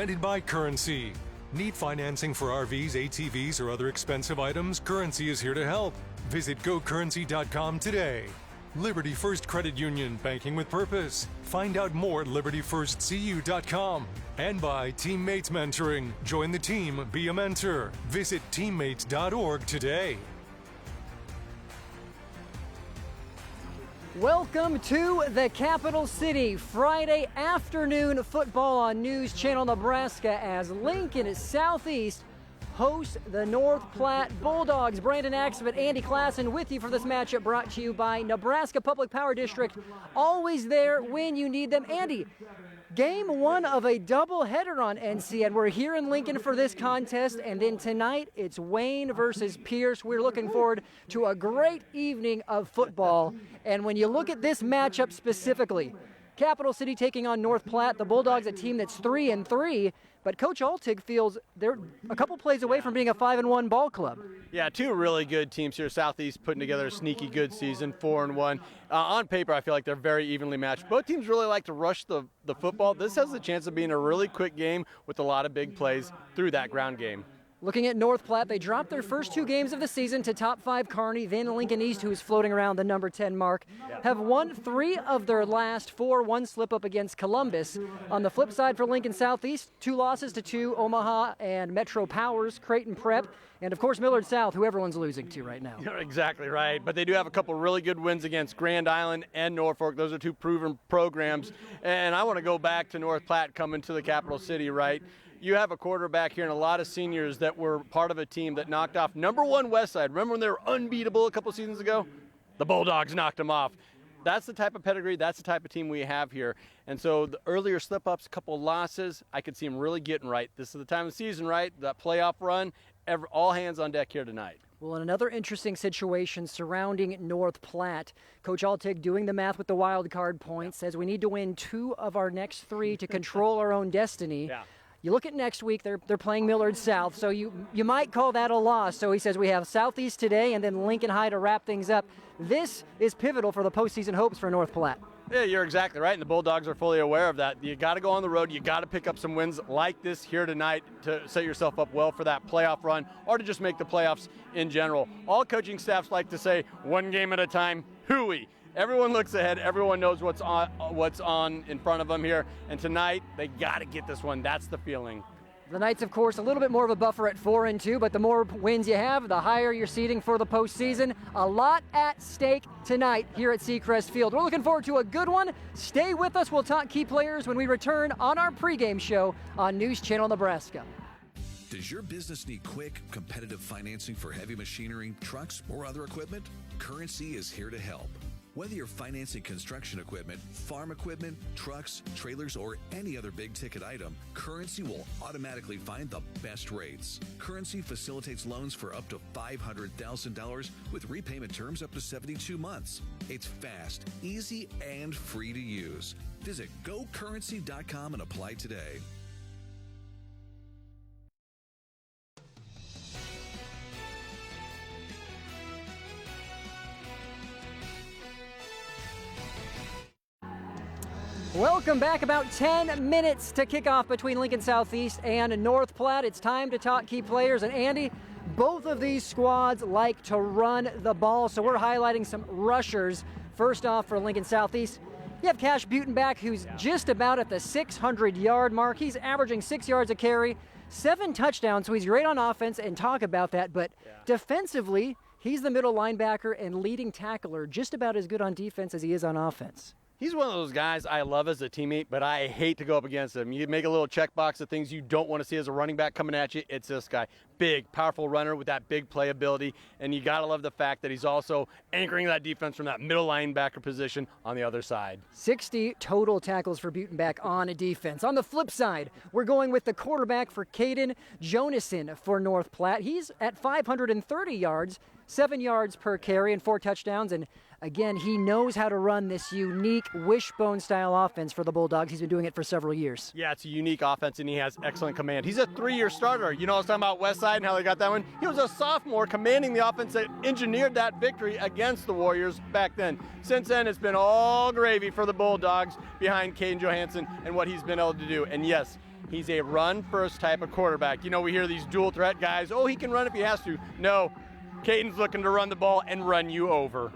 Presented by Currency. Need financing for RVs, ATVs, or other expensive items? Currency is here to help. Visit gocurrency.com today. Liberty First Credit Union, banking with purpose. Find out more at libertyfirstcu.com. And by Teammates Mentoring. Join the team, be a mentor. Visit teammates.org today. Welcome to the capital city. Friday afternoon football on News Channel Nebraska as Lincoln Southeast hosts the North Platte Bulldogs. Brandon Axman, Andy Klassen with you for this matchup brought to you by Nebraska Public Power District. Always there when you need them. Andy, game one of a doubleheader on NC, and we're here in Lincoln for this contest, and then tonight it's Wayne versus Pierce. We're looking forward to a great evening of football, and when you look at this matchup specifically, Capital City taking on North Platte, the Bulldogs, a team that's 3-3, but Coach Altig feels they're a couple plays away from being a 5-1 ball club. Yeah, two really good teams here. Southeast putting together a sneaky good season, 4-1. On paper, I feel like they're very evenly matched. Both teams really like to rush the football. This has the chance of being a really quick game with a lot of big plays through that ground game. Looking at North Platte, they dropped their first two games of the season to top 5 Kearney, then Lincoln East, who's floating around the number 10 mark, have won 3 of their last 4, one slip up against Columbus. On the flip side for Lincoln Southeast, 2 losses to 2, Omaha and Metro Powers, Creighton Prep, and of course Millard South, who everyone's losing to right now. You're exactly right, but they do have a couple really good wins against Grand Island and Norfolk. Those are 2 proven programs, and I want to go back to North Platte coming to the capital city, right? You have a quarterback here and a lot of seniors that were part of a team that knocked off number 1 Westside. Remember when they were unbeatable a couple seasons ago? The Bulldogs knocked them off. That's the type of pedigree, that's the type of team we have here. And so the earlier slip-ups, a couple losses, I could see them really getting right. This is the time of the season, right? That playoff run, all hands on deck here tonight. Well, in another interesting situation surrounding North Platte, Coach Altig, doing the math with the wild card points, says we need to win 2 of our next 3 to control our own destiny. Yeah. You look at next week, they're playing Millard South, so you might call that a loss. So he says we have Southeast today and then Lincoln High to wrap things up. This is pivotal for the postseason hopes for North Platte. Yeah, you're exactly right, and the Bulldogs are fully aware of that. You got to go on the road. You got to pick up some wins like this here tonight to set yourself up well for that playoff run or to just make the playoffs in general. All coaching staffs like to say, 1 game at a time, hooey. Everyone looks ahead. Everyone knows what's on in front of them here. And tonight, they got to get this one. That's the feeling. The Knights, of course, a little bit more of a buffer at 4-2, but the more wins you have, the higher your seeding for the postseason. A lot at stake tonight here at Seacrest Field. We're looking forward to a good one. Stay with us. We'll talk key players when we return on our pregame show on News Channel Nebraska. Does your business need quick, competitive financing for heavy machinery, trucks, or other equipment? Currency is here to help. Whether you're financing construction equipment, farm equipment, trucks, trailers, or any other big-ticket item, Currency will automatically find the best rates. Currency facilitates loans for up to $500,000 with repayment terms up to 72 months. It's fast, easy, and free to use. Visit gocurrency.com and apply today. Welcome back. About 10 minutes to kick off between Lincoln Southeast and North Platte. It's time to talk key players. And Andy, both of these squads like to run the ball, so we're highlighting some rushers. First off for Lincoln Southeast, you have Cash Butenbach, who's just about at the 600-yard mark. He's averaging 6 yards a carry, 7 touchdowns, so he's great on offense, and talk about that. But defensively, he's the middle linebacker and leading tackler, just about as good on defense as he is on offense. He's one of those guys I love as a teammate, but I hate to go up against him. You make a little checkbox of things you don't want to see as a running back coming at you. It's this guy. Big, powerful runner with that big playability, and you got to love the fact that he's also anchoring that defense from that middle linebacker position on the other side. 60 total tackles for Butenbach on a defense. On the flip side, we're going with the quarterback for Caden Jonason for North Platte. He's at 530 yards, 7 yards per carry and 4 touchdowns, and again, he knows how to run this unique wishbone-style offense for the Bulldogs. He's been doing it for several years. Yeah, it's a unique offense, and he has excellent command. He's a 3-year starter. You know I was talking about Westside and how they got that one? He was a sophomore commanding the offense that engineered that victory against the Warriors back then. Since then, it's been all gravy for the Bulldogs behind Caden Johansson and what he's been able to do. And yes, He's a run-first type of quarterback. You know, we hear these dual threat guys, oh, he can run if he has to. No, Caden's looking to run the ball and run you over.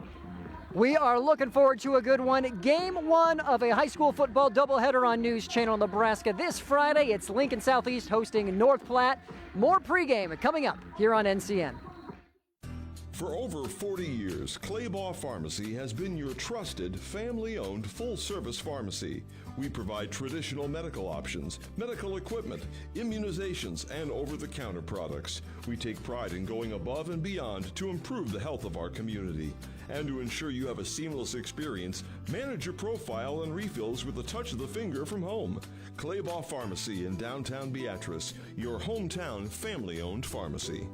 We are looking forward to a good one. Game 1 of a high school football doubleheader on News Channel Nebraska. This Friday, it's Lincoln Southeast hosting North Platte. More pregame coming up here on NCN. For over 40 years, Claybaugh Pharmacy has been your trusted, family-owned, full-service pharmacy. We provide traditional medical options, medical equipment, immunizations, and over-the-counter products. We take pride in going above and beyond to improve the health of our community. And to ensure you have a seamless experience, manage your profile and refills with a touch of the finger from home. Claybaugh Pharmacy in downtown Beatrice, your hometown family-owned pharmacy.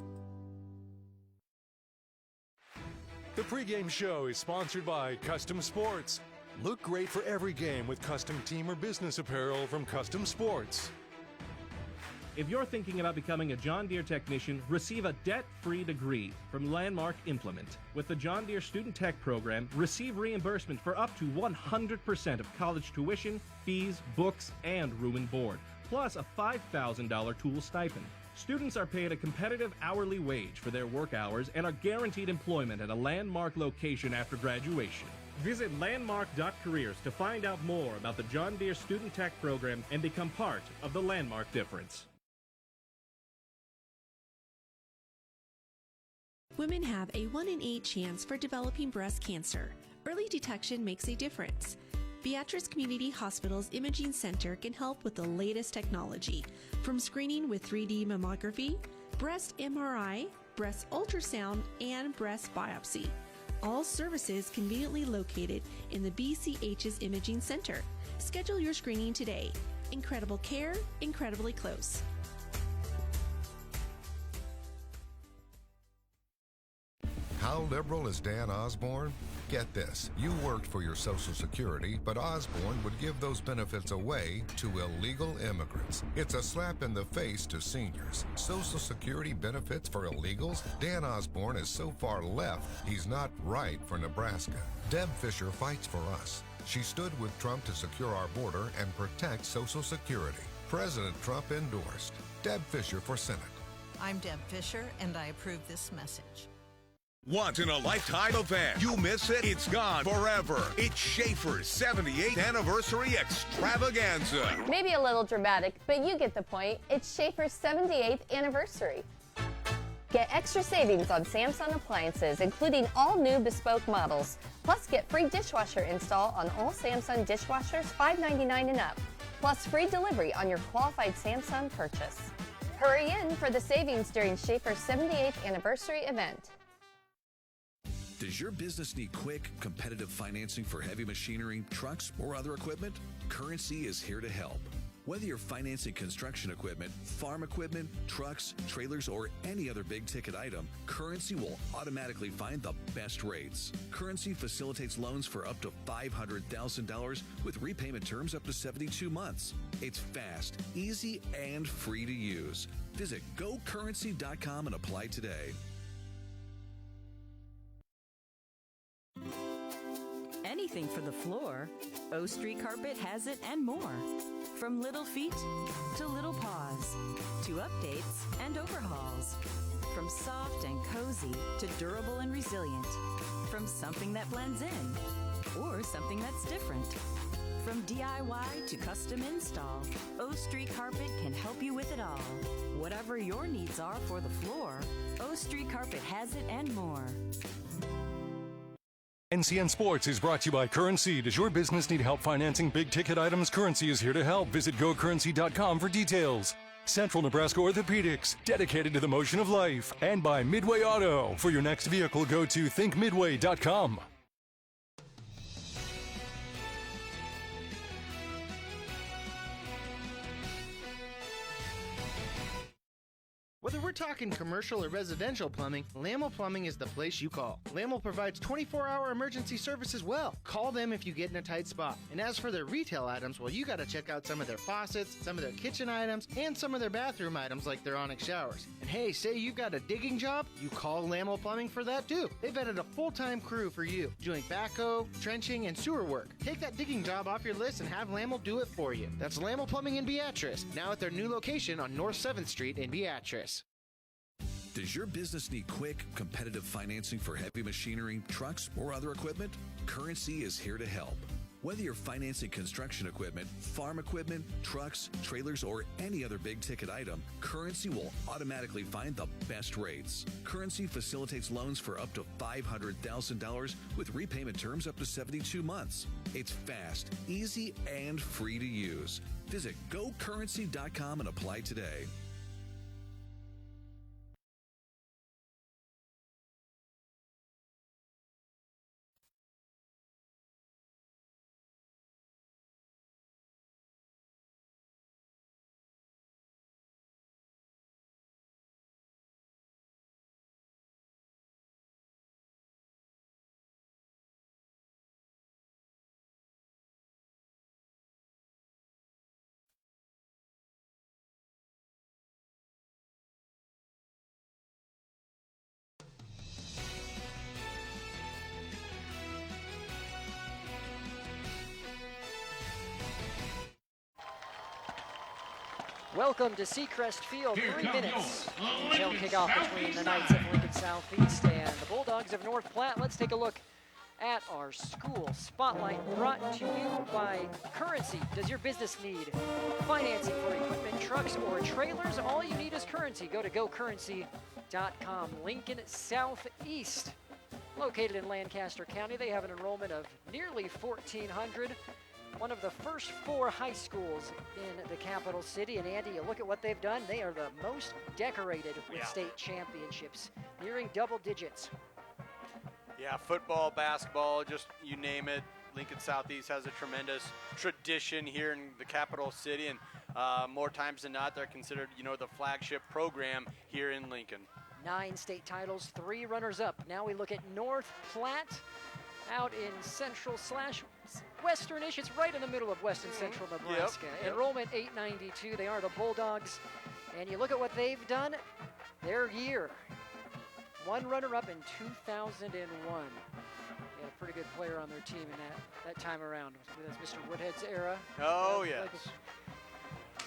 The pregame show is sponsored by Custom Sports. Look great for every game with custom team or business apparel from Custom Sports. If you're thinking about becoming a John Deere technician, receive a debt-free degree from Landmark Implement. With the John Deere Student Tech program, receive reimbursement for up to 100% of college tuition, fees, books, and room and board, plus a $5,000 tool stipend. Students are paid a competitive hourly wage for their work hours and are guaranteed employment at a Landmark location after graduation. Visit landmark.careers to find out more about the John Deere Student Tech program and become part of the Landmark difference. Women have a 1 in 8 chance for developing breast cancer. Early detection makes a difference. Beatrice Community Hospital's Imaging Center can help with the latest technology, from screening with 3D mammography, breast MRI, breast ultrasound, and breast biopsy. All services conveniently located in the BCH's Imaging Center. Schedule your screening today. Incredible care, incredibly close. How liberal is Dan Osborne? Get this, you worked for your Social Security, but Osborne would give those benefits away to illegal immigrants. It's a slap in the face to seniors. Social Security benefits for illegals? Dan Osborne is so far left, he's not right for Nebraska. Deb Fisher fights for us. She stood with Trump to secure our border and protect Social Security. President Trump endorsed. Deb Fisher for Senate. I'm Deb Fisher, and I approve this message. Once in a lifetime event. You miss it, it's gone forever. It's Schaefer's 78th anniversary extravaganza. Maybe a little dramatic, but you get the point. It's Schaefer's 78th anniversary. Get extra savings on Samsung appliances, including all new bespoke models. Plus, get free dishwasher install on all Samsung dishwashers, $5.99 and up. Plus, free delivery on your qualified Samsung purchase. Hurry in for the savings during Schaefer's 78th anniversary event. Does your business need quick, competitive financing for heavy machinery, trucks, or other equipment? Currency is here to help. Whether you're financing construction equipment, farm equipment, trucks, trailers, or any other big-ticket item, Currency will automatically find the best rates. Currency facilitates loans for up to $500,000 with repayment terms up to 72 months. It's fast, easy, and free to use. Visit gocurrency.com and apply today. Anything for the floor, O Street Carpet has it and more. From little feet to little paws, to updates and overhauls. From soft and cozy to durable and resilient. From something that blends in or something that's different. From DIY to custom install, O Street Carpet can help you with it all. Whatever your needs are for the floor, O Street Carpet has it and more. NCN Sports is brought to you by Currency. Does your business need help financing big-ticket items? Currency is here to help. Visit gocurrency.com for details. Central Nebraska Orthopedics, dedicated to the motion of life. And by Midway Auto. For your next vehicle, go to thinkmidway.com. Whether we're talking commercial or residential plumbing, Lamel Plumbing is the place you call. Lamel provides 24-hour emergency service as well. Call them if you get in a tight spot. And as for their retail items, well, you got to check out some of their faucets, some of their kitchen items, and some of their bathroom items like their Onyx showers. And hey, say you've got a digging job, you call Lamel Plumbing for that too. They've added a full-time crew for you, doing backhoe, trenching, and sewer work. Take that digging job off your list and have Lamel do it for you. That's Lamel Plumbing in Beatrice, now at their new location on North 7th Street in Beatrice. Does your business need quick, competitive financing for heavy machinery, trucks, or other equipment? Currency is here to help. Whether you're financing construction equipment, farm equipment, trucks, trailers, or any other big-ticket item, Currency will automatically find the best rates. Currency facilitates loans for up to $500,000 with repayment terms up to 72 months. It's fast, easy, and free to use. Visit GoCurrency.com and apply today. Welcome to Seacrest Field. 3 minutes until kickoff between the Knights of Lincoln Southeast and the Bulldogs of North Platte. Let's take a look at our school spotlight, brought to you by Currency. Does your business need financing for equipment, trucks, or trailers? All you need is Currency. Go to gocurrency.com. Lincoln Southeast, located in Lancaster County. They have an enrollment of nearly 1,400. One of the first 4 high schools in the capital city. And Andy, you look at what they've done. They are the most decorated with state championships, nearing double digits. Yeah, football, basketball, just you name it. Lincoln Southeast has a tremendous tradition here in the capital city, and more times than not, they're considered, the flagship program here in Lincoln. 9 state titles, 3 runners-up. Now we look at North Platte, out in central/western-ish. It's right in the middle of western central Nebraska. Yep. Enrollment 892. They are the Bulldogs. And you look at what they've done, their year. 1 runner-up in 2001. They had a pretty good player on their team in that time around. That's Mr. Woodhead's era. Oh, yes.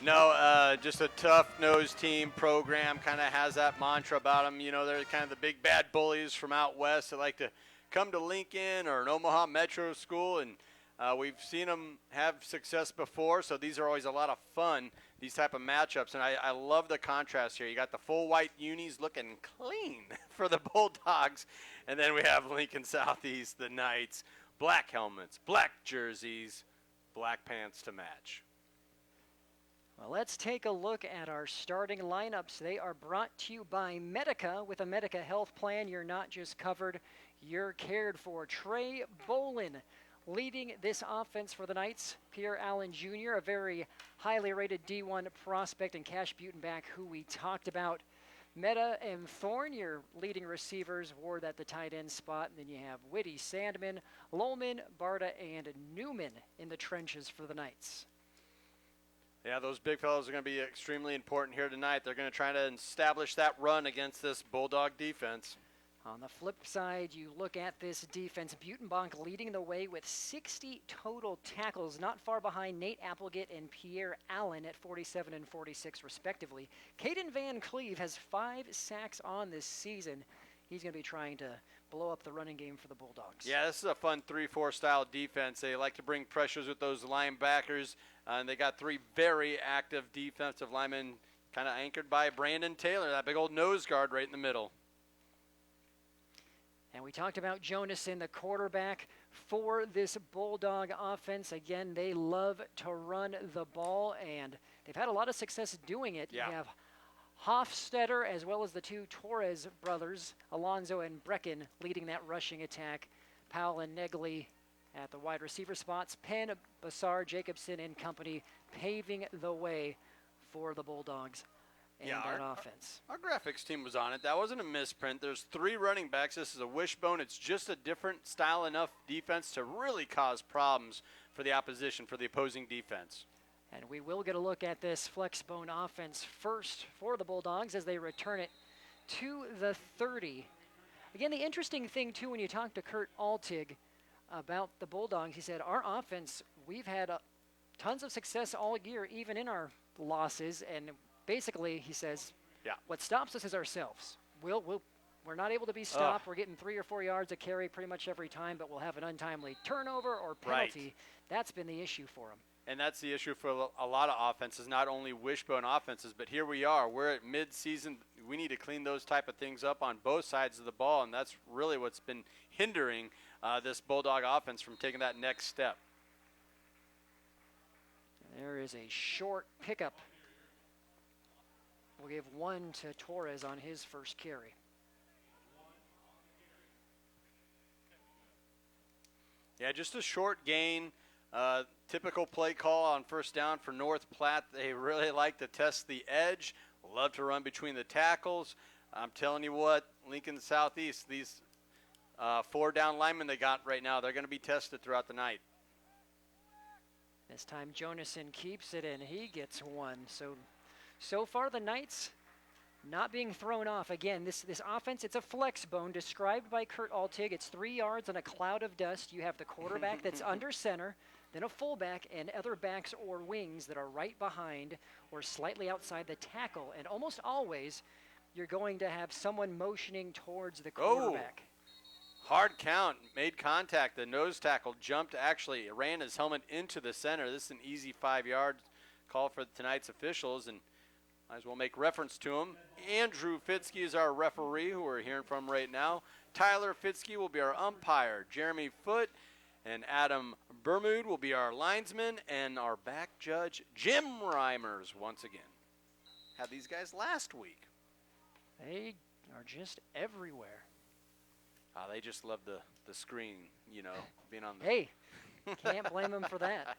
No, just a tough-nosed team program, kind of has that mantra about them. They're kind of the big bad bullies from out west that like to come to Lincoln or an Omaha Metro school, and we've seen them have success before, so these are always a lot of fun, these type of matchups, and I love the contrast here. You got the full white unis looking clean for the Bulldogs, and then we have Lincoln Southeast, the Knights, black helmets, black jerseys, black pants to match. Well, let's take a look at our starting lineups. They are brought to you by Medica. With a Medica health plan, you're not just covered, you're cared for. Trey Bolin leading this offense for the Knights. Pierre Allen Jr., a very highly rated D1 prospect, and Cash Butenbach, who we talked about. Meta and Thorne, your leading receivers, Ward at the tight end spot. And then you have Whitty, Sandman, Lowman, Barta, and Newman in the trenches for the Knights. Yeah, those big fellows are going to be extremely important here tonight. They're going to try to establish that run against this Bulldog defense. On the flip side, you look at this defense. Butenbach leading the way with 60 total tackles, not far behind Nate Applegate and Pierre Allen at 47 and 46 respectively. Caden Van Cleve has 5 sacks on this season. He's going to be trying to blow up the running game for the Bulldogs. Yeah, this is a fun 3-4 style defense. They like to bring pressures with those linebackers, and they got 3 very active defensive linemen, kind of anchored by Brandon Taylor, that big old nose guard right in the middle. And we talked about Jonason, the quarterback for this Bulldog offense. Again, they love to run the ball, and they've had a lot of success doing it. Yeah. You have Hofstetter, as well as the 2 Torres brothers, Alonzo and Brecken, leading that rushing attack. Powell and Negley at the wide receiver spots. Penn, Bassar, Jacobson, and company paving the way for the Bulldogs. and that offense. Our graphics team was on it. That wasn't a misprint. There's 3 running backs. This is a wishbone. It's just a different style enough defense to really cause problems for the opposition, for the opposing defense. And we will get a look at this flexbone offense first for the Bulldogs as they return it to the 30. Again, the interesting thing, too, when you talk to Kurt Altig about the Bulldogs, he said, our offense, we've had tons of success all year, even in our losses. And basically, he says, what stops us is ourselves. We're not able to be stopped. We're getting 3 or 4 yards a carry pretty much every time, but we'll have an untimely turnover or penalty. Right. That's been the issue for them. And that's the issue for a lot of offenses, not only wishbone offenses, but here we are. We're at mid-season. We need to clean those type of things up on both sides of the ball, and that's really what's been hindering this Bulldog offense from taking that next step. There is a short pickup. We'll give 1 to Torres on his first carry. Yeah, just a short gain. Typical play call on first down for North Platte. They really like to test the edge, love to run between the tackles. I'm telling you what, Lincoln Southeast, these 4 down linemen they got right now, they're going to be tested throughout the night. This time Jonason keeps it, and he gets 1. So far the Knights not being thrown off. Again, this offense, it's a flex bone described by Kurt Altig. It's 3 yards and a cloud of dust. You have the quarterback that's under center, then a fullback and other backs or wings that are right behind or slightly outside the tackle. And almost always, you're going to have someone motioning towards the quarterback. Hard count, made contact. The nose tackle jumped, actually ran his helmet into the center. This is an easy 5-yard call for tonight's officials, and might as well make reference to him. Andrew Fitzke is our referee, who we're hearing from right now. Tyler Fitzke will be our umpire. Jeremy Foote and Adam Bermude will be our linesman, and our back judge, Jim Reimers, once again. Had these guys last week. They are just everywhere. They just love the screen, being on the... Hey, can't blame them for that.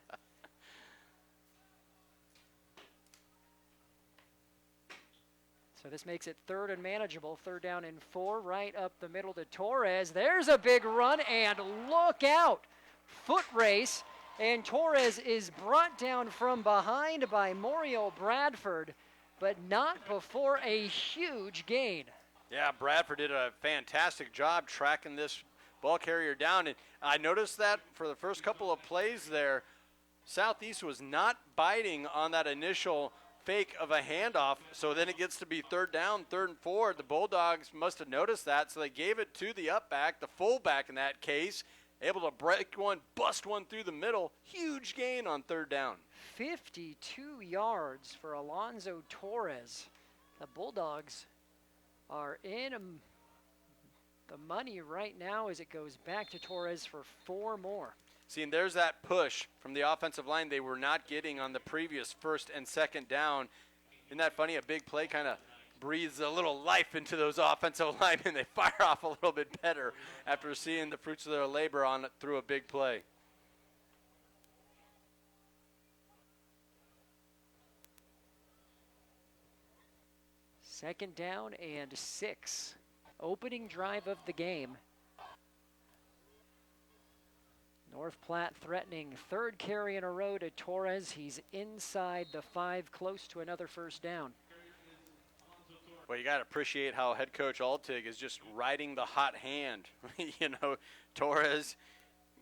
So this makes it 3rd and manageable. 3rd down and 4, right up the middle to Torres. There's a big run, and look out. Foot race, and Torres is brought down from behind by Moriel Bradford, but not before a huge gain. Yeah, Bradford did a fantastic job tracking this ball carrier down. And I noticed that for the first couple of plays there, Southeast was not biting on that initial fake of a handoff. So then it gets to be 3rd down, 3rd and 4. The Bulldogs must have noticed that, so they gave it to the upback, the fullback in that case, able to break one, bust one through the middle. Huge gain on 3rd down. 52 yards for Alonzo Torres. The Bulldogs are in the money right now as it goes back to Torres for 4 more. See, and there's that push from the offensive line they were not getting on the previous 1st and 2nd down. Isn't that funny? A big play kind of breathes a little life into those offensive linemen. They fire off a little bit better after seeing the fruits of their labor on through a big play. Second down and 6. Opening drive of the game. North Platte threatening 3rd carry in a row to Torres. He's inside the 5, close to another 1st down. Well, you got to appreciate how head coach Altig is just riding the hot hand. Torres,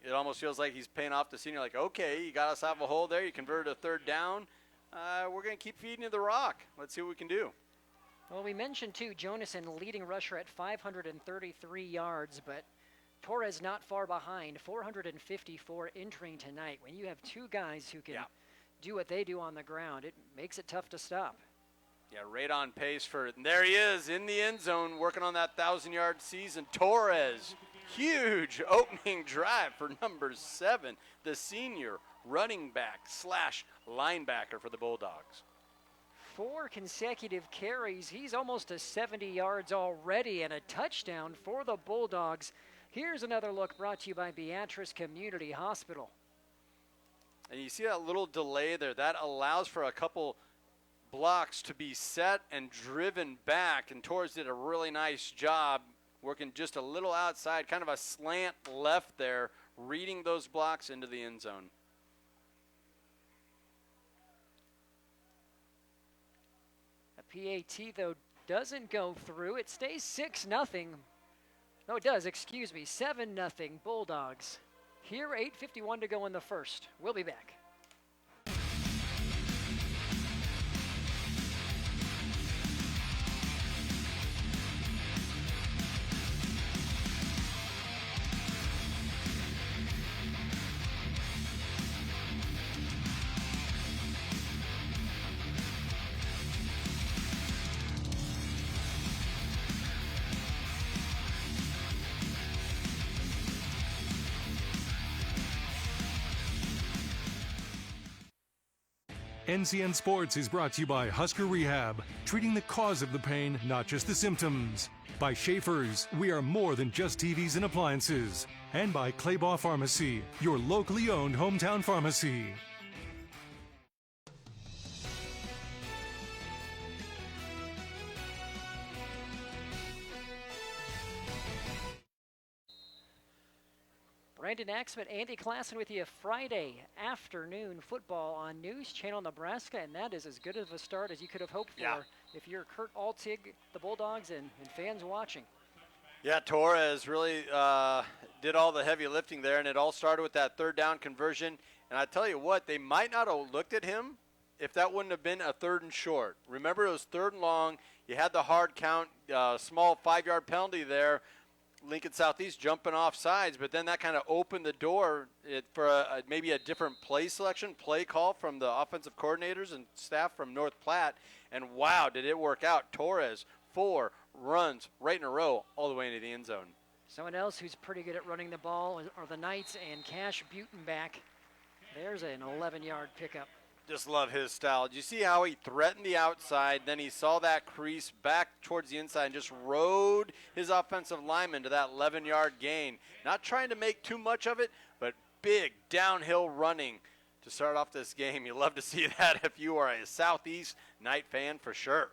it almost feels like he's paying off the senior. Like, okay, you got us out of a hole there. You converted a 3rd down. We're going to keep feeding you the rock. Let's see what we can do. Well, we mentioned, too, Jonason leading rusher at 533 yards, but Torres not far behind, 454 entering tonight. When you have 2 guys who can do what they do on the ground, it makes it tough to stop. Yeah, right on pace for it. And there he is in the end zone working on that 1,000-yard season. Torres, huge opening drive for number 7, the senior running back / linebacker for the Bulldogs. 4 consecutive carries. He's almost to 70 yards already and a touchdown for the Bulldogs. Here's another look brought to you by Beatrice Community Hospital. And you see that little delay there. That allows for a couple blocks to be set and driven back, and Torres did a really nice job working just a little outside, kind of a slant left there, reading those blocks into the end zone. A PAT, though, doesn't go through. It stays 6-0. No, it does, excuse me, 7-0 Bulldogs. Here, 8:51 to go in the first. We'll be back. NCN Sports is brought to you by Husker Rehab, treating the cause of the pain, not just the symptoms. By Schaefer's, we are more than just TVs and appliances. And by Claybaugh Pharmacy, your locally owned hometown pharmacy. Brandon Axman, Andy Klassen with you. Friday afternoon football on News Channel Nebraska, and that is as good of a start as you could have hoped for if you're Kurt Altig, the Bulldogs, and fans watching. Yeah, Torres really did all the heavy lifting there, and it all started with that third down conversion. And I tell you what, they might not have looked at him if that wouldn't have been a 3rd and short. Remember, it was 3rd and long. You had the hard count, small 5-yard penalty there. Lincoln Southeast jumping off sides, but then that kind of opened the door for maybe a different play selection, play call from the offensive coordinators and staff from North Platte. And wow, did it work out. Torres, 4 runs right in a row all the way into the end zone. Someone else who's pretty good at running the ball are the Knights and Cash Butenbach. There's an 11-yard pickup. Just love his style. Did you see how he threatened the outside, then he saw that crease back towards the inside and just rode his offensive lineman to that 11-yard gain. Not trying to make too much of it, but big downhill running to start off this game. You love to see that if you are a Southeast Knight fan for sure.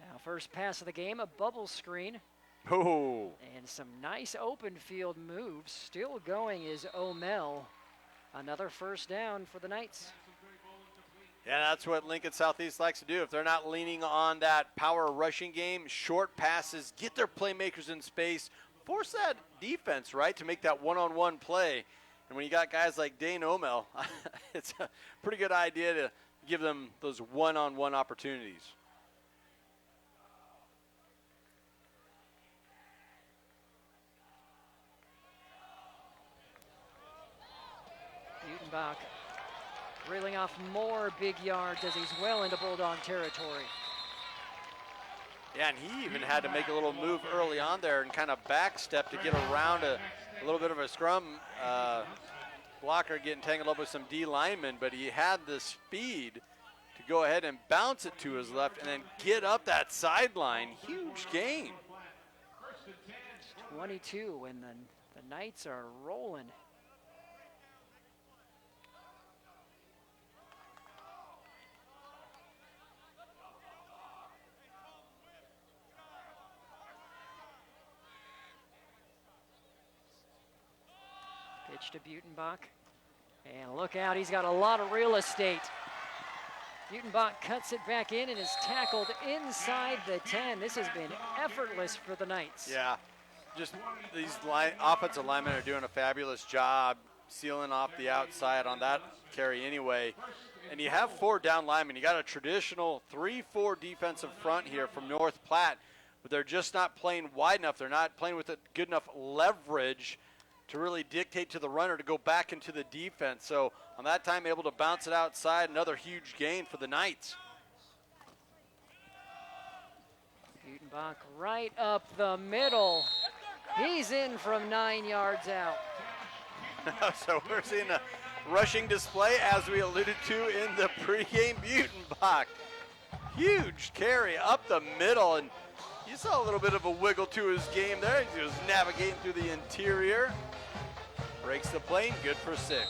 Now, first pass of the game, a bubble screen. Oh. And some nice open field moves. Still going is O'Mell. Another first down for the Knights. Yeah, that's what Lincoln Southeast likes to do. If they're not leaning on that power rushing game, short passes, get their playmakers in space, force that defense, right, to make that one-on-one play. And when you got guys like Dane O'Mell, it's a pretty good idea to give them those one-on-one opportunities. Butenbach reeling off more big yards as he's well into Bulldog territory. Yeah, and he even had to make a little move early on there and kind of backstep to get around a little bit of a scrum blocker getting tangled up with some D linemen, but he had the speed to go ahead and bounce it to his left and then get up that sideline. Huge gain. 22, and then the Knights are rolling. Pitch to Butenbach. And look out, he's got a lot of real estate. Butenbach cuts it back in and is tackled inside the 10. This has been effortless for the Knights. Yeah, just these offensive linemen are doing a fabulous job sealing off the outside on that carry anyway. And you have 4 down linemen. You got a traditional 3-4 defensive front here from North Platte, but they're just not playing wide enough. They're not playing with a good enough leverage to really dictate to the runner to go back into the defense. So on that time, able to bounce it outside, another huge gain for the Knights. Butenbach right up the middle. He's in from 9 yards out. So we're seeing a rushing display as we alluded to in the pregame. Butenbach, huge carry up the middle, and you saw a little bit of a wiggle to his game there. He was navigating through the interior. Breaks the plane, good for 6.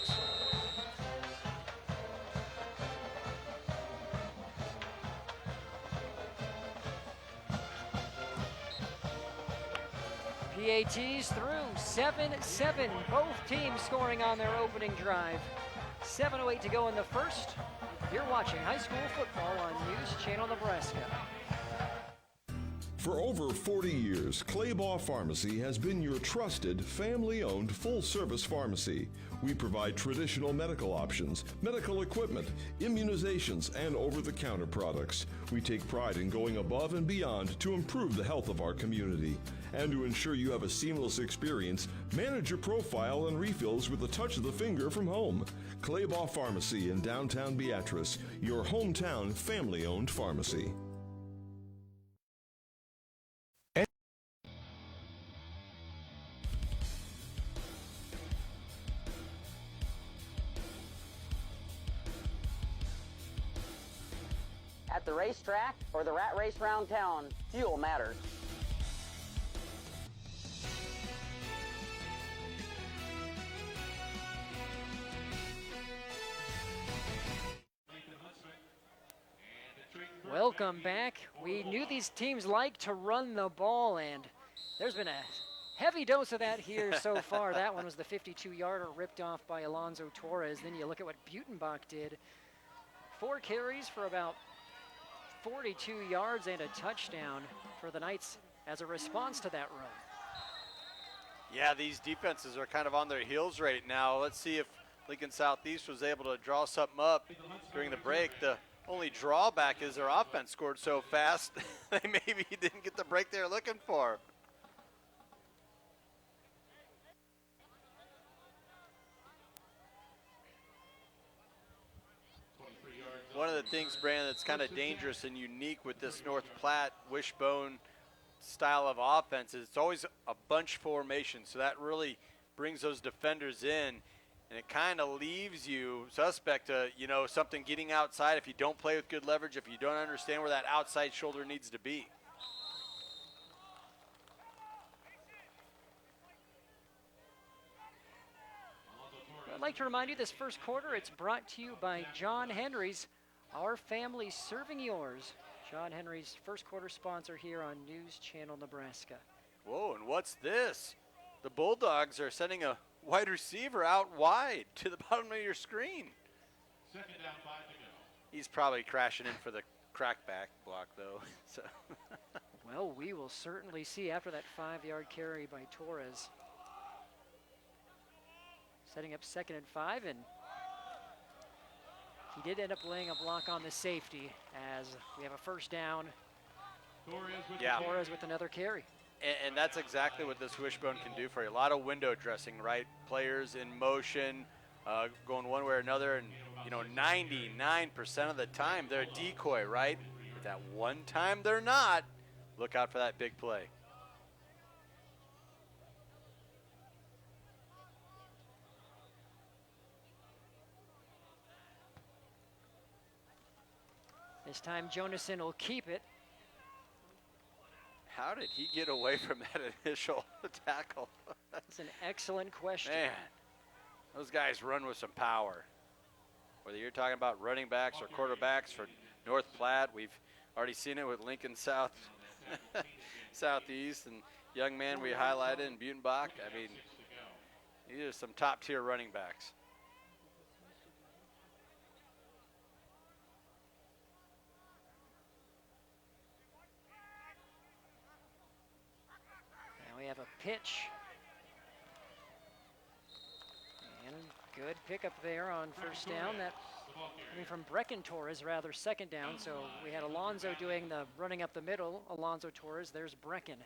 The ATs through 7-7. Both teams scoring on their opening drive. 7:08 to go in the first. You're watching high school football on News Channel Nebraska. For over 40 years, Claybaugh Pharmacy has been your trusted, family-owned, full-service pharmacy. We provide traditional medical options, medical equipment, immunizations, and over-the-counter products. We take pride in going above and beyond to improve the health of our community. And to ensure you have a seamless experience, manage your profile and refills with a touch of the finger from home. Claybaugh Pharmacy in downtown Beatrice, your hometown family-owned pharmacy. At the racetrack or the rat race round town, fuel matters. Welcome back. We knew these teams like to run the ball, and there's been a heavy dose of that here so far. That one was the 52-yarder ripped off by Alonzo Torres. Then you look at what Butenbach did. 4 carries for about 42 yards and a touchdown for the Knights as a response to that run. Yeah, these defenses are kind of on their heels right now. Let's see if Lincoln Southeast was able to draw something up during the break. The only drawback is their offense scored so fast, they maybe didn't get the break they were looking for. One of the things, Brandon, that's kind of dangerous and unique with this North Platte wishbone style of offense is it's always a bunch formation, so that really brings those defenders in, and it kind of leaves you suspect to, you know, something getting outside if you don't play with good leverage, if you don't understand where that outside shoulder needs to be. I'd like to remind you this first quarter, it's brought to you by John Henry's, Our Family Serving Yours. John Henry's first quarter sponsor here on News Channel Nebraska. Whoa, and what's this? The Bulldogs are sending a wide receiver out wide to the bottom of your screen. 2nd down, 5 to go. He's probably crashing in for the crackback block, though. So. Well, we will certainly see after that 5-yard carry by Torres. Setting up 2nd and 5, and he did end up laying a block on the safety as we have a first down. Torres with another carry. And that's exactly what this wishbone can do for you. A lot of window dressing, right? Players in motion, going one way or another, and you know, 99% of the time they're a decoy, right? But that one time they're not, look out for that big play. This time Jonason will keep it. How did he get away from that initial tackle? That's an excellent question. Man, those guys run with some power. Whether you're talking about running backs or quarterbacks for North Platte, we've already seen it with Lincoln Southeast, and young man we highlighted in Butenbach. I mean, these are some top-tier running backs. We have a pitch. And good pickup there on first down. That coming from Brecken Torres, rather, 2nd down. So we had Alonzo doing the running up the middle. Alonzo Torres, there's Brecken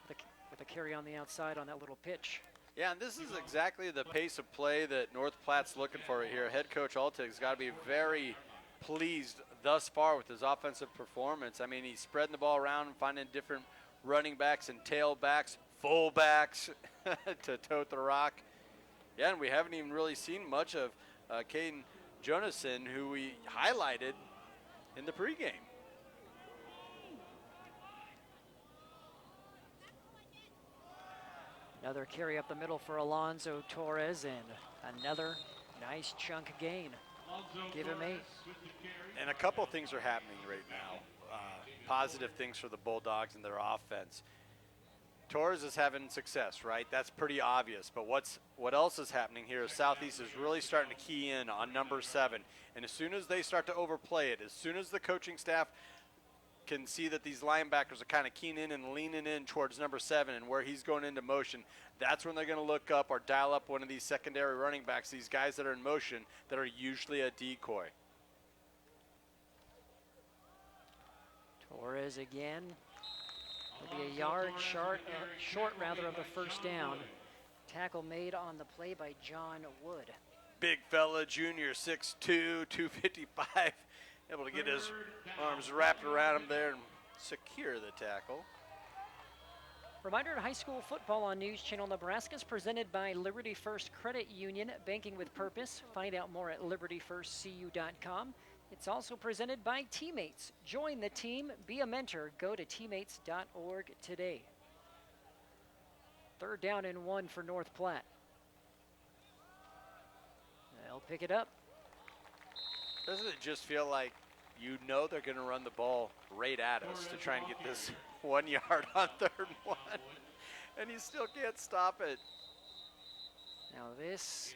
with a carry on the outside on that little pitch. Yeah, and this is exactly the pace of play that North Platte's looking for right here. Head coach Altig's got to be very pleased thus far with his offensive performance. I mean, he's spreading the ball around and finding different running backs and tailbacks, fullbacks to tote the rock. Yeah, and we haven't even really seen much of Caden Jonason, who we highlighted in the pregame. Another carry up the middle for Alonzo Torres, and another nice chunk gain. Give him 8. And a couple things are happening right now. Positive things for the Bulldogs and their offense. Torres is having success, right? That's pretty obvious. But what else is happening here is Southeast is really starting to key in on number 7. And as soon as they start to overplay it, as soon as the coaching staff can see that these linebackers are kind of keying in and leaning in towards number 7 and where he's going into motion, that's when they're going to look up or dial up one of these secondary running backs, these guys that are in motion that are usually a decoy. Torres again. Will be a yard short rather of the first down. Tackle made on the play by John Wood. Big fella, junior, 6'2", 255, able to get his arms wrapped around him there and secure the tackle. Reminder, high school football on News Channel Nebraska is presented by Liberty First Credit Union, banking with purpose. Find out more at libertyfirstcu.com. It's also presented by Teammates. Join the team, be a mentor. Go to teammates.org today. 3rd down and 1 for North Platte. They'll pick it up. Doesn't it just feel like you know they're going to run the ball right at us to try and get this 1 yard on 3rd and 1, and you still can't stop it. Now this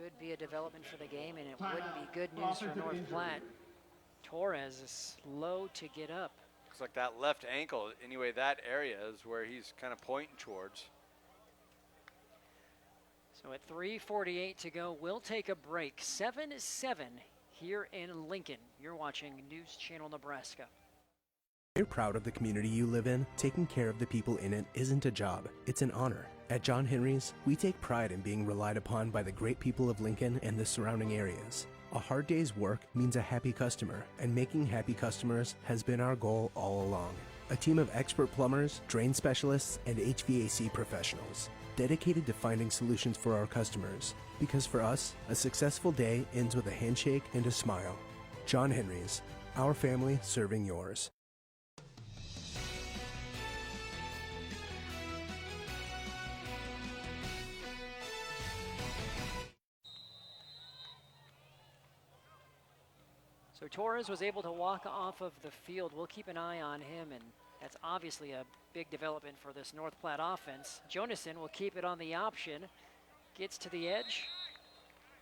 could be a development for the game, and it wouldn't be good news for North Platte. Torres is slow to get up. Looks like that left ankle, anyway, that area is where he's kind of pointing towards. So at 3:48 to go, we'll take a break. 7-7 here in Lincoln. You're watching News Channel Nebraska. You're proud of the community you live in. Taking care of the people in it isn't a job, it's an honor. At John Henry's, we take pride in being relied upon by the great people of Lincoln and the surrounding areas. A hard day's work means a happy customer, and making happy customers has been our goal all along. A team of expert plumbers, drain specialists, and HVAC professionals, dedicated to finding solutions for our customers. Because for us, a successful day ends with a handshake and a smile. John Henry's, our family serving yours. So Torres was able to walk off of the field. We'll keep an eye on him, and that's obviously a big development for this North Platte offense. Jonason will keep it on the option, gets to the edge,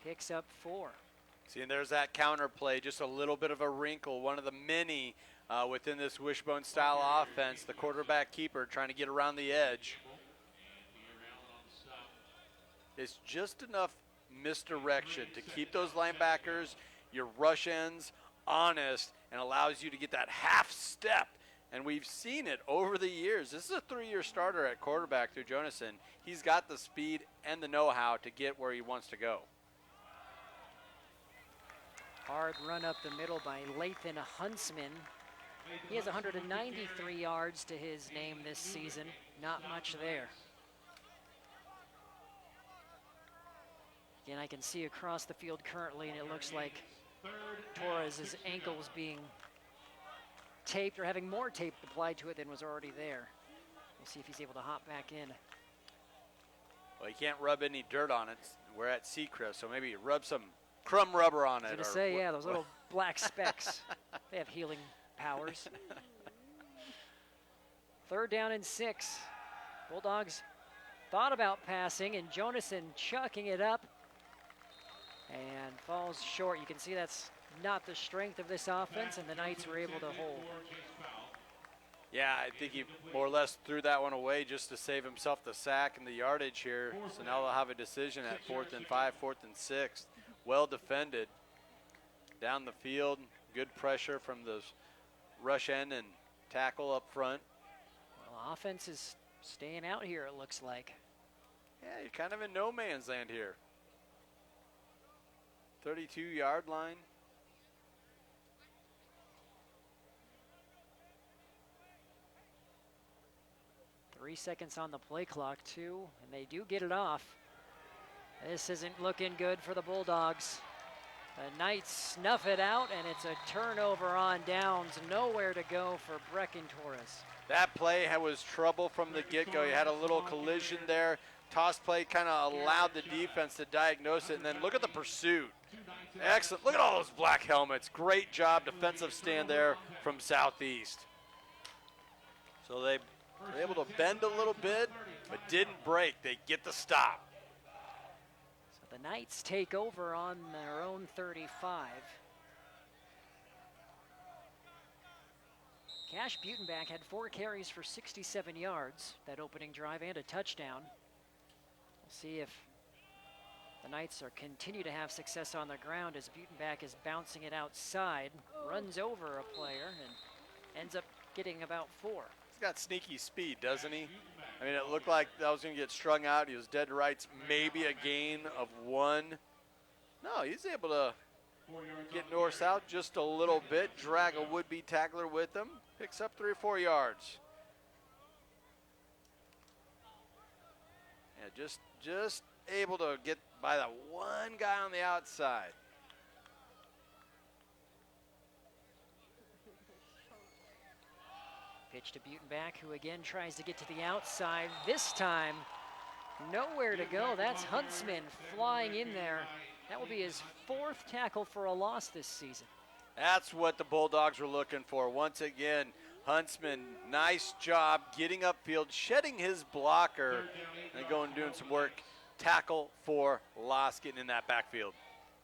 picks up 4. See, and there's that counter play, just a little bit of a wrinkle, one of the many within this wishbone style offense. The quarterback keeper trying to get around the edge. It's just enough misdirection to keep those linebackers, your rush ends, honest, and allows you to get that half step. And we've seen it over the years. This is a 3-year starter at quarterback through Jonason. He's got the speed and the know-how to get where he wants to go. Hard run up the middle by Lathan Huntsman. He has 193 yards to his name this season. Not much there. Again, I can see across the field currently, and it looks like Torres' ankle is being taped or having more tape applied to it than was already there. We'll see if he's able to hop back in. Well, you can't rub any dirt on it. We're at Seacrest, so maybe rub some crumb rubber on it. I was going to say, yeah, those little black specks. They have healing powers. 3rd down and 6. Bulldogs thought about passing, and Jonason chucking it up and falls short. You can see that's not the strength of this offense, and the Knights were able to hold. Yeah, I think he more or less threw that one away just to save himself the sack and the yardage here. So now they'll have a decision at 4th and 5, 4th and 6. Well defended down the field. Good pressure from the rush end and tackle up front. Well, offense is staying out here, it looks like. Yeah, you're kind of in no man's land here. 32-yard line. Three seconds on the play clock, too, and they do get it off. This isn't looking good for the Bulldogs. The Knights snuff it out, and it's a turnover on downs. Nowhere to go for Brecken Torres. That play was trouble from the get-go. You had a little collision there. Toss play kind of allowed the defense to diagnose it, and then look at the pursuit. Excellent. Look at all those black helmets. Great job, defensive stand there from Southeast. So they They're able to bend a little bit, but didn't break. They get the stop. So the Knights take over on their own 35. Cash Butenbach had 4 carries for 67 yards, that opening drive, and a touchdown. We'll see if the Knights continue to have success on the ground as Butenbach is bouncing it outside, runs over a player, and ends up getting about 4. He's got sneaky speed, doesn't he? I mean, it looked like that was going to get strung out. He was dead to rights, maybe a gain of 1. No, he's able to get north-south just a little bit, drag a would-be tackler with him, picks up 3 or 4 yards. Yeah, just able to get by the one guy on the outside. Pitch to Butenbach, who again tries to get to the outside. This time, nowhere to go. That's Huntsman flying in there. That will be his 4th tackle for a loss this season. That's what the Bulldogs were looking for. Once again, Huntsman, nice job getting upfield, shedding his blocker, and going and doing some work. Tackle for loss, getting in that backfield.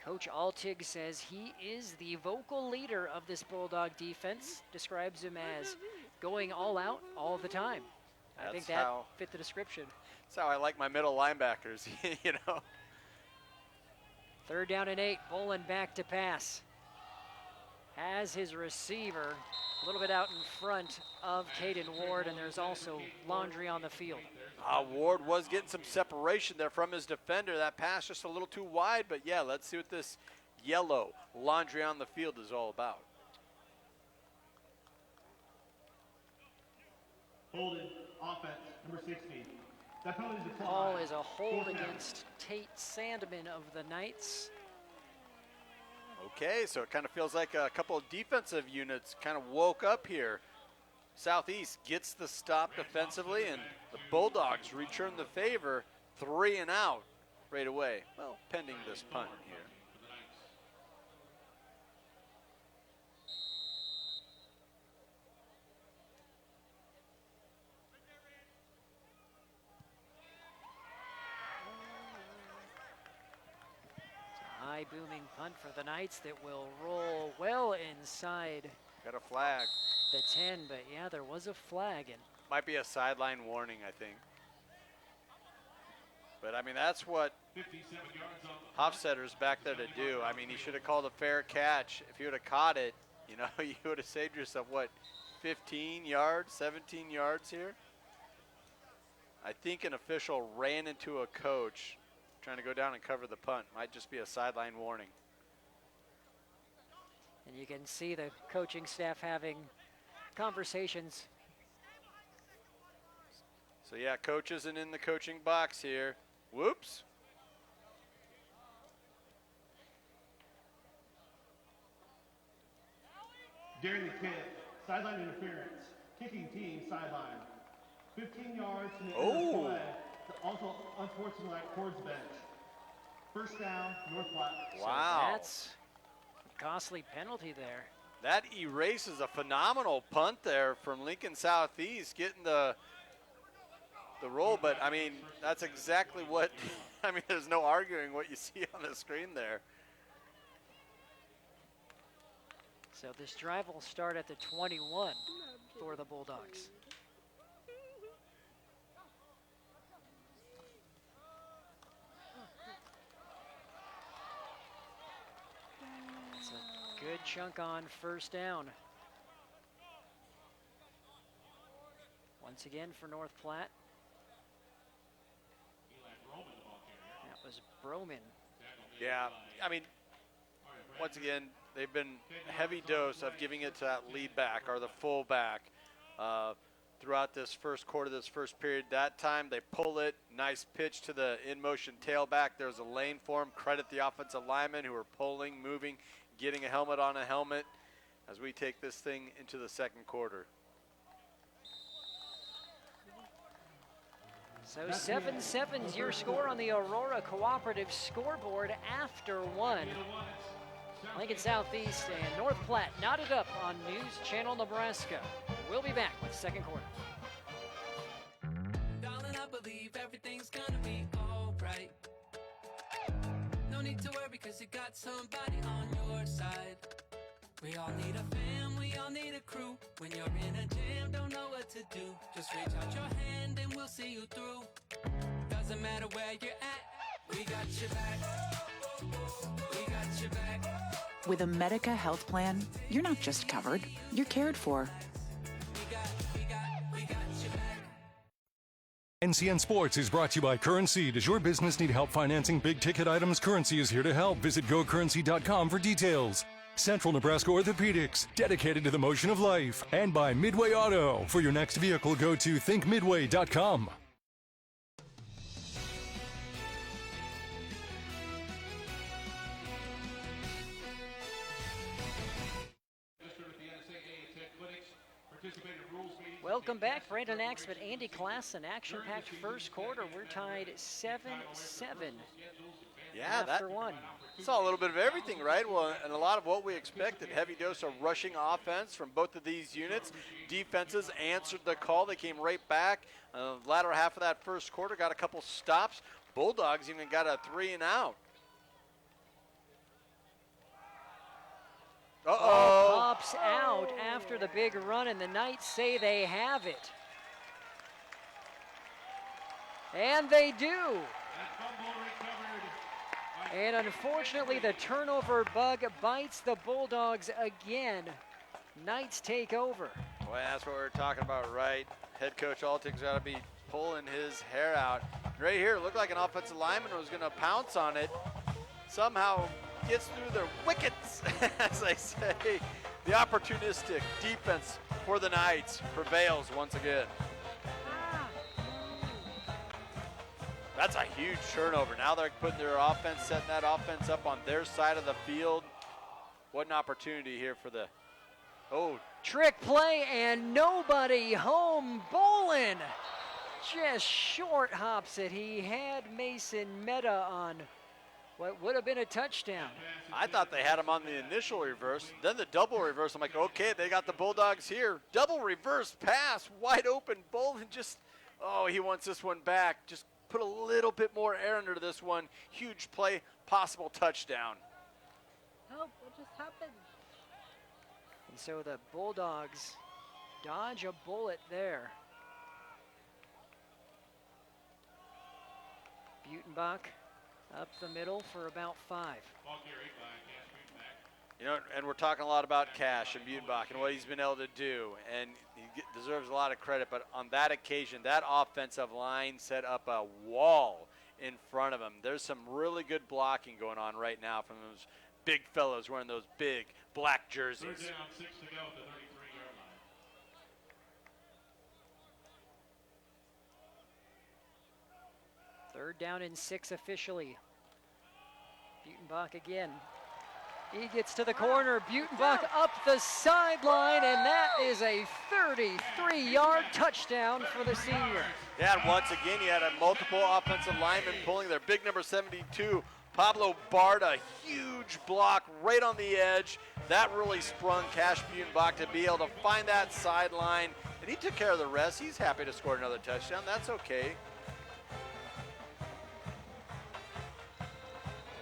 Coach Altig says he is the vocal leader of this Bulldog defense, describes him as going all out all the time. I think that fit the description. That's how I like my middle linebackers, you know. 3rd down and 8, Bolin back to pass. Has his receiver a little bit out in front of Caden Ward, and there's also Laundry on the field. Ward was getting some separation there from his defender. That pass just a little too wide, but yeah, let's see what this yellow Laundry on the field is all about. Holding offense, number 16. That penalty is declined. Ball is a hold against Tate Sandman of the Knights. Okay, so it kind of feels like a couple of defensive units kind of woke up here. Southeast gets the stop defensively, and the Bulldogs return the favor, 3 and out right away. Well, pending this punt here. High booming punt for the Knights that will roll well inside. Got a flag. The 10, but yeah, there was a flag. And might be a sideline warning, I think. But I mean, that's what Hofstadter's back there to do. I mean, he should have called a fair catch. If he would have caught it, you know, you would have saved yourself, what, 15 yards, 17 yards here? I think an official ran into a coach trying to go down and cover the punt. Might just be a sideline warning. And you can see the coaching staff having conversations. So yeah, coach isn't in the coaching box here. Whoops. During the kick, sideline interference. Kicking team sideline. 15 yards from the end of the play. Also, unfortunately, towards the bench. 1st down, North Platte. Wow. So that's a costly penalty there. That erases a phenomenal punt there from Lincoln Southeast, getting the roll. But, I mean, that's exactly what, I mean, there's no arguing what you see on the screen there. So this drive will start at the 21 for the Bulldogs. It's a good chunk on 1st down. Once again for North Platte. That was Broman. Yeah, I mean, once again, they've been a heavy dose of giving it to that lead back or the full back throughout this first quarter, this first period. That time they pull it, nice pitch to the in-motion tailback. There's a lane for him. Credit the offensive linemen who are pulling, moving, getting a helmet on a helmet as we take this thing into the 2nd quarter. So 7-7's your score on the Aurora Cooperative scoreboard after 1. Lincoln Southeast and North Platte knotted up on News Channel Nebraska. We'll be back with 2nd quarter. because you got somebody on your side. We all need a fam, we all need a crew. When you're in a jam, don't know what to do. Just reach out your hand and we'll see you through. Doesn't matter where you're at, we got your back. We got your back. With a Medica health plan, you're not just covered, you're cared for. NCN Sports is brought to you by Currency. Does your business need help financing big-ticket items? Currency is here to help. Visit gocurrency.com for details. Central Nebraska Orthopedics, dedicated to the motion of life. And by Midway Auto. For your next vehicle, go to thinkmidway.com. Welcome back, Brandon Axman, Andy Klassen. Action-packed first quarter. We're tied 7-7. Yeah, after one. Saw a little bit of everything, right? Well, and a lot of what we expected. Heavy dose of rushing offense from both of these units. Defenses answered the call. They came right back. Latter half of that first quarter, got a couple stops. Bulldogs even got a 3-and-out. Uh-oh. Pops out after the big run, and the Knights say they have it. And they do. And unfortunately, the turnover bug bites the Bulldogs again. Knights take over. Well, that's what we're talking about, right? Head coach Alting's got to be pulling his hair out. Right here, it looked like an offensive lineman was going to pounce on it. Somehow gets through the wickets, as I say. The opportunistic defense for the Knights prevails once again. That's a huge turnover. Now they're putting their offense, setting that offense up on their side of the field. What an opportunity here for the, trick play and nobody home. Bolin just short hops it. He had Mason Meta on what would have been a touchdown. I thought they had him on the initial reverse, then the double reverse. I'm like, okay, they got the Bulldogs here. Double reverse pass, wide open. Bolin just, he wants this one back. Just put a little bit more air under this one. Huge play, possible touchdown. Help, what just happened? And so the Bulldogs dodge a bullet there. Butenbach up the middle for about 5. You know, and we're talking a lot about Cash and Butenbach and what he's been able to do, and he deserves a lot of credit, but on that occasion, that offensive line set up a wall in front of him. There's some really good blocking going on right now from those big fellows wearing those big black jerseys. Third down, 6 to go at the 33-yard line. Third down and 6 officially. Butenbach again. He gets to the corner. Butenbach up the sideline, and that is a 33-yard touchdown for the senior. Yeah, and once again, you had a multiple offensive linemen pulling their big number 72, Pablo Barda, huge block right on the edge. That really sprung Cash Butenbach to be able to find that sideline, and he took care of the rest. He's happy to score another touchdown. That's okay.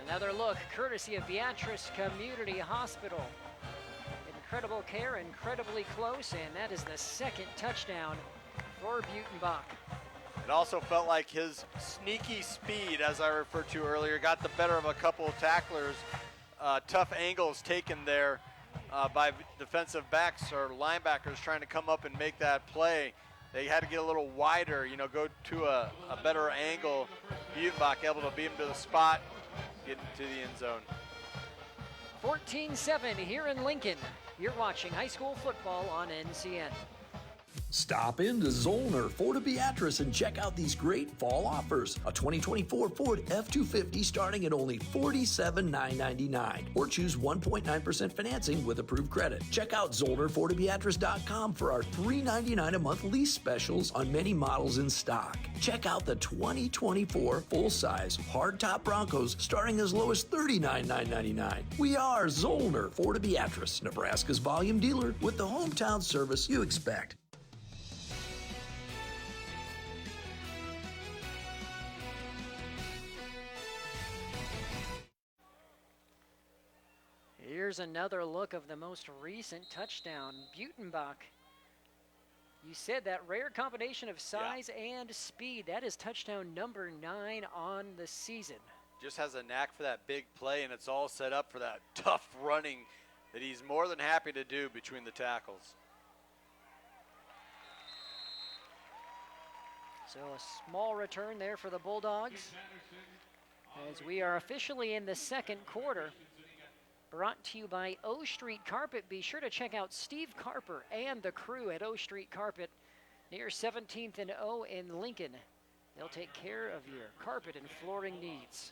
Another look, courtesy of Beatrice Community Hospital. Incredible care, incredibly close, and that is the second touchdown for Butenbach. It also felt like his sneaky speed, as I referred to earlier, got the better of a couple of tacklers. Tough angles taken there by defensive backs or linebackers trying to come up and make that play. They had to get a little wider, go to a better angle. Butenbach able to beat him to the spot, get into the end zone. 14-7 here in Lincoln. You're watching high school football on NCN. Stop into Zollner Ford of Beatrice and check out these great fall offers. A 2024 Ford F-250 starting at only $47,999. Or choose 1.9% financing with approved credit. Check out ZollnerFordofBeatrice.com for our $399 a month lease specials on many models in stock. Check out the 2024 full-size hardtop Broncos starting as low as $39,999. We are Zollner Ford of Beatrice, Nebraska's volume dealer with the hometown service you expect. Here's another look of the most recent touchdown. Butenbach. You said that rare combination of size and speed. That is touchdown number 9 on the season. Just has a knack for that big play, and it's all set up for that tough running that he's more than happy to do between the tackles. So a small return there for the Bulldogs as we are officially in the second quarter. Brought to you by O Street Carpet. Be sure to check out Steve Carper and the crew at O Street Carpet near 17th and O in Lincoln. They'll take care of your carpet and flooring needs.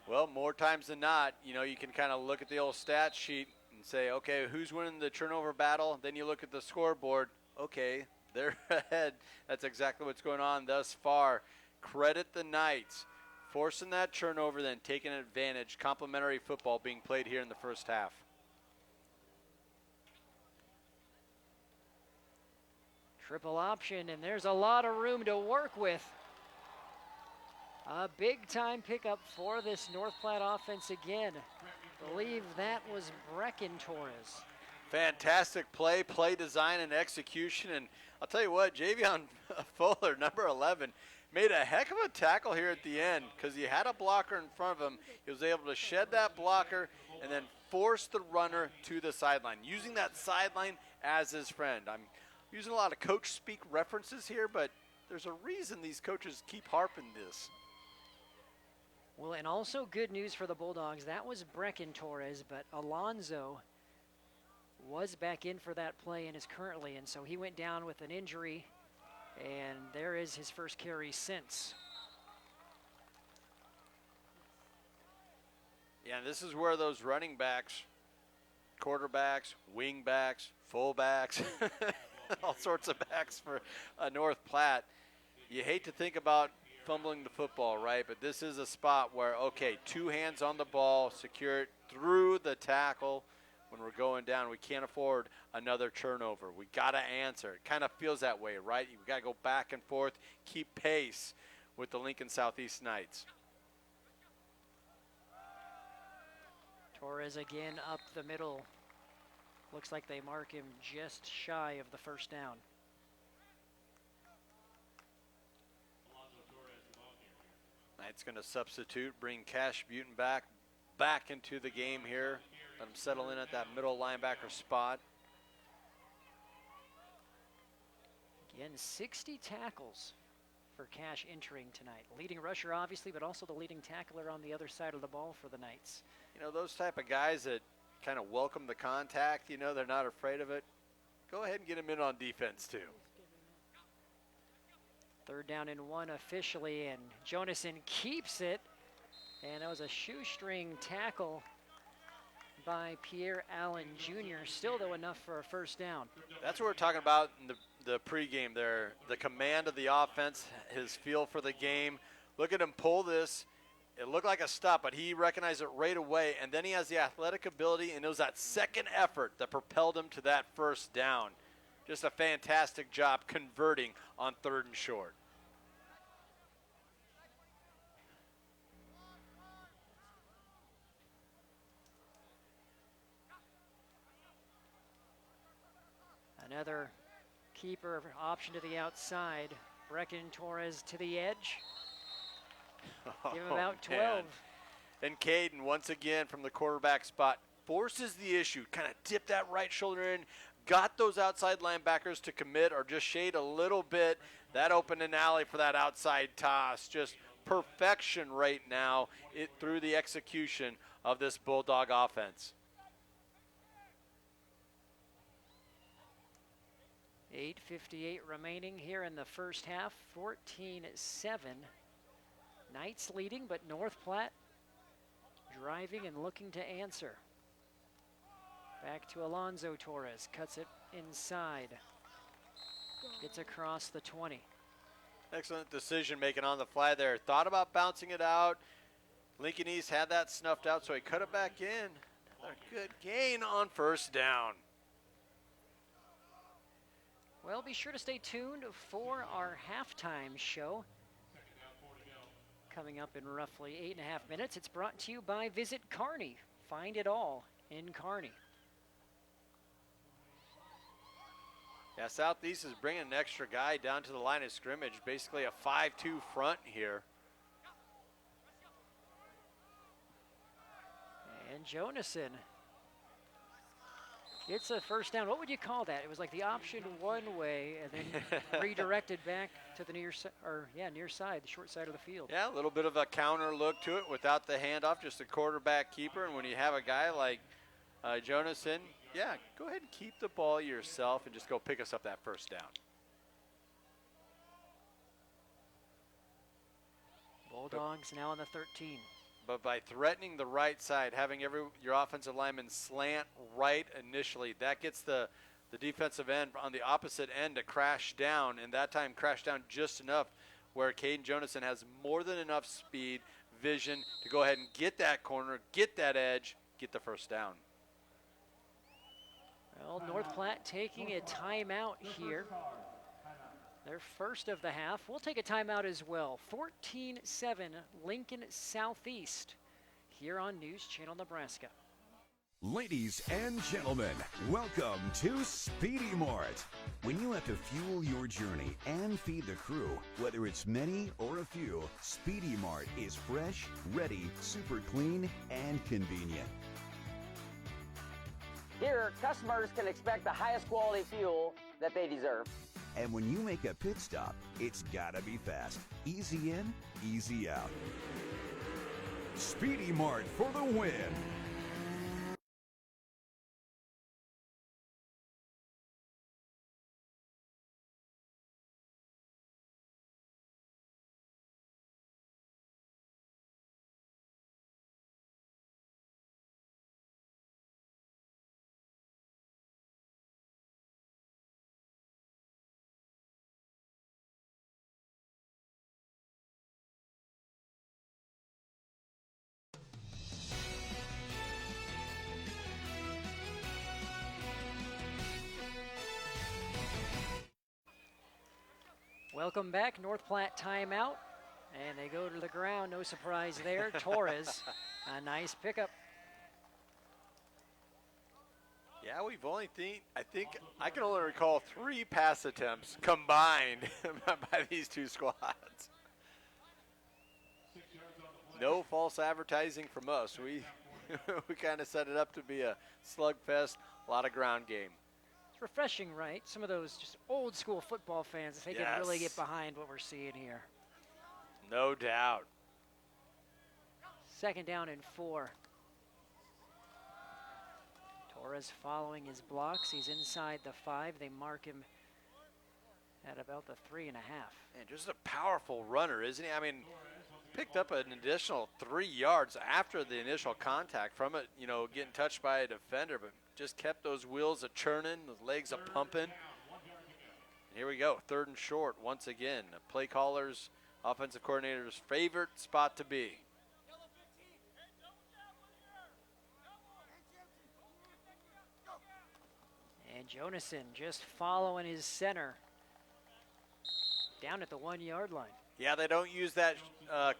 Well, more times than not, you know, you can kind of look at the old stat sheet and say, okay, who's winning the turnover battle? Then you look at the scoreboard. Okay, they're ahead. That's exactly what's going on thus far. Credit the Knights. Forcing that turnover, then taking advantage. Complimentary football being played here in the first half. Triple option, and there's a lot of room to work with. A big-time pickup for this North Platte offense again. Believe that was Brecken Torres. Fantastic play design, and execution. And I'll tell you what, Javion Fuller, number 11, made a heck of a tackle here at the end because he had a blocker in front of him. He was able to shed that blocker and then force the runner to the sideline, using that sideline as his friend. I'm using a lot of coach speak references here, but there's a reason these coaches keep harping this. Well, and also good news for the Bulldogs. That was Brecken Torres, but Alonzo was back in for that play and is currently in. So he went down with an injury, and there is his first carry since. Yeah, this is where those running backs, quarterbacks, wing backs, fullbacks, all sorts of backs for North Platte. You hate to think about fumbling the football, right? But this is a spot where, okay, 2 hands on the ball, secure it through the tackle. When we're going down, we can't afford another turnover. We got to answer. It kind of feels that way, right? You've got to go back and forth, keep pace with the Lincoln Southeast Knights. Torres again up the middle. Looks like they mark him just shy of the first down. Knight's going to substitute, bring Cash Butenbach back into the game here. Let him settle in at that middle linebacker spot. Again, 60 tackles for Cash entering tonight. Leading rusher, obviously, but also the leading tackler on the other side of the ball for the Knights. You know, those type of guys that kind of welcome the contact, you know, they're not afraid of it. Go ahead and get them in on defense, too. 3rd down and 1 officially, and Jonason keeps it. And that was a shoestring tackle by Pierre Allen Jr. Still, though, enough for a first down. That's what we're talking about in the pregame there. The command of the offense, his feel for the game. Look at him pull this. It looked like a stop, but he recognized it right away. And then he has the athletic ability, and it was that second effort that propelled him to that first down. Just a fantastic job converting on 3rd and short. Another keeper option to the outside. Brecken Torres to the edge. Give him about 12. Man. And Caden, once again from the quarterback spot, forces the issue. Kind of dip that right shoulder in. Got those outside linebackers to commit or just shade a little bit. That opened an alley for that outside toss. Just perfection right now through the execution of this Bulldog offense. 8:58 remaining here in the first half, 14-7. Knights leading, but North Platte driving and looking to answer. Back to Alonzo Torres, cuts it inside. Gets across the 20. Excellent decision making on the fly there. Thought about bouncing it out. Lincoln East had that snuffed out, so he cut it back in. Another good gain on first down. Well, be sure to stay tuned for our halftime show. Coming up in roughly 8.5 minutes. It's brought to you by Visit Kearney. Find it all in Kearney. Yeah, Southeast is bringing an extra guy down to the line of scrimmage, basically a 5-2 front here. And Jonason gets a first down. What would you call that? It was like the option one way and then redirected back to the near side, the short side of the field. Yeah, a little bit of a counter look to it without the handoff, just a quarterback keeper. And when you have a guy like Jonason, yeah, go ahead and keep the ball yourself and just go pick us up that first down. Bulldogs now on the 13. But by threatening the right side, having your offensive lineman slant right initially, that gets the defensive end on the opposite end to crash down, and that time crash down just enough where Caden Jonason has more than enough speed, vision to go ahead and get that corner, get that edge, get the first down. Well, North Platte taking a timeout here. Their first of the half. We'll take a timeout as well. 14-7 Lincoln Southeast here on News Channel Nebraska. Ladies and gentlemen, welcome to Speedy Mart. When you have to fuel your journey and feed the crew, whether it's many or a few, Speedy Mart is fresh, ready, super clean, and convenient. Here, customers can expect the highest quality fuel that they deserve. And when you make a pit stop, it's gotta be fast. Easy in, easy out. Speedy Mart for the win. Welcome back, North Platte timeout. And they go to the ground, no surprise there. Torres, a nice pickup. Yeah, I can only recall 3 pass attempts combined by these two squads. No false advertising from us. We kind of set it up to be a slugfest, a lot of ground game. It's refreshing, right? Some of those just old school football fans, they can really get behind what we're seeing here. No doubt. Second down and 4. Torres following his blocks. He's inside the 5. They mark him at about the 3.5. And just a powerful runner, isn't he? I mean, picked up an additional 3 yards after the initial contact from it, getting touched by a defender, but just kept those wheels a churning, the legs a pumping. Here we go, 3rd and short once again. Play callers, offensive coordinator's favorite spot to be. And Jonason just following his center down at the 1-yard line. Yeah, they don't use that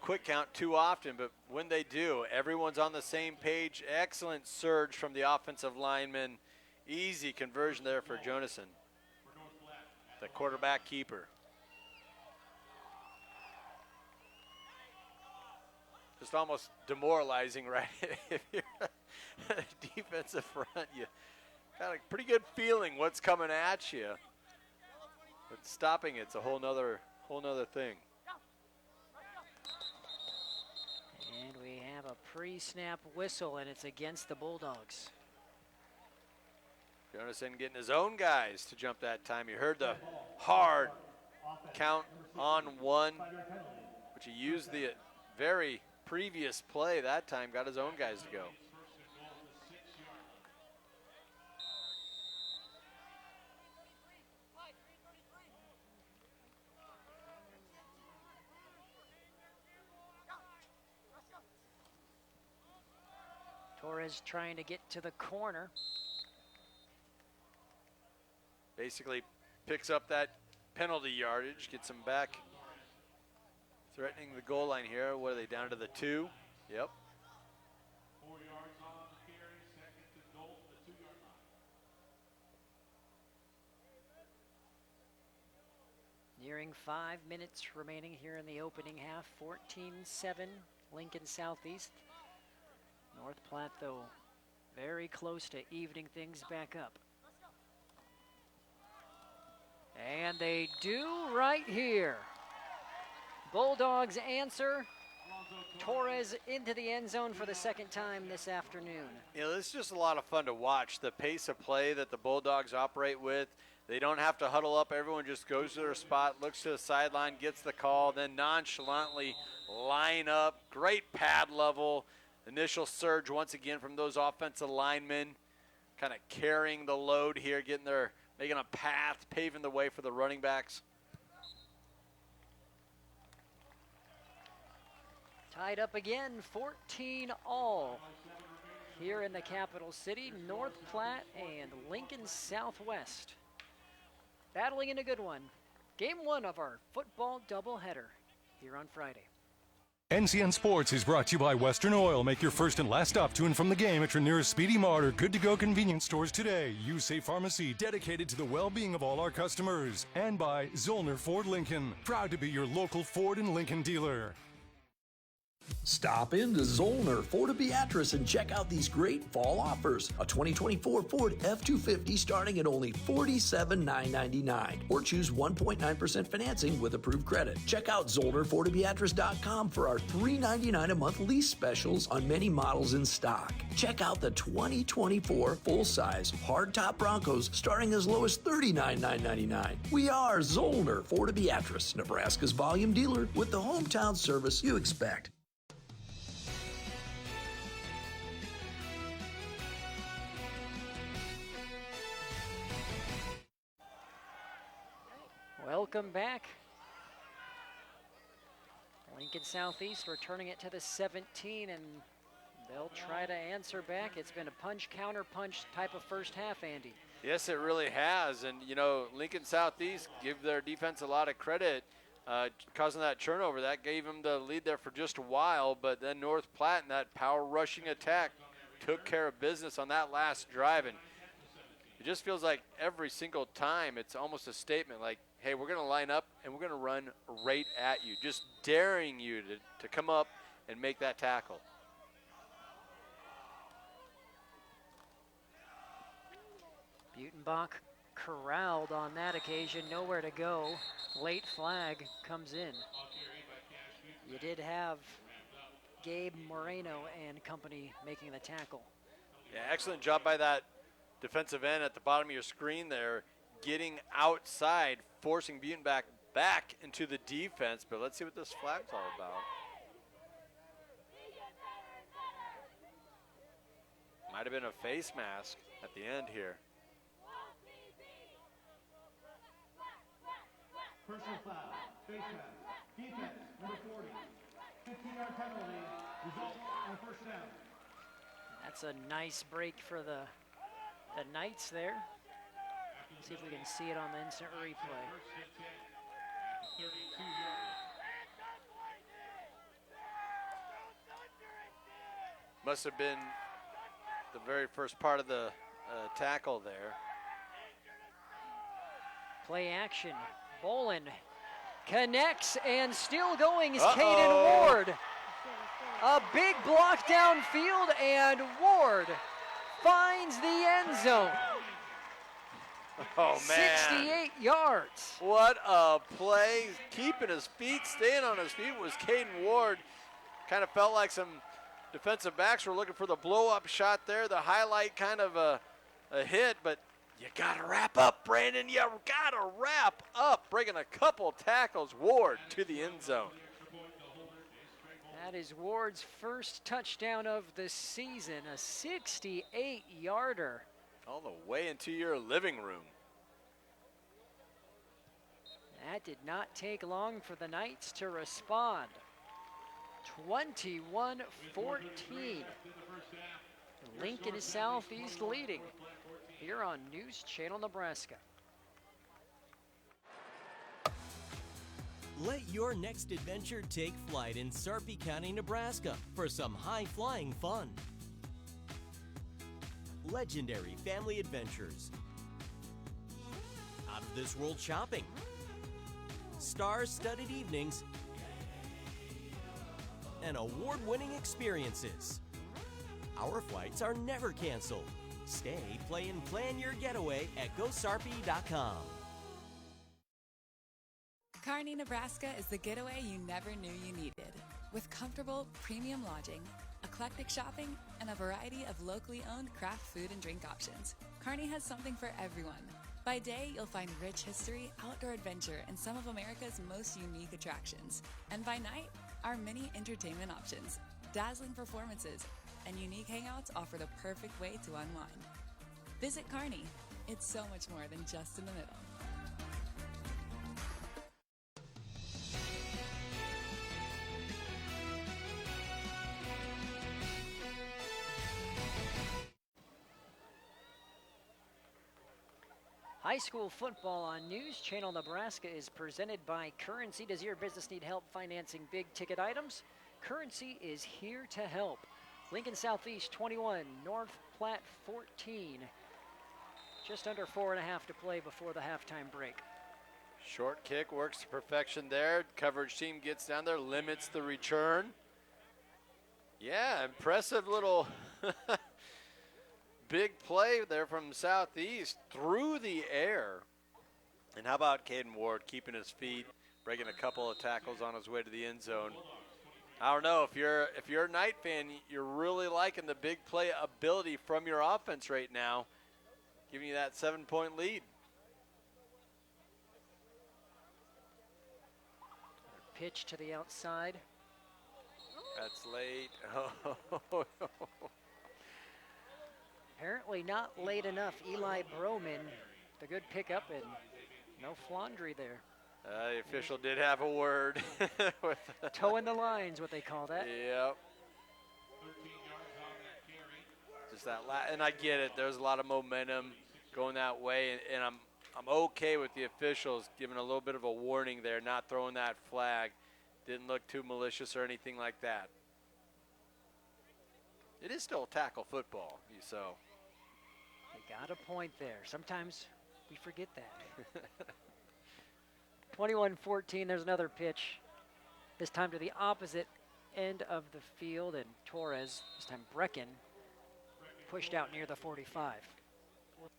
quick count too often, but when they do, everyone's on the same page. Excellent surge from the offensive lineman. Easy conversion there for Jonason, the quarterback keeper. Just almost demoralizing, right? If you're a defensive front, you got a pretty good feeling what's coming at you. But stopping it's a whole nother thing. And we have a pre-snap whistle, and it's against the Bulldogs. Jonason getting his own guys to jump that time. You heard the hard count on 1, but he used the very previous play that time, got his own guys to go. Torres trying to get to the corner. Basically picks up that penalty yardage, gets him back. Threatening the goal line here. What are they, down to the 2? Yep. 4 yards on the carry, 2nd Nearing 5 minutes remaining here in the opening half. 14-7, Lincoln Southeast. North Platte, though, very close to evening things back up. And they do right here. Bulldogs answer. Torres into the end zone for the second time this afternoon. You know, this is just a lot of fun to watch. The pace of play that the Bulldogs operate with. They don't have to huddle up. Everyone just goes to their spot, looks to the sideline, gets the call, then nonchalantly line up. Great pad level. Initial surge once again from those offensive linemen, kind of carrying the load here, making a path, paving the way for the running backs. Tied up again, 14 all here in the capital city. North Platte and Lincoln Southwest battling in a good one. Game 1 of our football doubleheader here on Friday. NCN Sports is brought to you by Western Oil. Make your first and last stop to and from the game at your nearest Speedy Mart or good-to-go convenience stores today. Use Safe Pharmacy, dedicated to the well-being of all our customers. And by Zollner Ford Lincoln, proud to be your local Ford and Lincoln dealer. Stop into Zollner Ford Beatrice and check out these great fall offers. A 2024 Ford F-250 starting at only $47,999. Or choose 1.9% financing with approved credit. Check out ZollnerFordBeatrice.com for our $399 a month lease specials on many models in stock. Check out the 2024 full-size hardtop Broncos starting as low as $39,999. We are Zollner Ford Beatrice, Nebraska's volume dealer with the hometown service you expect. Welcome back. Lincoln Southeast returning it to the 17, and they'll try to answer back. It's been a punch, counter punch type of first half, Andy. Yes, it really has. And, you know, Lincoln Southeast give their defense a lot of credit, causing that turnover. That gave them the lead there for just a while, but then North Platte in that power rushing attack took care of business on that last drive. And it just feels like every single time it's almost a statement like, hey, we're going to line up and we're going to run right at you, just daring you to come up and make that tackle. Butenbach corralled on that occasion, nowhere to go. Late flag comes in. You did have Gabe Moreno and company making the tackle. Yeah, excellent job by that defensive end at the bottom of your screen there, getting outside, forcing Butenbach back into the defense. But let's see what this flag's all about. Might have been a face mask at the end here. Personal foul, face mask, defense, number 40. 15-yard penalty, result on first down. That's a nice break for the Knights there. See if we can see it on the instant replay. Must have been the very first part of the tackle there. Play action. Bolin connects and still going is Caden Ward. A big block downfield, and Ward finds the end zone. Oh, man. 68 yards. What a play. Keeping his feet, staying on his feet was Caden Ward. Kind of felt like some defensive backs were looking for the blow-up shot there. The highlight kind of a hit, but you got to wrap up, Brandon. You got to wrap up. Breaking a couple tackles. Ward to the end zone. That is Ward's first touchdown of the season, a 68-yarder. All the way into your living room. That did not take long for the Knights to respond. 21-14. Lincoln Southeast leading here on News Channel Nebraska. Let your next adventure take flight in Sarpy County, Nebraska for some high-flying fun. Legendary family adventures. Out-of-this-world shopping. star-studded evenings, and award-winning experiences. Our flights are never canceled. Stay, play, and plan your getaway at GoSarpy.com. Kearney, Nebraska is the getaway you never knew you needed. With comfortable, premium lodging, eclectic shopping, and a variety of locally owned craft food and drink options, Kearney has something for everyone. By day, you'll find rich history, outdoor adventure, and some of America's most unique attractions. And by night, our many entertainment options, dazzling performances, and unique hangouts offer the perfect way to unwind. Visit Kearney. It's so much more than just in the middle. High school football on News Channel Nebraska is presented by Currency. Does your business need help financing big ticket items? Currency is here to help. Lincoln Southeast 21, North Platte 14. Just under 4.5 to play before the halftime break. Short kick works to perfection there. Coverage team gets down there, limits the return. Yeah, impressive little big play there from Southeast through the air. And how about Caden Ward keeping his feet, breaking a couple of tackles on his way to the end zone. I don't know, if you're a Knight fan, you're really liking the big play ability from your offense right now, giving you that 7-point lead. Pitch to the outside. That's late. Apparently not late enough. Eli Broman, the good pickup, and no Flandry there. The official did have a word. Toe in the line's what they call that. Yep. Just that, and I get it. There's a lot of momentum going that way, and I'm okay with the officials giving a little bit of a warning there, not throwing that flag. Didn't look too malicious or anything like that. It is still tackle football, so. They got a point there. Sometimes we forget that. 21-14, there's another pitch. This time to the opposite end of the field, and Torres, this time Brecken, pushed out near the 45.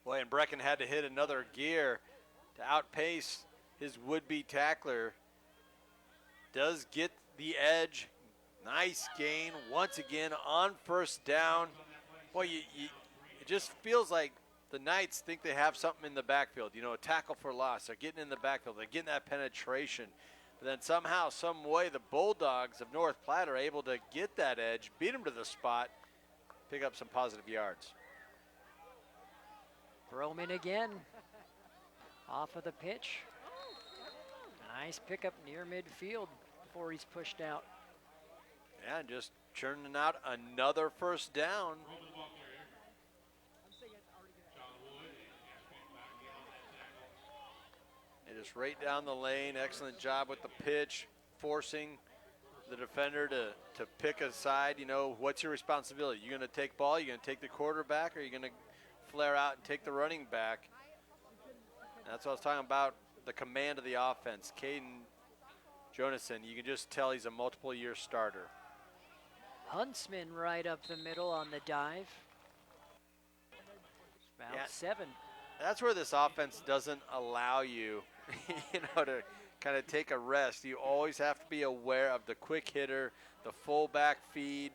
Boy, and Brecken had to hit another gear to outpace his would-be tackler. Does get the edge. Nice gain once again on first down. Boy, it just feels like the Knights think they have something in the backfield. You know, a tackle for loss. They're getting in the backfield. They're getting that penetration. But then somehow, some way, the Bulldogs of North Platte are able to get that edge, beat them to the spot, pick up some positive yards. Broman again. Off of the pitch. Nice pickup near midfield before he's pushed out. Yeah, just churning out another first down. And just right down the lane. Excellent job with the pitch, forcing the defender to pick a side. You know, what's your responsibility? You're going to take ball, you're going to take the quarterback, or you're going to flare out and take the running back. And that's what I was talking about, the command of the offense. Caden Jonason, you can just tell he's a multiple-year starter. Huntsman right up the middle on the dive. About 7. That's where this offense doesn't allow you, to kind of take a rest. You always have to be aware of the quick hitter, the fullback feed,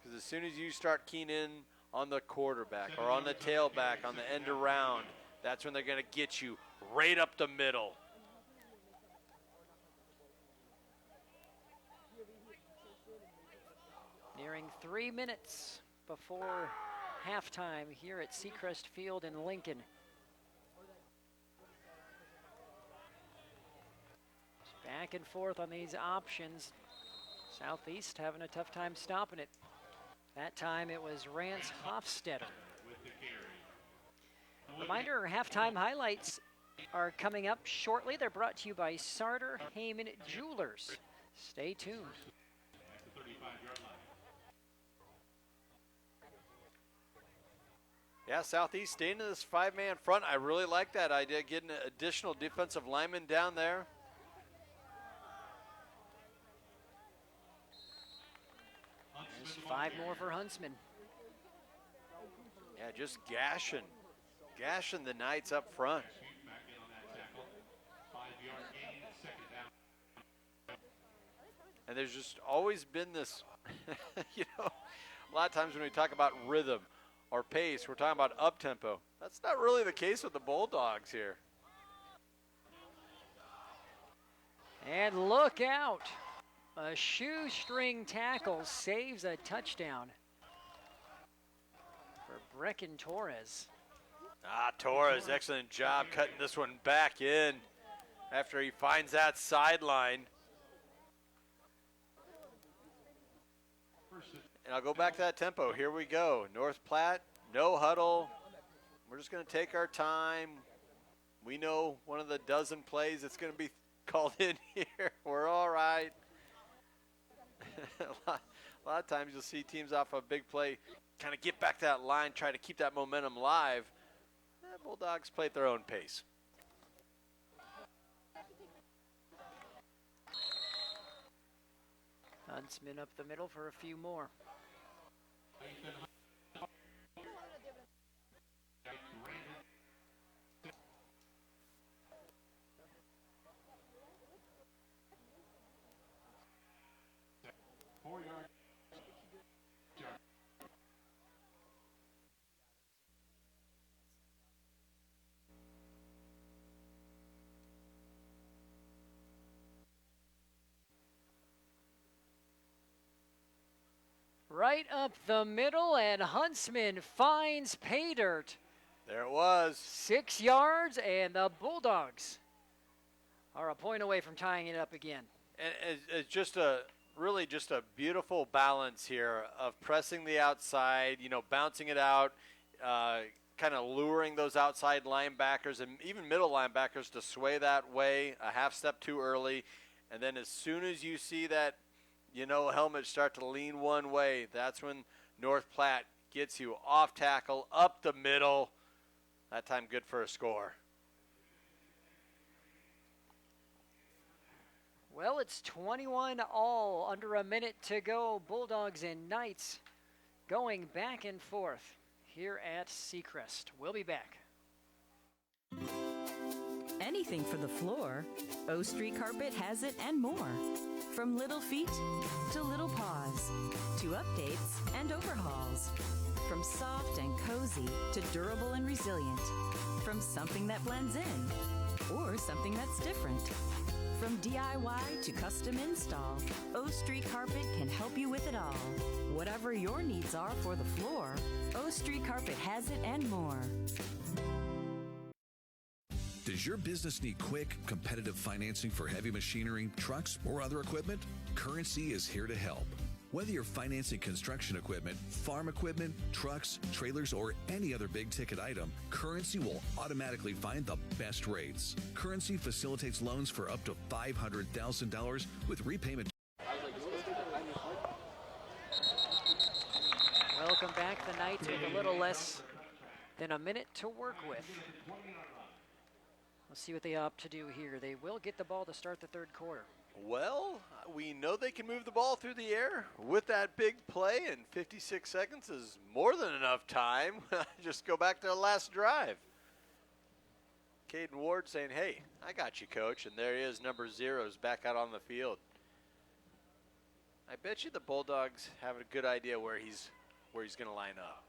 because as soon as you start keying in on the quarterback or on the tailback, on the end around, that's when they're going to get you right up the middle. Nearing 3 minutes before halftime here at Seacrest Field in Lincoln. Just back and forth on these options. Southeast having a tough time stopping it. That time it was Rance Hofstetter. Reminder, our halftime highlights are coming up shortly. They're brought to you by Sartor Heyman Jewelers. Stay tuned. Yeah, Southeast staying in this 5-man front. I really like that idea, getting an additional defensive lineman down there. 5 more for Huntsman. Yeah, just gashing the Knights up front. And there's just always been this, a lot of times when we talk about rhythm or pace, we're talking about up-tempo. That's not really the case with the Bulldogs here. And look out. A shoestring tackle saves a touchdown for Brecken Torres. Torres, excellent job cutting this one back in after he finds that sideline. And I'll go back to that tempo. Here we go. North Platte, no huddle. We're just going to take our time. We know one of the dozen plays that's going to be called in here. We're all right. a lot of times you'll see teams off a big play kind of get back to that line, try to keep that momentum live. Bulldogs play at their own pace. Huntsman up the middle for a few more. Right up the middle, and Huntsman finds pay dirt. There it was. 6 yards, and the Bulldogs are a point away from tying it up again. And it's just really just a beautiful balance here of pressing the outside, bouncing it out, kind of luring those outside linebackers and even middle linebackers to sway that way a half step too early. And then as soon as you see that, helmet start to lean one way, that's when North Platte gets you off tackle, up the middle. That time good for a score. Well, it's 21-all, under a minute to go. Bulldogs and Knights going back and forth here at Seacrest. We'll be back. Anything for the floor, O Street Carpet has it and more. From little feet to little paws, to updates and overhauls. From soft and cozy to durable and resilient. From something that blends in or something that's different. From DIY to custom install, O Street Carpet can help you with it all. Whatever your needs are for the floor, O Street Carpet has it and more. Does your business need quick, competitive financing for heavy machinery, trucks, or other equipment? Currency is here to help. Whether you're financing construction equipment, farm equipment, trucks, trailers, or any other big-ticket item, Currency will automatically find the best rates. Currency facilitates loans for up to $500,000 with repayment. Welcome back. The Knights with a little less than a minute to work with. Let's see what they opt to do here. They will get the ball to start the third quarter. Well, we know they can move the ball through the air with that big play, and 56 seconds is more than enough time. Just go back to the last drive. Caden Ward saying, hey, I got you, coach. And there he is, number 0, is back out on the field. I bet you the Bulldogs have a good idea where he's going to line up.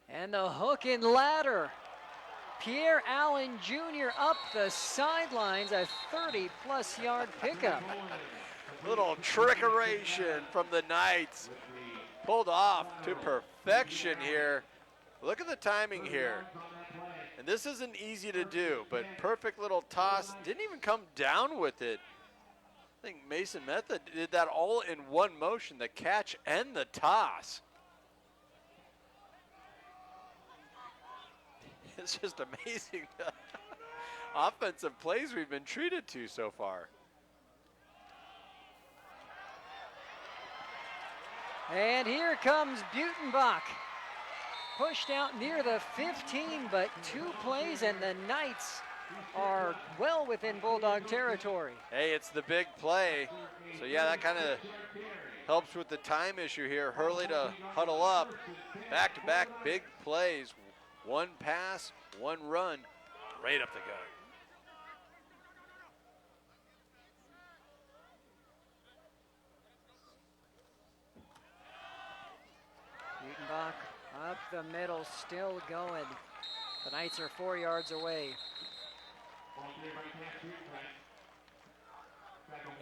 And the hook and ladder. Pierre Allen Jr. up the sidelines, a 30-plus yard pickup. Little trickeration from the Knights. Pulled off to perfection here. Look at the timing here. And this isn't easy to do, but perfect little toss. Didn't even come down with it. I think Mason Method did that all in one motion, the catch and the toss. It's just amazing the offensive plays we've been treated to so far. And here comes Butenbach. Pushed out near the 15, but 2 plays and the Knights are well within Bulldog territory. Hey, it's the big play. So, yeah, that kind of helps with the time issue here. Hurley to huddle up. Back-to-back big plays. One pass, one run, right up the gut. Butenbach up the middle, still going. The Knights are 4 yards away.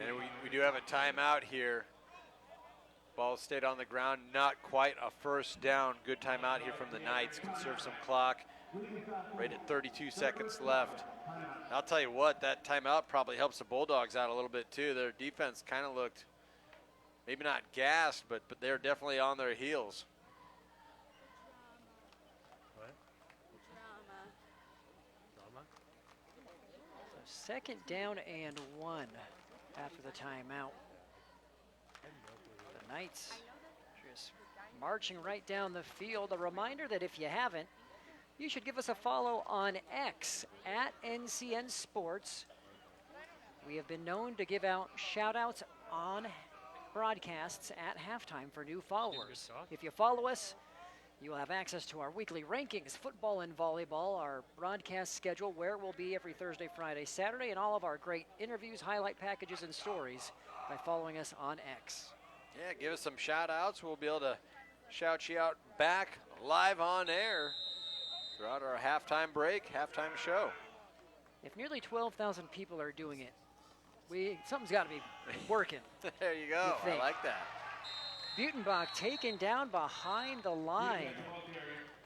And we do have a timeout here. Ball stayed on the ground, not quite a first down. Good timeout here from the Knights. Conserve some clock. Right at 32 seconds left. I'll tell you what, that timeout probably helps the Bulldogs out a little bit too. Their defense kind of looked maybe not gassed, but they're definitely on their heels. So 2nd down and 1 after the timeout. The Knights just marching right down the field. A reminder that if you haven't, you should give us a follow on X at NCN Sports. We have been known to give out shout outs on broadcasts at halftime for new followers. If you follow us, you will have access to our weekly rankings, football and volleyball, our broadcast schedule, where we'll be every Thursday, Friday, Saturday, and all of our great interviews, highlight packages, and stories by following us on X. Yeah, give us some shout outs. We'll be able to shout you out back live on air throughout our halftime break, halftime show. If nearly 12,000 people are doing it, something's got to be working. There you go. I like that. Butenbach taken down behind the line.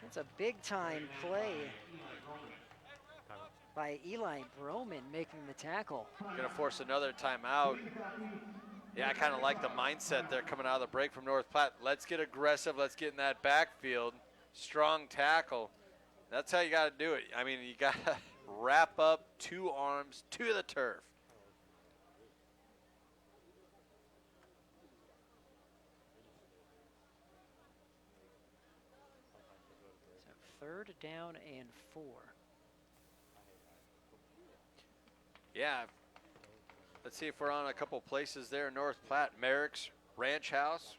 That's a big-time play by Eli Broman making the tackle. Going to force another timeout. Yeah, I kind of like the mindset there coming out of the break from North Platte. Let's get aggressive. Let's get in that backfield. Strong tackle. That's how you got to do it. I mean, you got to wrap up 2 arms to the turf. So 3rd down and 4. Yeah. Let's see if we're on a couple places there in North Platte. Merrick's Ranch House.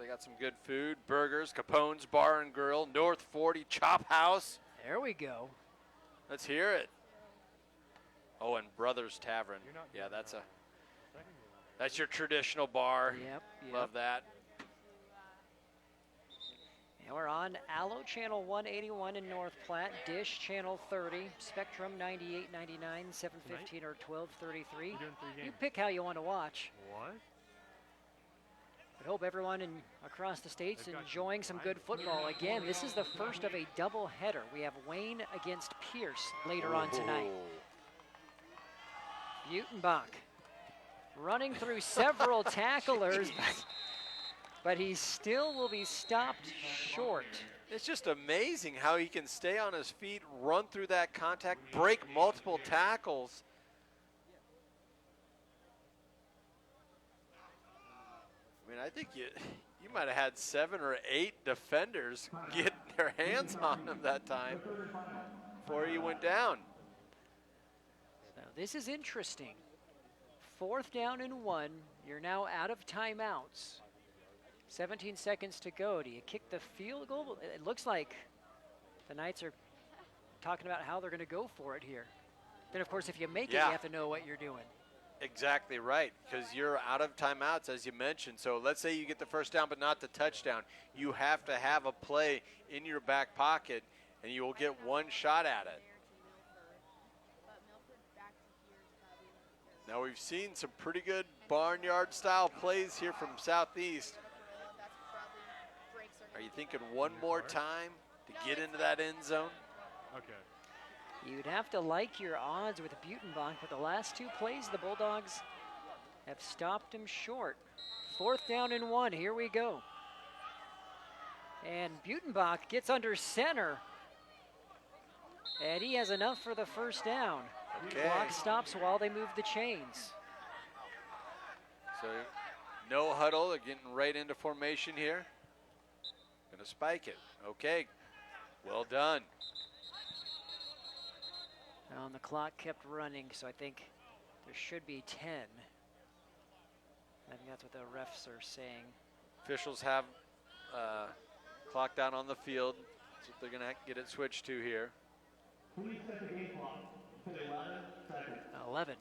They got some good food. Burgers, Capone's Bar and Grill, North 40 Chop House. There we go. Let's hear it. Oh, and Brothers Tavern. Yeah, that's your traditional bar. Yep. Love that. And we're on Allo Channel 181 in North Platte, Dish Channel 30, Spectrum 98, 99, 715 or 1233. You pick how you want to watch. What? I hope everyone across the state's enjoying some good football. Again, this is the first of a double header. We have Wayne against Pierce later on tonight. Butenbach running through several tacklers, but he still will be stopped short. It's just amazing how he can stay on his feet, run through that contact, break multiple tackles. I mean, I think you might have had 7 or 8 defenders get their hands on him that time before he went down. So this is interesting. 4th down and 1. You're now out of timeouts. 17 seconds to go. Do you kick the field goal? It looks like the Knights are talking about how they're going to go for it here. Then, of course, if you make it, you have to know what you're doing. Exactly right, because you're out of timeouts, as you mentioned. So let's say you get the first down but not the touchdown. You have to have a play in your back pocket, and you will get one shot at it. Now, we've seen some pretty good barnyard-style plays here from Southeast. Are you thinking one more time to get into that end zone? Okay. You'd have to like your odds with Butenbach, but the last 2 plays, the Bulldogs have stopped him short. 4th down and 1, here we go. And Butenbach gets under center, and he has enough for the first down. Okay. Clock stops while they move the chains. So no huddle, they're getting right into formation here. Gonna spike it, okay, well done. The clock kept running, so I think there should be 10. I think that's what the refs are saying. Officials have clock down on the field. That's what they're going to get it switched to here. Please set the game clock to 11 seconds. 11.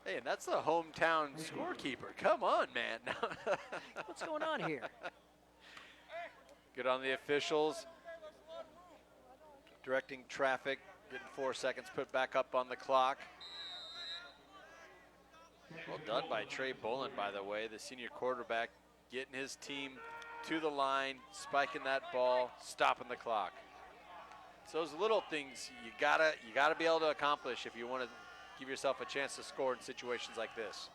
Hey, and that's the hometown scorekeeper. Come on, man. What's going on here? Good on the officials. Directing traffic, getting 4 seconds put back up on the clock. Well done by Trey Boland, by the way, the senior quarterback, getting his team to the line, spiking that ball, stopping the clock. It's those little things you gotta be able to accomplish if you want to give yourself a chance to score in situations like this.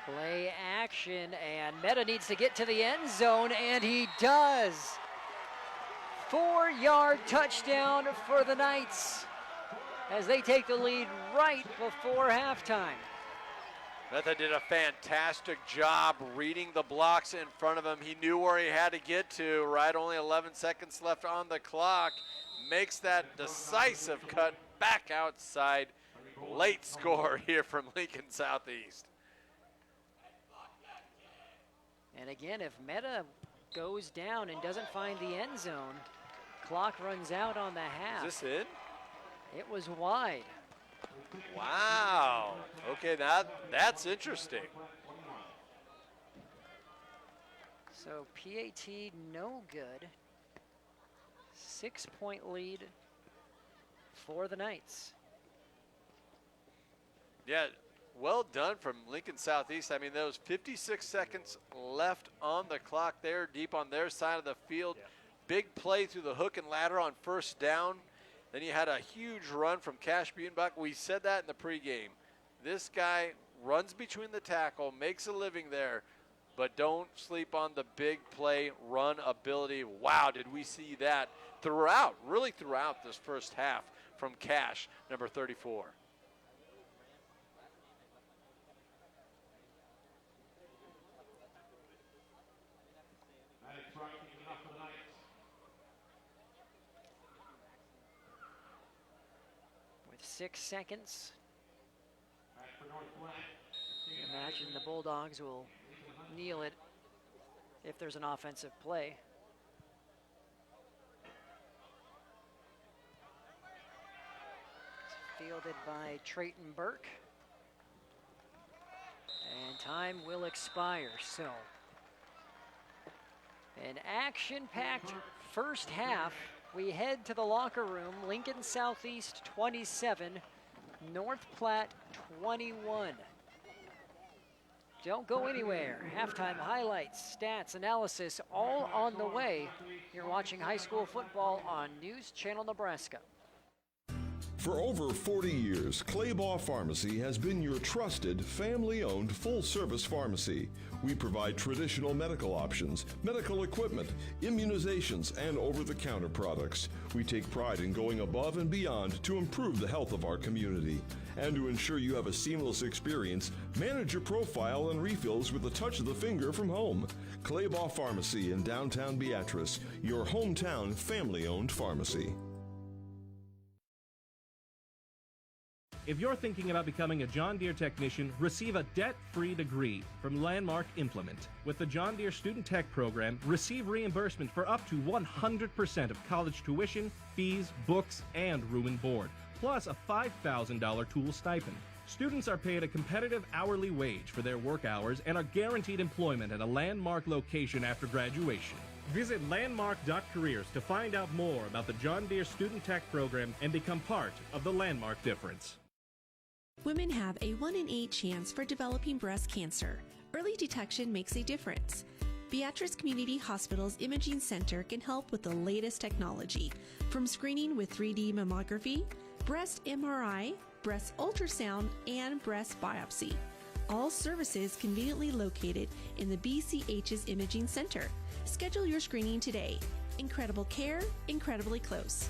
Play action, and Meta needs to get to the end zone, and he does. 4-yard touchdown for the Knights as they take the lead right before halftime. Meta did a fantastic job reading the blocks in front of him. He knew where he had to get to, right? Only 11 seconds left on the clock. Makes that decisive cut back outside. Late score here from Lincoln Southeast. And again, if Meta goes down and doesn't find the end zone, clock runs out on the half. Is this it? It was wide. Wow. Okay, that's interesting. So PAT no good. 6-point lead for the Knights. Yeah, well done from Lincoln Southeast. I mean, there was 56 seconds left on the clock there, deep on their side of the field. Yeah. Big play through the hook and ladder on first down. Then you had a huge run from Cash Buenbach. We said that in the pregame. This guy runs between the tackle, makes a living there, but don't sleep on the big play run ability. Wow, did we see that throughout, really throughout this first half from Cash, number 34. With 6 seconds, imagine the Bulldogs will kneel it if there's an offensive play. It's fielded by Trayton Burke. And time will expire, so an action-packed first half. We head to the locker room. Lincoln Southeast 27, North Platte 21. Don't go anywhere. Halftime highlights, stats, analysis, all on the way. You're watching high school football on News Channel Nebraska. For over 40 years, Claybaugh Pharmacy has been your trusted, family-owned, full-service pharmacy. We provide traditional medical options, medical equipment, immunizations, and over-the-counter products. We take pride in going above and beyond to improve the health of our community. And to ensure you have a seamless experience, manage your profile and refills with a touch of the finger from home. Claybaugh Pharmacy in downtown Beatrice, your hometown family-owned pharmacy. If you're thinking about becoming a John Deere technician, receive a debt-free degree from Landmark Implement. With the John Deere Student Tech program, receive reimbursement for up to 100% of college tuition, fees, books, and room and board, plus a $5,000 tool stipend. Students are paid a competitive hourly wage for their work hours and are guaranteed employment at a Landmark location after graduation. Visit landmark.careers to find out more about the John Deere Student Tech program and become part of the Landmark difference. Women have a 1 in 8 chance for developing breast cancer. Early detection makes a difference. Beatrice Community Hospital's Imaging Center can help with the latest technology, from screening with 3D mammography, breast MRI, breast ultrasound, and breast biopsy. All services conveniently located in the BCH's Imaging Center. Schedule your screening today. Incredible care, incredibly close.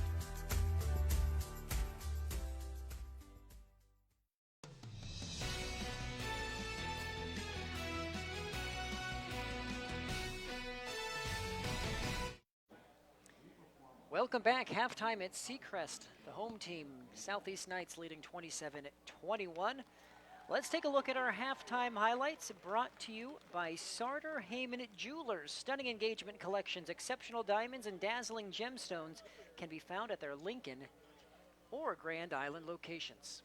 Welcome back. Halftime at Seacrest. The home team, Southeast Knights, leading 27-21. Let's take a look at our halftime highlights brought to you by Sartor Heyman Jewelers. Stunning engagement collections, exceptional diamonds, and dazzling gemstones can be found at their Lincoln or Grand Island locations.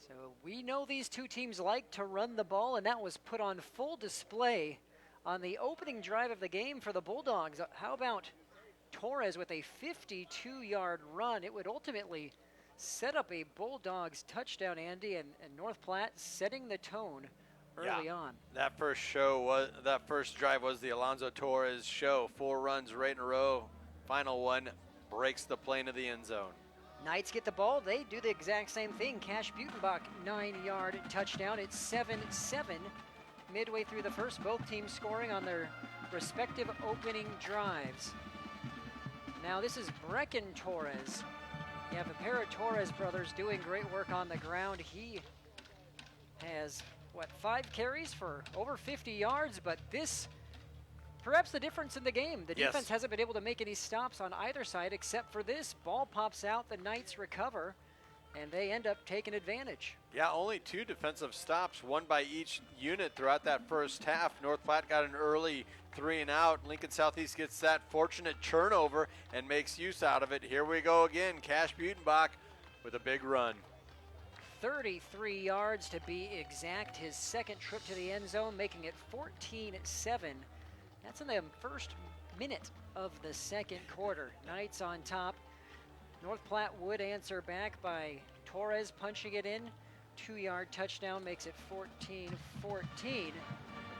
So we know these two teams like to run the ball, and that was put on full display on the opening drive of the game for the Bulldogs. How about Torres with a 52-yard run? It would ultimately set up a Bulldogs touchdown, Andy, and North Platte setting the tone early on. That first drive was the Alonzo Torres show. 4 runs right in a row. Final one breaks the plane of the end zone. Knights get the ball. They do the exact same thing. Cash Butenbach, 9-yard touchdown. It's 7-7 midway through the first. Both teams scoring on their respective opening drives. Now this is Brecken Torres. You have a pair of Torres brothers doing great work on the ground. He has, 5 carries for over 50 yards, but this, perhaps the difference in the game. The defense hasn't been able to make any stops on either side except for this. Ball pops out, the Knights recover, and they end up taking advantage. Yeah, only 2 defensive stops, 1 by each unit throughout that first half. North Platte got an early 3 and out. Lincoln Southeast gets that fortunate turnover and makes use out of it. Here we go again. Cash Butenbach with a big run. 33 yards to be exact. His second trip to the end zone, making it 14-7. That's in the first minute of the second quarter. Knights on top. North Platte would answer back by Torres punching it in. 2-yard touchdown makes it 14-14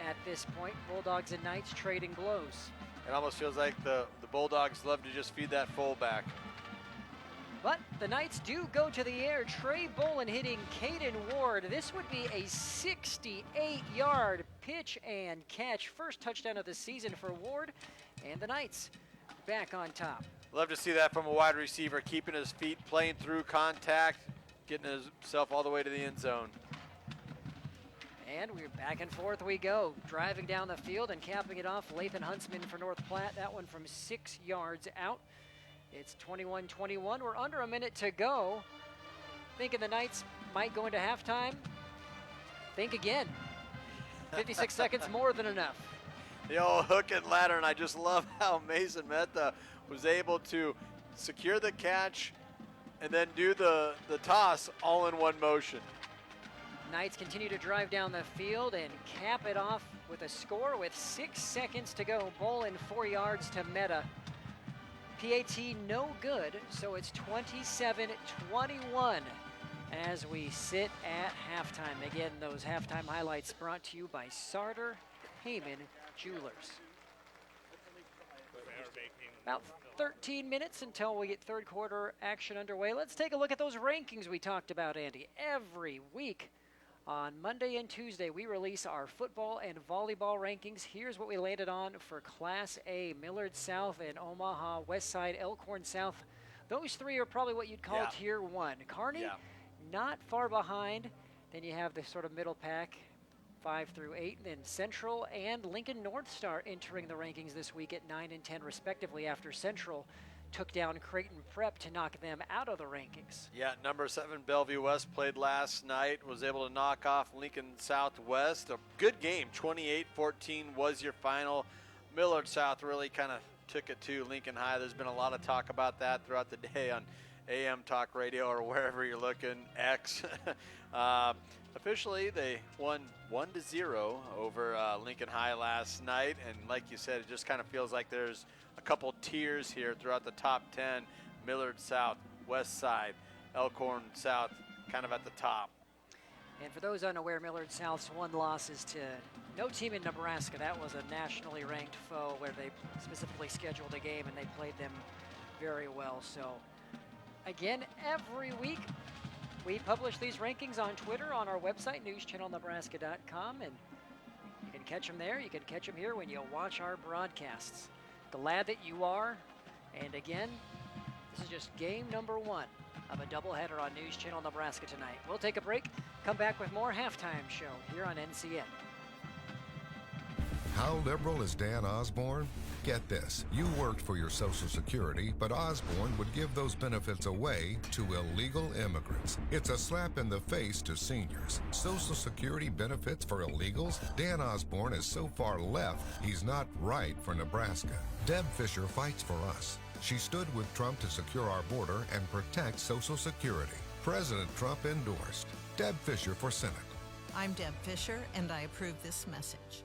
at this point. Bulldogs and Knights trading blows. It almost feels like the Bulldogs love to just feed that fullback. But the Knights do go to the air. Trey Bolin hitting Caden Ward. This would be a 68-yard pitch and catch. First touchdown of the season for Ward, and the Knights back on top. Love to see that from a wide receiver, keeping his feet, playing through contact, getting himself all the way to the end zone. And we're back and forth we go. Driving down the field and capping it off, Lathan Huntsman for North Platte. That one from 6 yards out. It's 21-21. We're under a minute to go. Thinking the Knights might go into halftime. Think again. 56 seconds more than enough. The old hook and ladder, and I just love how Mason Mehta was able to secure the catch and then do the toss all in one motion. Knights continue to drive down the field and cap it off with a score with 6 seconds to go. Bolin 4 yards to Mehta. PAT no good, so it's 27-21 as we sit at halftime. Again, those halftime highlights brought to you by Sartor Heyman Jewelers. About 13 minutes until we get third quarter action underway. Let's take a look at those rankings we talked about, Andy. Every week on Monday and Tuesday, we release our football and volleyball rankings. Here's what we landed on for Class A. Millard South and Omaha West Side, Elkhorn South. Those 3 are probably what you'd call Tier 1. Kearney, not far behind. Then you have the sort of middle pack, 5 through 8. And then Central and Lincoln North Star entering the rankings this week at 9 and 10 respectively, after Central took down Creighton Prep to knock them out of the rankings. Yeah, number 7 Bellevue West played last night, was able to knock off Lincoln Southwest. A good game, 28-14 was your final. Millard South really kind of took it to Lincoln High. There's been a lot of talk about that throughout the day on AM Talk Radio or wherever you're looking, X. Officially, they won 1-0 over Lincoln High last night, and like you said, it just kind of feels like there's a couple tiers here throughout the top 10. Millard South, West Side, Elkhorn South, kind of at the top. And for those unaware, Millard South's one loss is to no team in Nebraska. That was a nationally ranked foe where they specifically scheduled a game and they played them very well. So again, every week we publish these rankings on Twitter, on our website, newschannelnebraska.com, and you can catch them there. You can catch them here when you watch our broadcasts. Glad that you are. And again, this is just game number 1 of a doubleheader on News Channel Nebraska tonight. We'll take a break, come back with more halftime show here on NCN. How liberal is Dan Osborne? Get this, you worked for your Social Security, but Osborne would give those benefits away to illegal immigrants. It's a slap in the face to seniors. Social Security benefits for illegals? Dan Osborne is so far left, he's not right for Nebraska. Deb Fisher fights for us. She stood with Trump to secure our border and protect Social Security. President Trump endorsed. Deb Fisher for Senate. I'm Deb Fisher, and I approve this message.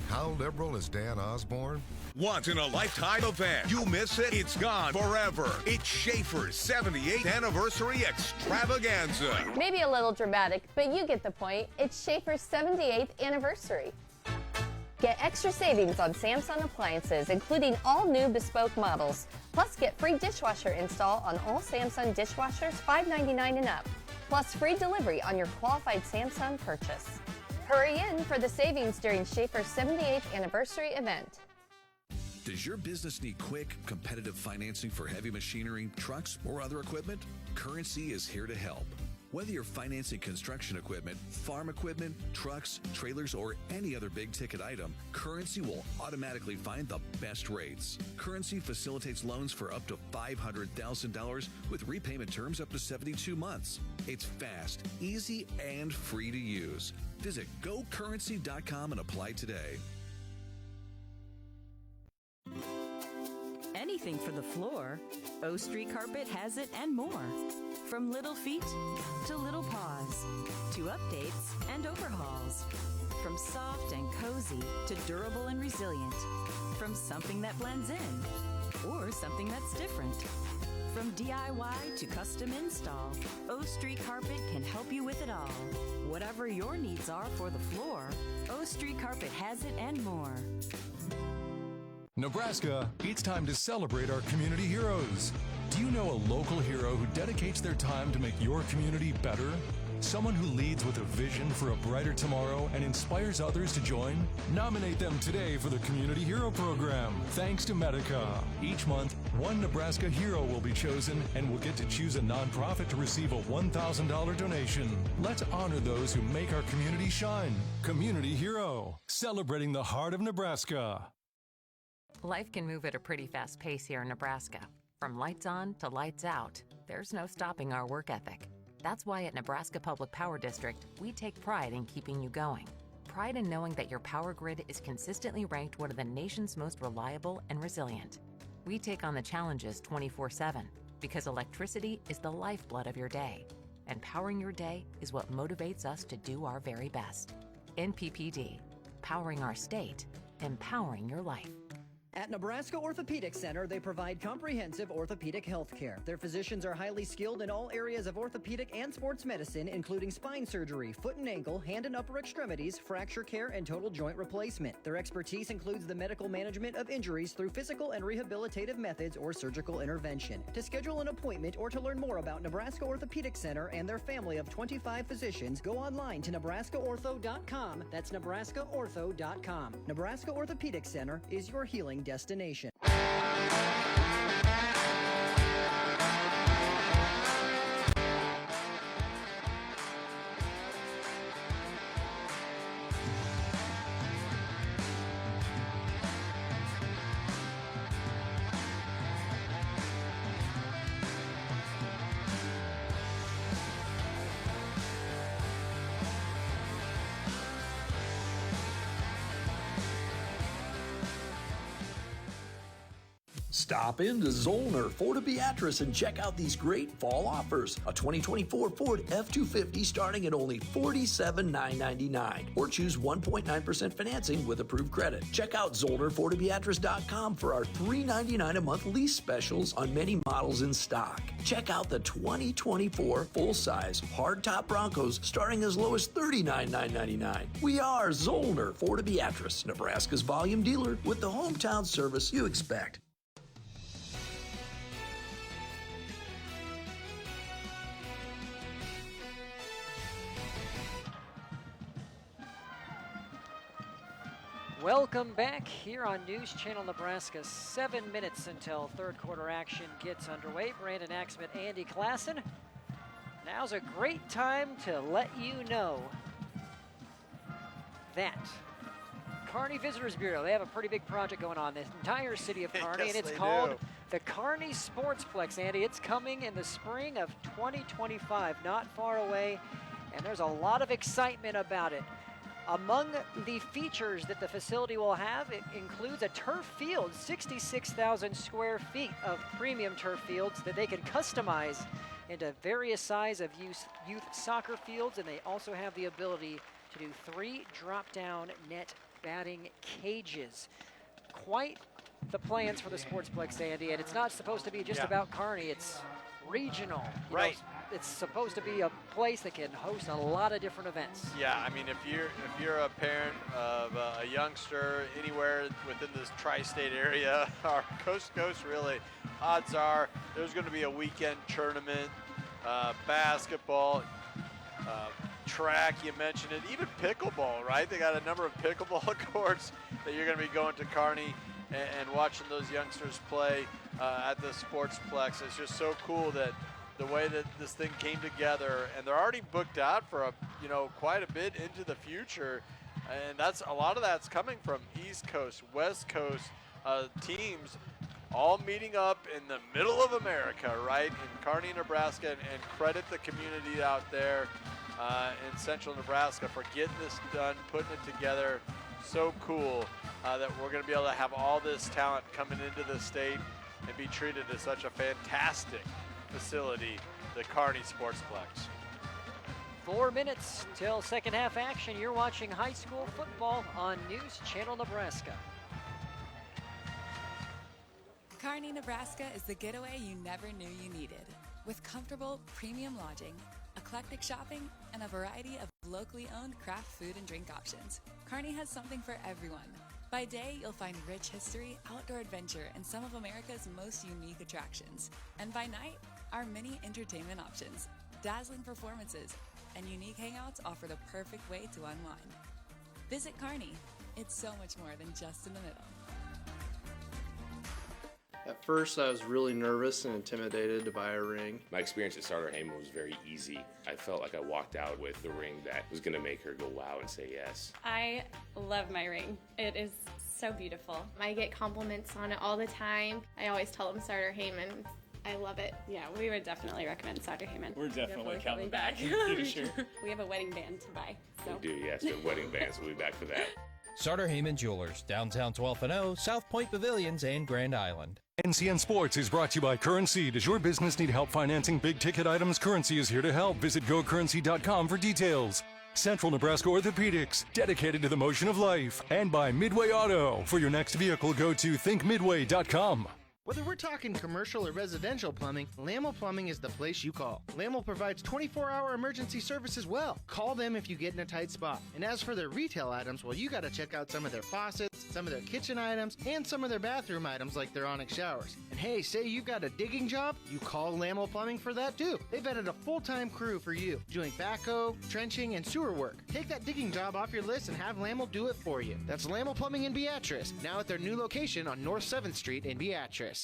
How liberal is Dan Osborne? Once in a lifetime event. You miss it, it's gone forever. It's Schaefer's 78th anniversary extravaganza. Maybe a little dramatic, but you get the point. It's Schaefer's 78th anniversary. Get extra savings on Samsung appliances, including all new bespoke models. Plus, get free dishwasher install on all Samsung dishwashers, $5.99 and up. Plus, free delivery on your qualified Samsung purchase. Hurry in for the savings during Schaefer's 78th anniversary event. Does your business need quick, competitive financing for heavy machinery, trucks, or other equipment? Currency is here to help. Whether you're financing construction equipment, farm equipment, trucks, trailers, or any other big-ticket item, Currency will automatically find the best rates. Currency facilitates loans for up to $500,000 with repayment terms up to 72 months. It's fast, easy, and free to use. Visit GoCurrency.com and apply today. Anything for the floor, O Street Carpet has it and more. From little feet to little paws, to updates and overhauls. From soft and cozy to durable and resilient. From something that blends in or something that's different. From DIY to custom install, O Street Carpet can help you with it all. Whatever your needs are for the floor, O Street Carpet has it and more. Nebraska, it's time to celebrate our community heroes. Do you know a local hero who dedicates their time to make your community better? Someone who leads with a vision for a brighter tomorrow and inspires others to join? Nominate them today for the Community Hero Program, thanks to Medica. Each month, one Nebraska hero will be chosen and will get to choose a nonprofit to receive a $1,000 donation. Let's honor those who make our community shine. Community Hero, celebrating the heart of Nebraska. Life can move at a pretty fast pace here in Nebraska. From lights on to lights out, there's no stopping our work ethic. That's why at Nebraska Public Power District, we take pride in keeping you going. Pride in knowing that your power grid is consistently ranked one of the nation's most reliable and resilient. We take on the challenges 24/7 because electricity is the lifeblood of your day, and powering your day is what motivates us to do our very best. NPPD, powering our state, empowering your life. At Nebraska Orthopedic Center, they provide comprehensive orthopedic health care. Their physicians are highly skilled in all areas of orthopedic and sports medicine, including spine surgery, foot and ankle, hand and upper extremities, fracture care, and total joint replacement. Their expertise includes the medical management of injuries through physical and rehabilitative methods or surgical intervention. To schedule an appointment or to learn more about Nebraska Orthopedic Center and their family of 25 physicians, go online to nebraskaortho.com. That's nebraskaortho.com. Nebraska Orthopedic Center is your healing destination. Stop into Zollner Ford of Beatrice and check out these great fall offers. A 2024 Ford F-250 starting at only $47,999. Or choose 1.9% financing with approved credit. Check out ZollnerFordofBeatrice.com for our $399 a month lease specials on many models in stock. Check out the 2024 full-size hardtop Broncos starting as low as $39,999. We are Zollner Ford of Beatrice, Nebraska's volume dealer with the hometown service you expect. Welcome back here on News Channel Nebraska. 7 minutes until third quarter action gets underway. Brandon Axman, Andy Klassen. Now's a great time to let you know that. Kearney Visitors Bureau, they have a pretty big project going on, the entire city of Kearney, Yes, and it's they called do. the Kearney Sportsplex, Andy. It's coming in the spring of 2025, not far away, and there's a lot of excitement about it. Among the features that the facility will have, it includes a turf field, 66,000 square feet of premium turf fields that they can customize into various size of youth soccer fields, and they also have the ability to do 3 drop-down net batting cages. Quite the plans for the Sportsplex, Andy, and it's not supposed to be just about Kearney, it's regional. You know, it's supposed to be a place that can host a lot of different events. Yeah, I mean, if you're a parent of a youngster anywhere within this tri-state area, or coast to coast really, odds are there's going to be a weekend tournament, basketball, track, you mentioned it, even pickleball, right? They got a number of pickleball courts that you're going to be going to Kearney and watching those youngsters play at the Sportsplex. It's just so cool that the way that this thing came together, and they're already booked out for quite a bit into the future, and a lot of that's coming from East Coast, West Coast teams, all meeting up in the middle of America, right, in Kearney, Nebraska, and credit the community out there in central Nebraska for getting this done, putting it together. So cool that we're going to be able to have all this talent coming into the state and be treated as such a fantastic facility, the Kearney Sportsplex. 4 minutes till second half action. You're watching high school football on News Channel Nebraska. Kearney, Nebraska is the getaway you never knew you needed. With comfortable, premium lodging, eclectic shopping, and a variety of locally owned craft food and drink options, Kearney has something for everyone. By day, you'll find rich history, outdoor adventure, and some of America's most unique attractions. And by night, our many entertainment options, dazzling performances, and unique hangouts offer the perfect way to unwind. Visit Kearney. It's so much more than just in the middle. At first, I was really nervous and intimidated to buy a ring. My experience at Starter Heyman was very easy. I felt like I walked out with the ring that was going to make her go wow and say yes. I love my ring. It is so beautiful. I get compliments on it all the time. I always tell them Starter Heyman. I love it. Yeah, we would definitely recommend Starter Heyman. We're definitely coming back in the future. We have a wedding band to buy. So. We do, yes, the wedding bands. We'll be back for that. Starter Heyman Jewelers, downtown 12th and O, South Point Pavilions, and Grand Island. NCN Sports is brought to you by Currency. Does your business need help financing big ticket items? Currency is here to help. Visit gocurrency.com for details. Central Nebraska Orthopedics, dedicated to the motion of life. And by Midway Auto. For your next vehicle, go to thinkmidway.com. Whether we're talking commercial or residential plumbing, Lamel Plumbing is the place you call. Lamel provides 24-hour emergency service as well. Call them if you get in a tight spot. And as for their retail items, well, you got to check out some of their faucets, some of their kitchen items, and some of their bathroom items like their Onyx showers. And hey, say you've got a digging job, you call Lamel Plumbing for that too. They've added a full-time crew for you, doing backhoe, trenching, and sewer work. Take that digging job off your list and have Lamel do it for you. That's Lamel Plumbing in Beatrice, now at their new location on North 7th Street in Beatrice.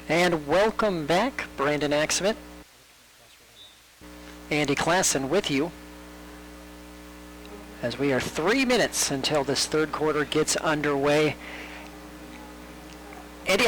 And welcome back, Brandon Axman. Andy Klassen with you. As we are 3 minutes until this third quarter gets underway. Andy,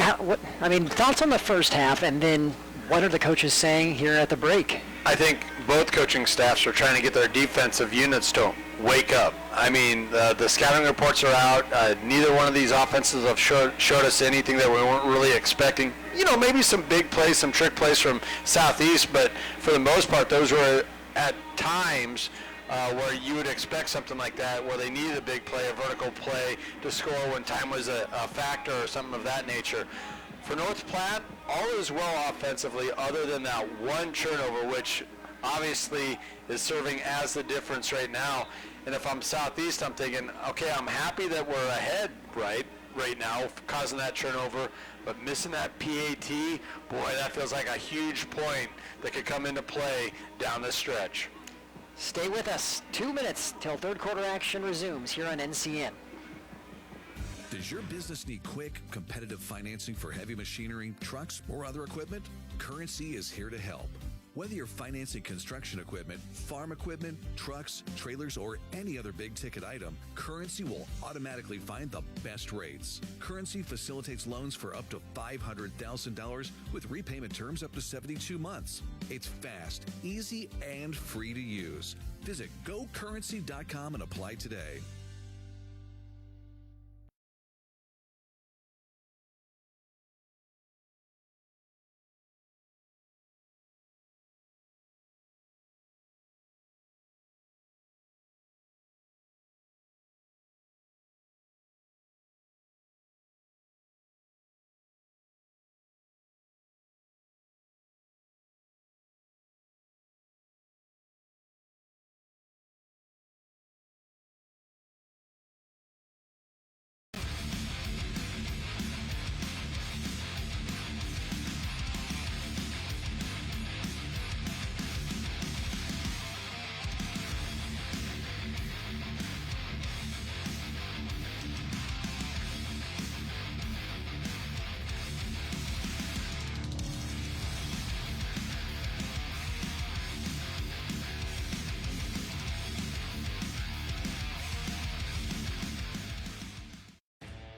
thoughts on the first half, and then what are the coaches saying here at the break? I think both coaching staffs are trying to get their defensive units to wake up. I mean, the scouting reports are out. Neither one of these offenses have showed us anything that we weren't really expecting. You know, maybe some big plays, some trick plays from Southeast, but for the most part, those were at times where you would expect something like that, where they needed a big play, a vertical play to score when time was a factor or something of that nature. For North Platte, all is well offensively other than that one turnover, which obviously is serving as the difference right now. And if I'm Southeast, I'm thinking, okay, I'm happy that we're ahead right now, causing that turnover, but missing that PAT, boy, that feels like a huge point that could come into play down the stretch. Stay with us. 2 minutes till third quarter action resumes here on NCN. Does your business need quick, competitive financing for heavy machinery, trucks, or other equipment? Currency is here to help. Whether you're financing construction equipment, farm equipment, trucks, trailers, or any other big-ticket item, Currency will automatically find the best rates. Currency facilitates loans for up to $500,000 with repayment terms up to 72 months. It's fast, easy, and free to use. Visit gocurrency.com and apply today.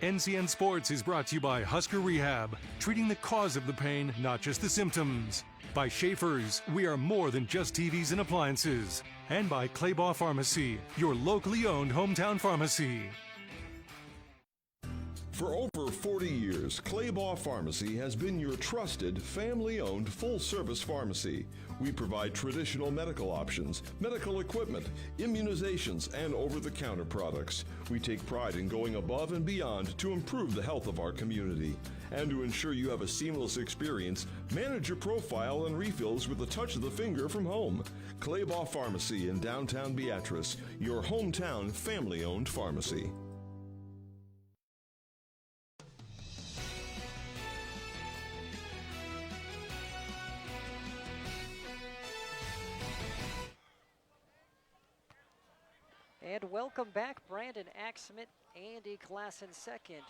NCN Sports is brought to you by Husker Rehab, treating the cause of the pain, not just the symptoms. By Schaefer's, we are more than just TVs and appliances. And by Claybaugh Pharmacy, your locally owned hometown pharmacy. For over 40 years, Claybaugh Pharmacy has been your trusted, family-owned, full-service pharmacy. We provide traditional medical options, medical equipment, immunizations, and over-the-counter products. We take pride in going above and beyond to improve the health of our community. And to ensure you have a seamless experience, manage your profile and refills with a touch of the finger from home. Claybaugh Pharmacy in downtown Beatrice, your hometown family-owned pharmacy. And welcome back, Brandon Axmit, Andy Klassen second.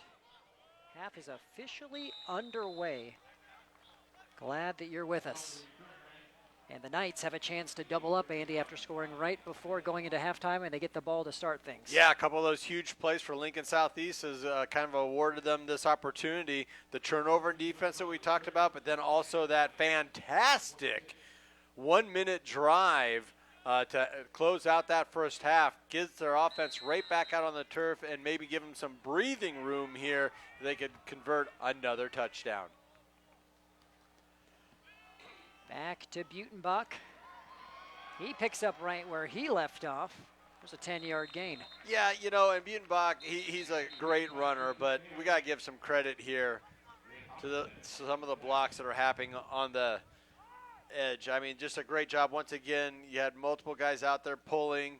Half is officially underway. Glad that you're with us. And the Knights have a chance to double up, Andy, after scoring right before going into halftime, and they get the ball to start things. Yeah, a couple of those huge plays for Lincoln Southeast has kind of awarded them this opportunity. The turnover defense that we talked about, but then also that fantastic 1-minute drive to close out that first half, gives their offense right back out on the turf and maybe give them some breathing room here. They could convert another touchdown. Back to Butenbach. He picks up right where he left off. There's a 10-yard gain. Yeah, you know, and Butenbach, he's a great runner, but we got to give some credit here to some of the blocks that are happening on the edge. I mean, just a great job. Once again, you had multiple guys out there pulling.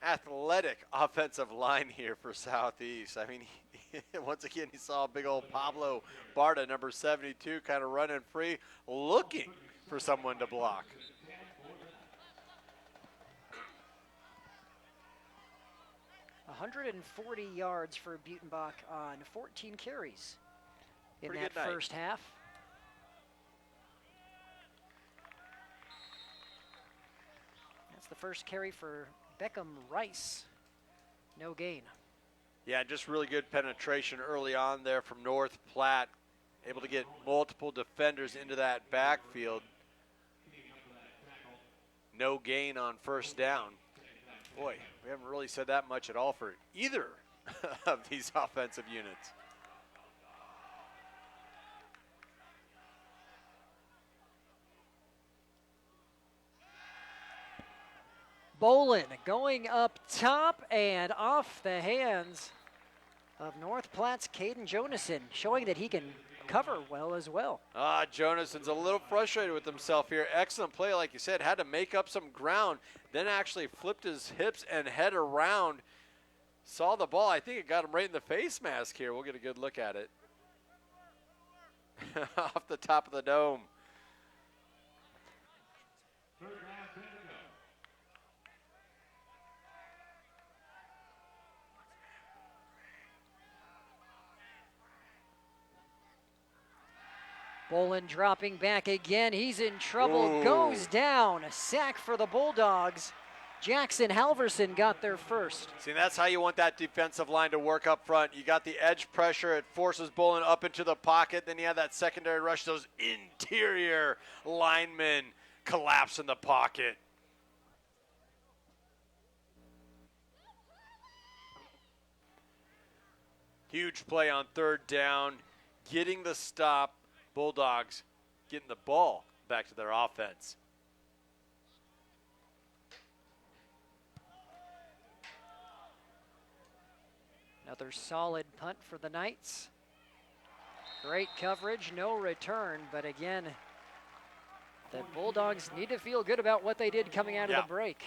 Athletic offensive line here for Southeast. I mean, once again, he saw big old Pablo Barta, number 72, kind of running free, looking for someone to block. $140 yards for Butenbach on 14 carries in Pretty that good night. first half. That's the first carry for Beckham Rice. No gain. Yeah, just really good penetration early on there from North Platte. Able to get multiple defenders into that backfield. No gain on first down. Boy, we haven't really said that much at all for either of these offensive units. Bolin going up top and off the hands of North Platte's Caden Jonason, showing that he can cover well as well. Jonason's a little frustrated with himself here. Excellent play, like you said, had to make up some ground, then actually flipped his hips and head around. Saw the ball. I think it got him right in the face mask here. We'll get a good look at it. Off the top of the dome. Bolin dropping back again. He's in trouble. Ooh. Goes down. A sack for the Bulldogs. Jackson Halverson got there first. See, that's how you want that defensive line to work up front. You got the edge pressure. It forces Bolin up into the pocket. Then you have that secondary rush. Those interior linemen collapse in the pocket. Huge play on third down. Getting the stop. Bulldogs getting the ball back to their offense. Another solid punt for the Knights. Great coverage, no return, but again, the Bulldogs need to feel good about what they did coming out of the break.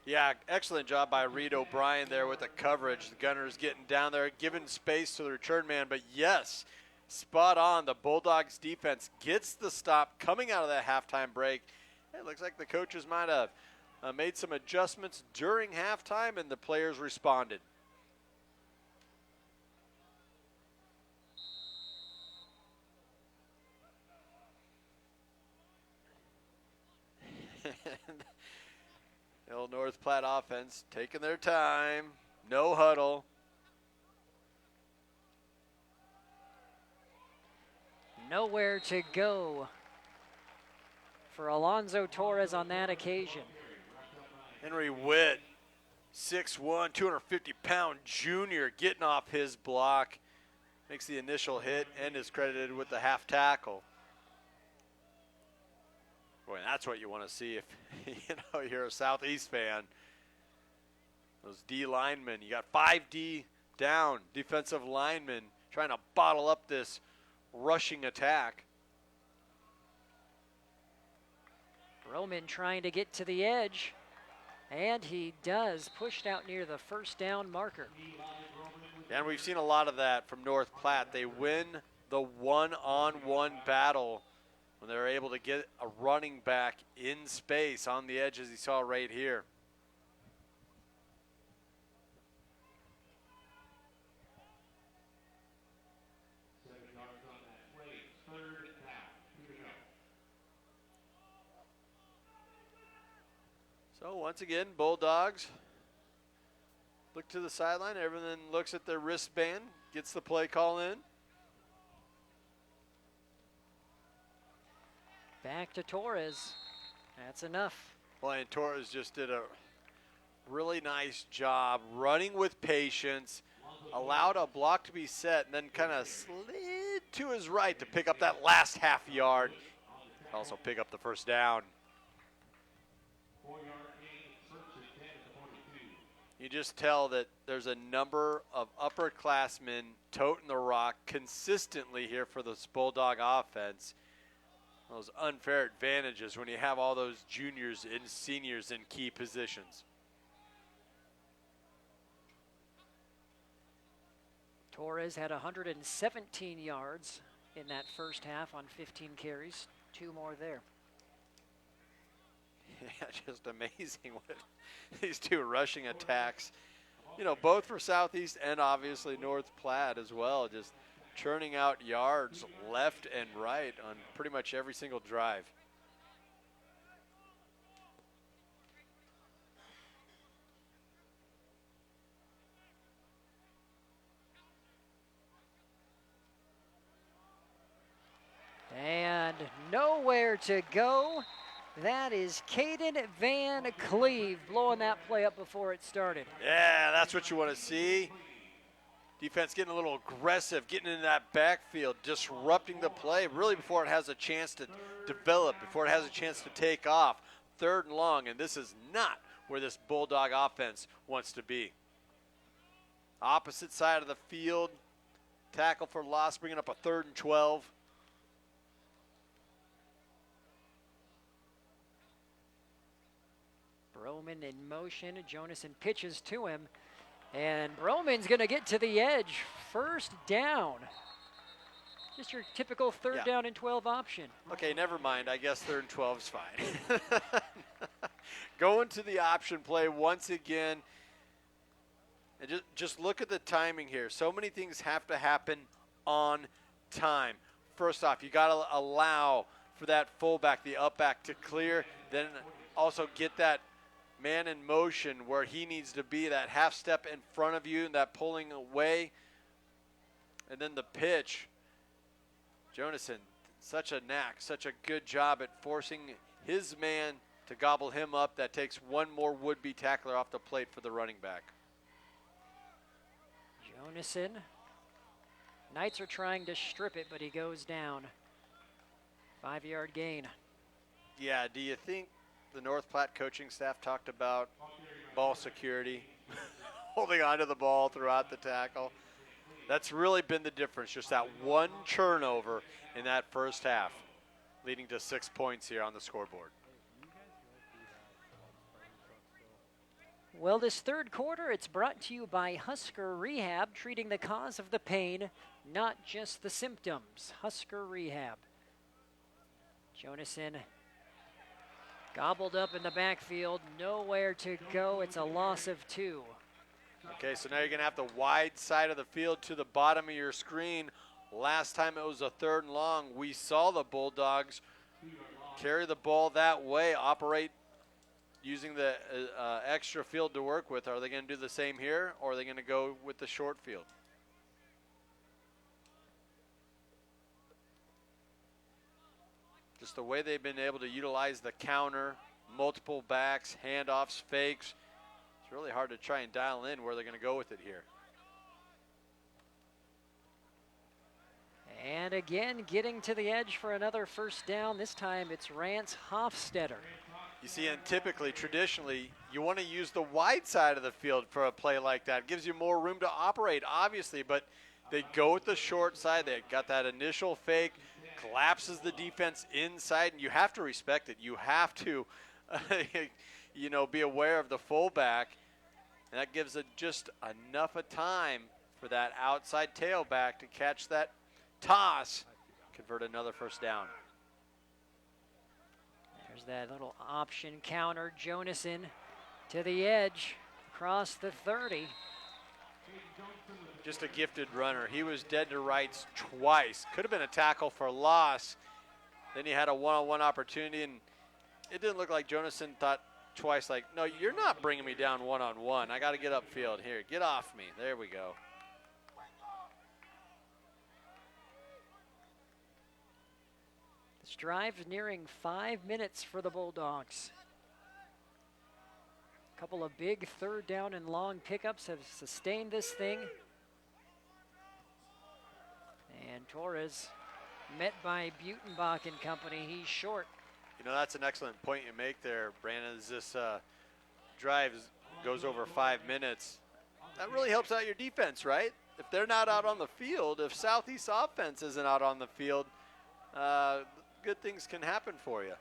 Yeah, excellent job by Reed O'Brien there with the coverage. The Gunners getting down there, giving space to the return man, but yes, spot on. The Bulldogs defense gets the stop coming out of that halftime break. It looks like the coaches might have made some adjustments during halftime, and the players responded. The old North Platte offense taking their time. No huddle. Nowhere to go for Alonzo Torres on that occasion. Henry Witt, 6'1", 250-pound junior, getting off his block. Makes the initial hit and is credited with the half tackle. Boy, that's what you want to see if you're a Southeast fan. Those D linemen, you got 5 D down defensive linemen trying to bottle up this rushing attack. Roman trying to get to the edge, and he does, pushed out near the first down marker. And we've seen a lot of that from North Platte. They win the one-on-one battle when they're able to get a running back in space on the edge, as you saw right here. So once again, Bulldogs look to the sideline. Everyone looks at their wristband, gets the play call in. Back to Torres. That's enough. Well, and Torres just did a really nice job running with patience, allowed a block to be set, and then kind of slid to his right to pick up that last half yard. Also pick up the first down. You just tell that there's a number of upperclassmen toting the rock consistently here for this Bulldog offense. Those unfair advantages when you have all those juniors and seniors in key positions. Torres had 117 yards in that first half on 15 carries. 2 more there. Yeah, just amazing what these two rushing attacks, both for Southeast and obviously North Platte as well, just churning out yards left and right on pretty much every single drive. And nowhere to go. That is Caden Van Cleve blowing that play up before it started. Yeah, that's what you want to see. Defense getting a little aggressive, getting into that backfield, disrupting the play really before it has a chance to develop, before it has a chance to take off. 3rd and long, and this is not where this Bulldog offense wants to be. Opposite side of the field, tackle for loss, bringing up a 3rd and 12. Broman in motion. Jonason pitches to him. And Broman's going to get to the edge. First down. Just your typical 3rd down and 12 option. Okay, never mind. I guess 3rd and 12 is fine. Going to the option play once again. And just look at the timing here. So many things have to happen on time. first off, you got to allow for that fullback, the up back to clear, then also get that man in motion where he needs to be, that half step in front of you and that pulling away. And then the pitch. Jonason, such a knack, such a good job at forcing his man to gobble him up. That takes one more would-be tackler off the plate for the running back. Jonason. Knights are trying to strip it, but he goes down. 5-yard gain. Yeah, do you think the North Platte coaching staff talked about ball security, holding on to the ball throughout the tackle? That's really been the difference, just that one turnover in that first half, leading to 6 points here on the scoreboard. Well, this third quarter, it's brought to you by Husker Rehab, treating the cause of the pain, not just the symptoms. Husker Rehab. Jonason gobbled up in the backfield, nowhere to go. It's a loss of 2. Okay, so now you're going to have the wide side of the field to the bottom of your screen. Last time it was a 3rd and long. We saw the Bulldogs carry the ball that way, operate using the extra field to work with. Are they going to do the same here, or are they going to go with the short field? Just the way they've been able to utilize the counter, multiple backs, handoffs, fakes. It's really hard to try and dial in where they're going to go with it here. And again, getting to the edge for another first down. This time it's Rance Hofstetter. You see, and typically, traditionally, you want to use the wide side of the field for a play like that. It gives you more room to operate, obviously, but they go with the short side. They got that initial fake, collapses the defense inside, and you have to respect it. You have to, be aware of the fullback, and that gives it just enough of time for that outside tailback to catch that toss, convert another first down. There's that little option counter. Jonason to the edge, across the 30. Just a gifted runner. He was dead to rights twice. Could have been a tackle for loss. Then he had a one-on-one opportunity, and it didn't look like Jonason thought twice, like, no, you're not bringing me down one-on-one. I got to get upfield here. Get off me. There we go. This drive's nearing 5 minutes for the Bulldogs. A couple of big 3rd down and long pickups have sustained this thing. And Torres met by Butenbach and company. He's short. That's an excellent point you make there, Brandon, as this drive goes over 5 minutes. That really helps out your defense, right? If they're not out on the field, if Southeast offense isn't out on the field, good things can happen for you.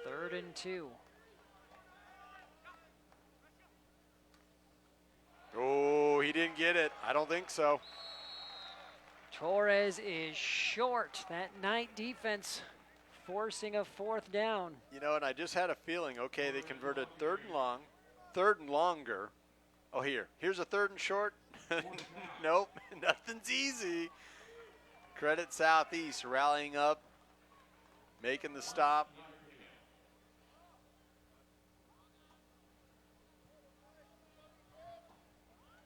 Third and 2. Oh, he didn't get it. I don't think so. Torres is short. That Knight defense forcing a 4th down. And I just had a feeling, okay, they converted 3rd and long, 3rd and longer. Oh, here's a 3rd and short. Nope, nothing's easy. Credit Southeast rallying up, making the stop.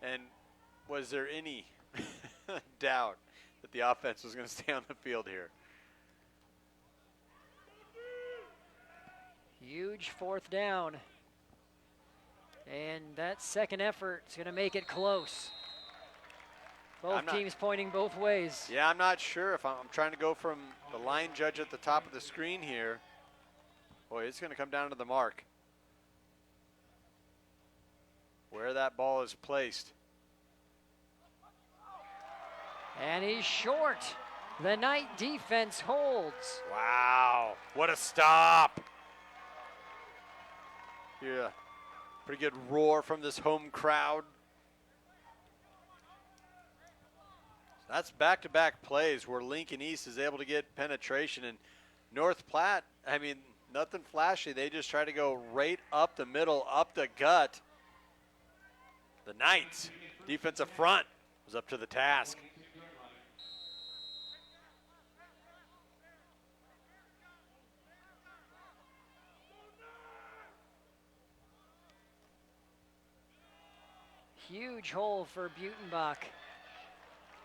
And was there any doubt that the offense was going to stay on the field here? Huge 4th down. And that second effort is going to make it close. Both teams pointing both ways. Yeah, I'm not sure if I'm trying to go from the line judge at the top of the screen here. Boy, it's going to come down to the mark. Where that ball is placed. And he's short. The Knight defense holds. Wow, what a stop. Yeah, pretty good roar from this home crowd. That's back-to-back plays where Lincoln East is able to get penetration, and North Platte, I mean, nothing flashy. They just try to go right up the middle, up the gut. The Knights, defensive front, was up to the task. Huge hole for Butenbach.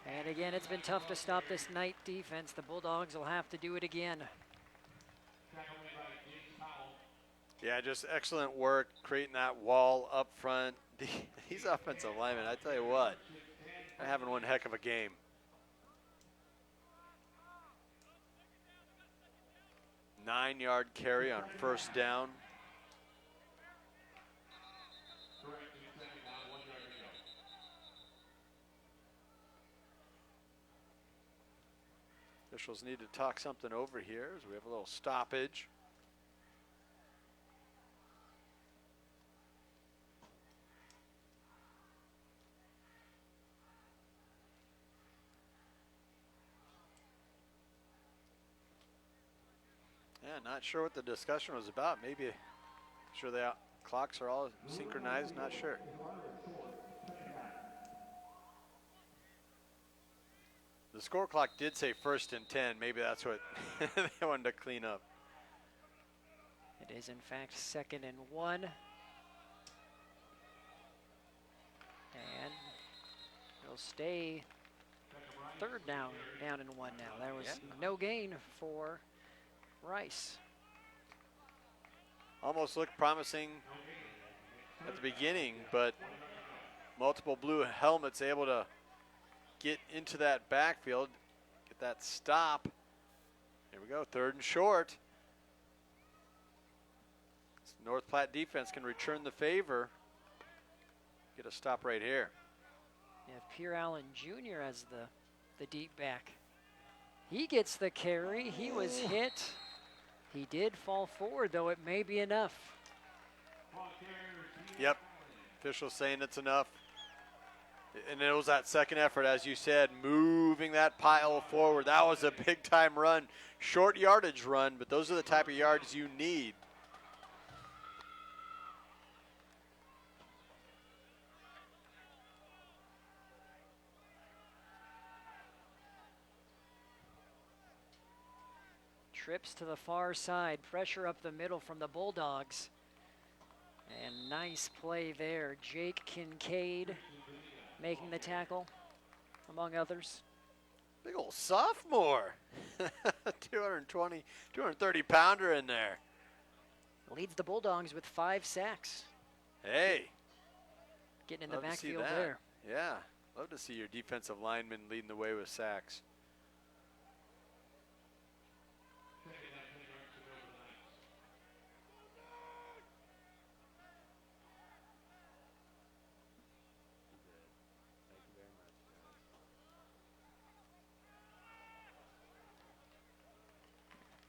And again, it's been tough to stop this Knight defense. The Bulldogs will have to do it again. Yeah, just excellent work creating that wall up front. These offensive linemen, I tell you what, they're having one heck of a game. Nine-yard carry on first down. Officials need to talk something over here as we have a little stoppage. Yeah, not sure what the discussion was about. Maybe sure the clocks are all synchronized, not sure. The score clock did say 1st and 10. Maybe that's what they wanted to clean up. It is, in fact, 2nd and 1. And it'll stay 3rd down and 1 now. There was no gain for Rice. Almost looked promising at the beginning, but multiple blue helmets able to get into that backfield, get that stop. Here we go, 3rd and short. North Platte defense can return the favor. Get a stop right here. Yeah, Pierre Allen Jr. as the deep back. He gets the carry. He was hit. He did fall forward, though it may be enough. Yep, officials saying it's enough. And it was that second effort, as you said, moving that pile forward. That was a big-time run, short yardage run, but those are the type of yards you need. Trips to the far side, pressure up the middle from the Bulldogs. And nice play there. Jake Kincaid making the tackle, among others. Big old sophomore. 230 pounder in there. Leads the Bulldogs with 5 sacks. Hey. Getting in the backfield there. Yeah, love to see your defensive lineman leading the way with sacks.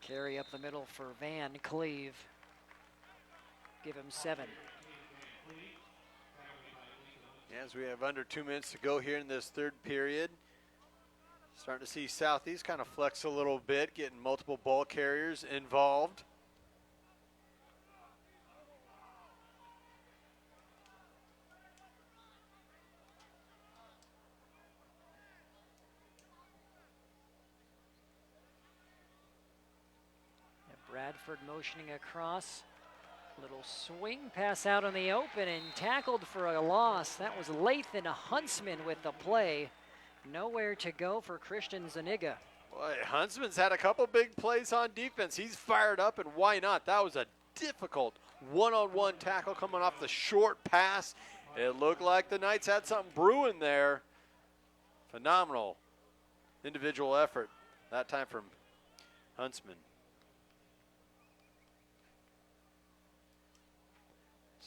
Carry up the middle for Van Cleve. Give him 7. As we have under 2 minutes to go here in this 3rd period. Starting to see Southeast kind of flex a little bit, getting multiple ball carriers involved. Bradford motioning across. Little swing pass out on the open and tackled for a loss. That was Lathan Huntsman with the play. Nowhere to go for Christian Zuniga. Boy, Huntsman's had a couple big plays on defense. He's fired up, and why not? That was a difficult one-on-one tackle coming off the short pass. It looked like the Knights had something brewing there. Phenomenal individual effort, that time from Huntsman.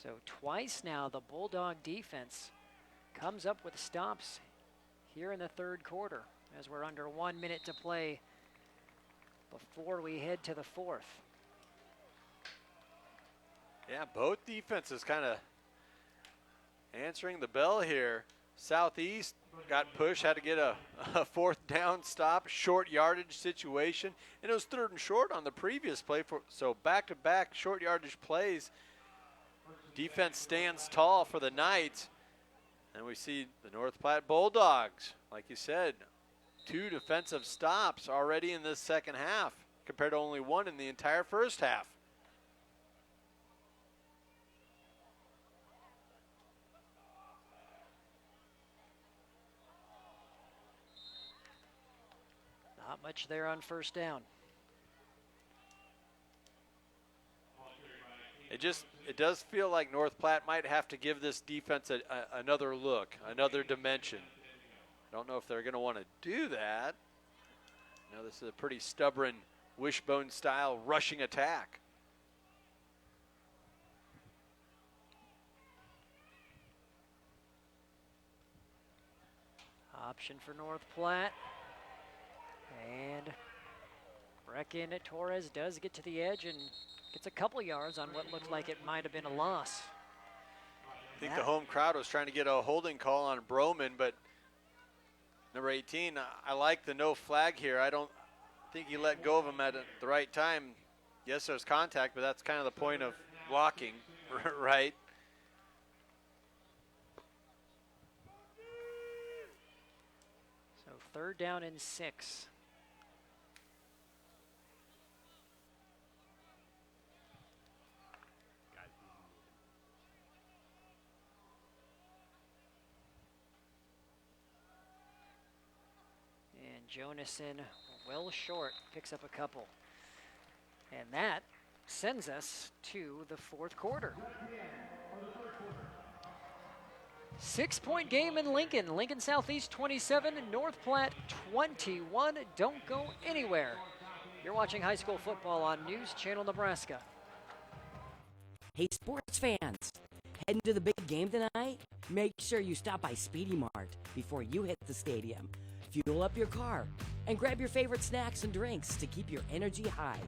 So twice now the Bulldog defense comes up with stops here in the 3rd quarter as we're under 1 minute to play before we head to the 4th. Yeah, both defenses kind of answering the bell here. Southeast got pushed, had to get a fourth down stop, short yardage situation, and it was 3rd and short on the previous play. So back-to-back short yardage plays. Defense stands tall for the night, and we see the North Platte Bulldogs, like you said, 2 defensive stops already in this second half compared to only 1 in the entire first half. Not much there on first down. It does feel like North Platte might have to give this defense another look, another dimension. I don't know if they're going to want to do that. No, this is a pretty stubborn wishbone style rushing attack. Option for North Platte. And Brecken Torres does get to the edge and gets a couple yards on what looked like it might have been a loss. I think the home crowd was trying to get a holding call on Broman, but number 18, I like the no flag here. I don't think he let go of him at the right time. Yes, there's contact, but that's kind of the point of blocking, right? So 3rd down and 6. Jonasson well short, picks up a couple. And that sends us to the 4th quarter. 6-point game in Lincoln. Lincoln Southeast 27, North Platte 21. Don't go anywhere. You're watching high school football on News Channel Nebraska. Hey, sports fans, heading to the big game tonight? Make sure you stop by Speedy Mart before you hit the stadium. Fuel up your car and grab your favorite snacks and drinks to keep your energy high.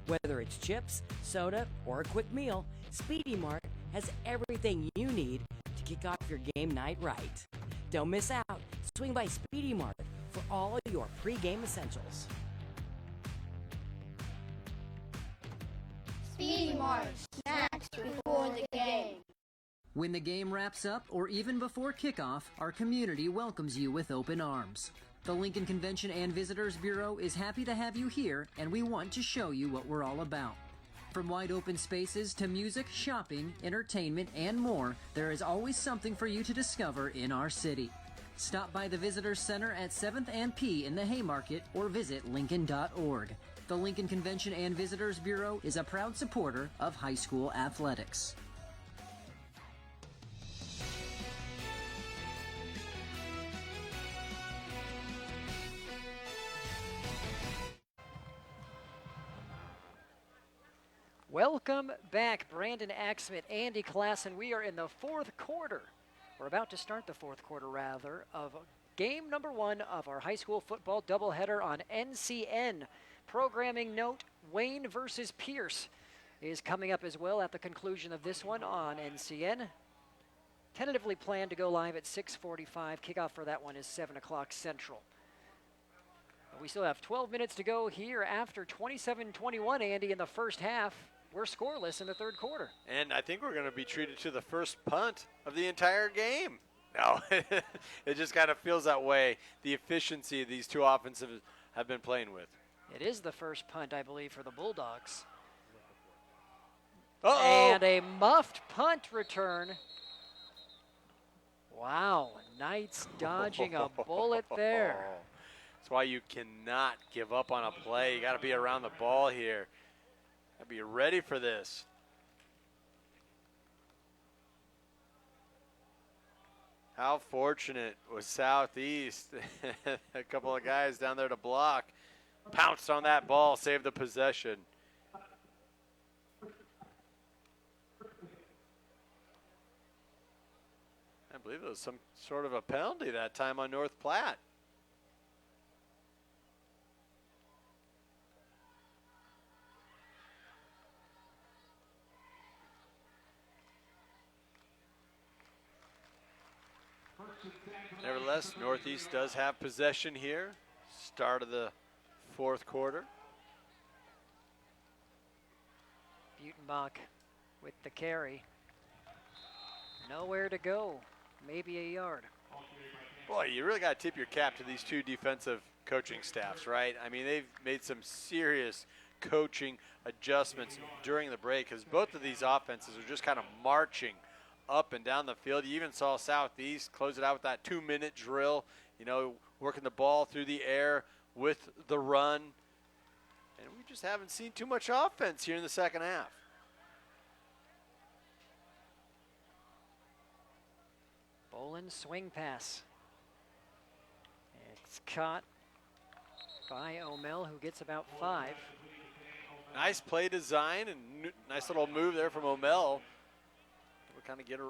Whether it's chips, soda, or a quick meal, Speedy Mart has everything you need to kick off your game night right. Don't miss out. Swing by Speedy Mart for all of your pre-game essentials. Speedy Mart, snacks before the game. When the game wraps up or even before kickoff, our community welcomes you with open arms. The Lincoln Convention and Visitors Bureau is happy to have you here, and we want to show you what we're all about. From wide open spaces to music, shopping, entertainment, and more, there is always something for you to discover in our city. Stop by the Visitors Center at 7th and P in the Haymarket or visit lincoln.org. The Lincoln Convention and Visitors Bureau is a proud supporter of high school athletics. Welcome back, Brandon Axman, Andy Klassen. We are in the 4th quarter. We're about to start the 4th quarter, rather, of game number 1 of our high school football doubleheader on NCN. Programming note, Wayne versus Pierce is coming up as well at the conclusion of this one on NCN. Tentatively planned to go live at 6:45. Kickoff for that one is 7 o'clock Central. We still have 12 minutes to go here after 27-21, Andy, in the first half. We're scoreless in the 3rd quarter. And I think we're going to be treated to the first punt of the entire game. No, it just kind of feels that way, the efficiency these two offensives have been playing with. It is the first punt, I believe, for the Bulldogs. Uh-oh. And a muffed punt return. Wow, Knights dodging a bullet there. That's why you cannot give up on a play. You got to be around the ball here. Got to be ready for this. How fortunate was Southeast? A couple of guys down there to block. Pounced on that ball, saved the possession. I believe it was some sort of a penalty that time on North Platte. Nevertheless, Northeast does have possession here. Start of the fourth quarter. Butenbach with the carry. Nowhere to go. Maybe a yard. Boy, you really got to tip your cap to these two defensive coaching staffs, right? I mean, they've made some serious coaching adjustments during the break because both of these offenses are just kind of marching up and down the field. You even saw Southeast close it out with that 2-minute drill, you know, working the ball through the air with the run. And we just haven't seen too much offense here in the second half. Bolin swing pass. It's caught by O'Mell, who gets about 5. Nice play design and nice little move there from O'Mell. We'll kind of get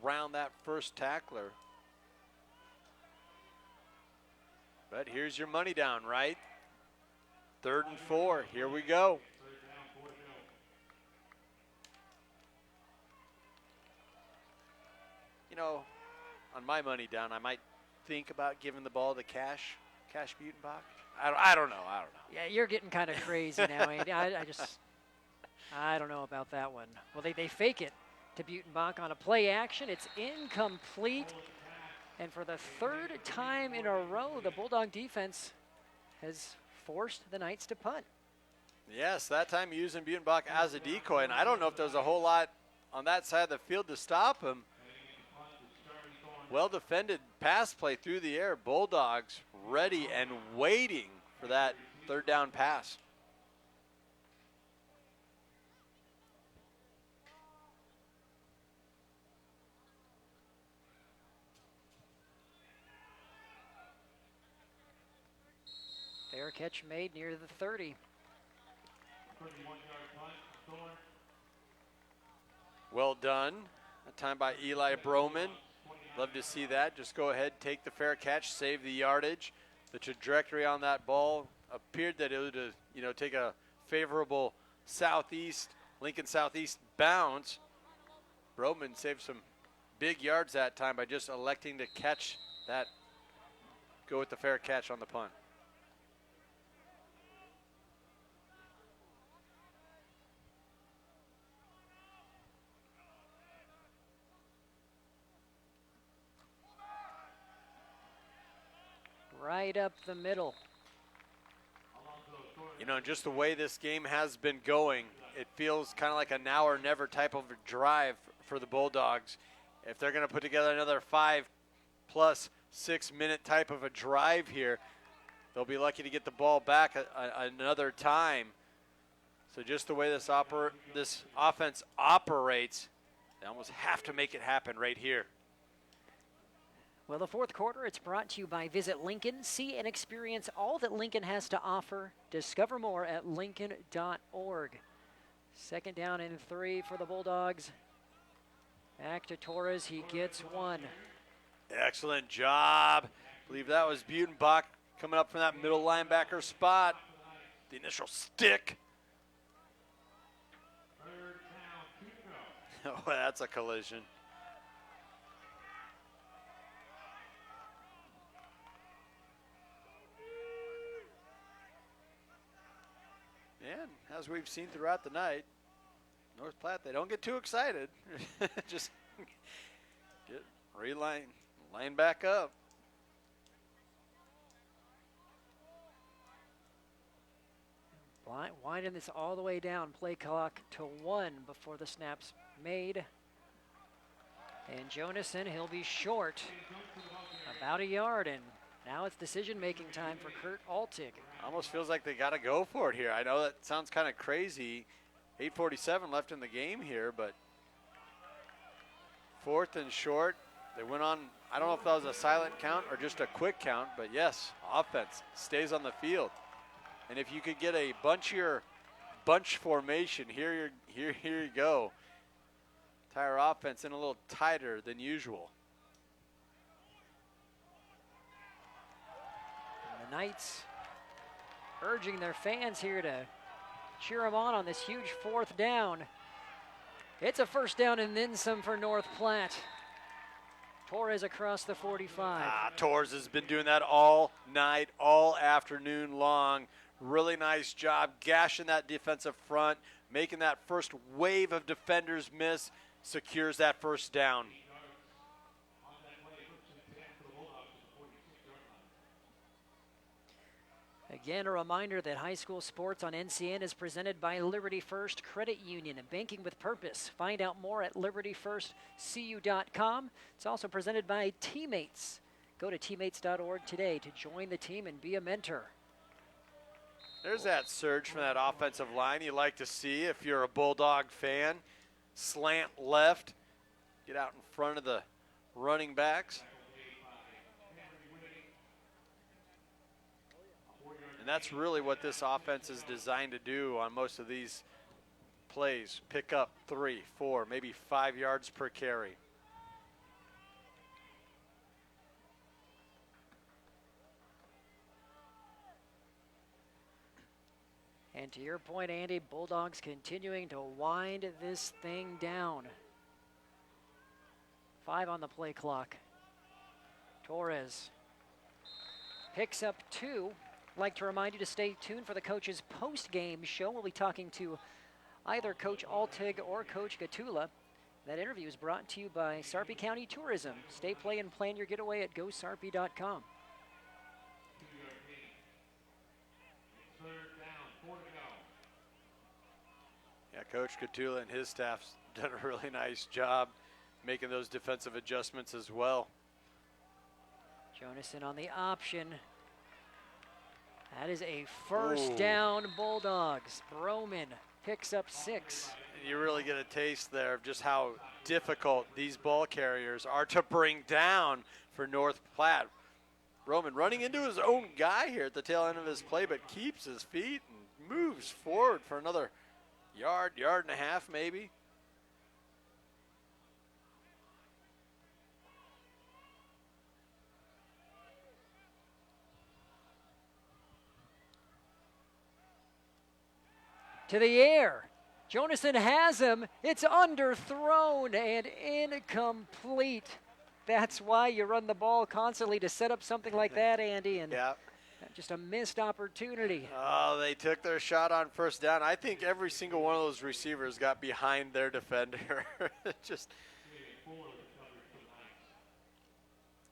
around that first tackler. But here's your money down, right? 3rd and 4. Here we go. You know, on my money down, I might think about giving the ball to Cash Butenbach. I don't know. Yeah, you're getting kind of crazy now, Andy. I don't know about that one. Well, they fake it to Butenbach on a play action. It's incomplete. And for the 3rd time in a row, the Bulldog defense has forced the Knights to punt. Yes, that time using Butenbach as a decoy. And I don't know if there's a whole lot on that side of the field to stop him. Well defended pass play through the air. Bulldogs ready and waiting for that 3rd down pass. Fair catch made near the 30. Well done. A time by Eli Broman. Love to see that. Just go ahead, take the fair catch, save the yardage. The trajectory on that ball appeared that it would, take a favorable Lincoln Southeast bounce. Broman saved some big yards that time by just electing to catch that, go with the fair catch on the punt. Right up the middle. Just the way this game has been going, it feels kind of like a now or never type of a drive for the Bulldogs. If they're going to put together another 5+ 6 minute type of a drive here, they'll be lucky to get the ball back another time. So just the way this offense operates, they almost have to make it happen right here. Well, the fourth quarter, it's brought to you by Visit Lincoln. See and experience all that Lincoln has to offer. Discover more at lincoln.org. 2nd down and 3 for the Bulldogs. Back to Torres. He gets 1. Excellent job. I believe that was Butenbach coming up from that middle linebacker spot. The initial stick. Oh, that's a collision. And as we've seen throughout the night, North Platte, they don't get too excited. Just line back up. Winding this all the way down, play clock to 1 before the snap's made. And Jonason, he'll be short about a yard, and now it's decision-making time for Kurt Altig. Almost feels like they got to go for it here. I know that sounds kind of crazy. 8:47 left in the game here, but 4th and short. They went on, I don't know if that was a silent count or just a quick count, but yes, offense stays on the field. And if you could get a bunch formation, here you go. Entire offense in a little tighter than usual. And the Knights urging their fans here to cheer them on this huge 4th down. It's a 1st down and then some for North Platte. Torres across the 45. Torres has been doing that all night, all afternoon long. Really nice job gashing that defensive front, making that first wave of defenders miss, secures that first down. Again, a reminder that high school sports on NCN is presented by Liberty First Credit Union and Banking with Purpose. Find out more at libertyfirstcu.com. It's also presented by Teammates. Go to teammates.org today to join the team and be a mentor. There's that surge from that offensive line you like to see if you're a Bulldog fan. Slant left, get out in front of the running backs. And that's really what this offense is designed to do on most of these plays. Pick up 3, 4, maybe 5 yards per carry. And to your point, Andy, Bulldogs continuing to wind this thing down. 5 on the play clock. Torres picks up 2. I'd like to remind you to stay tuned for the coach's post-game show. We'll be talking to either Coach Altig or Coach Gatula. That interview is brought to you by Sarpy County Tourism. Stay, play, and plan your getaway at GoSarpy.com. Yeah, Coach Gatula and his staff's done a really nice job making those defensive adjustments as well. Jonasson on the option. That is a first down, Bulldogs. Broman picks up 6. You really get a taste there of just how difficult these ball carriers are to bring down for North Platte. Broman running into his own guy here at the tail end of his play, but keeps his feet and moves forward for another yard and a half maybe. To the air. Jonasson has him. It's underthrown and incomplete. That's why you run the ball constantly, to set up something like that, Andy. And yeah. Just a missed opportunity. Oh, they took their shot on first down. I think every single one of those receivers got behind their defender.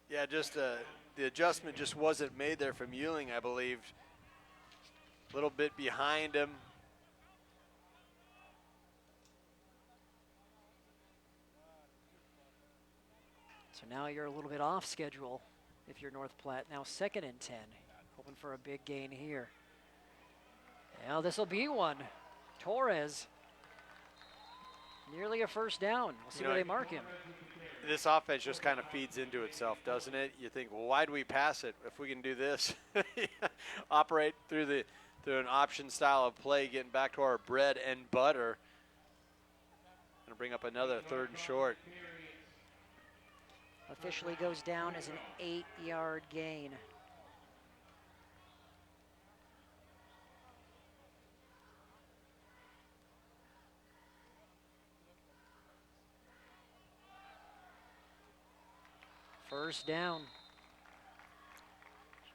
The adjustment just wasn't made there from Ewing, I believe. A little bit behind him. So now you're a little bit off schedule if you're North Platte. Now 2nd and 10. Hoping for a big gain here. Now this will be one. Torres. Nearly a first down. We'll see where they mark him. This offense just kind of feeds into itself, doesn't it? You think, well, why do we pass it if we can do this? Operate through an option style of play, getting back to our bread and butter. Gonna bring up another 3rd and short. Officially goes down as an 8-yard gain. First down.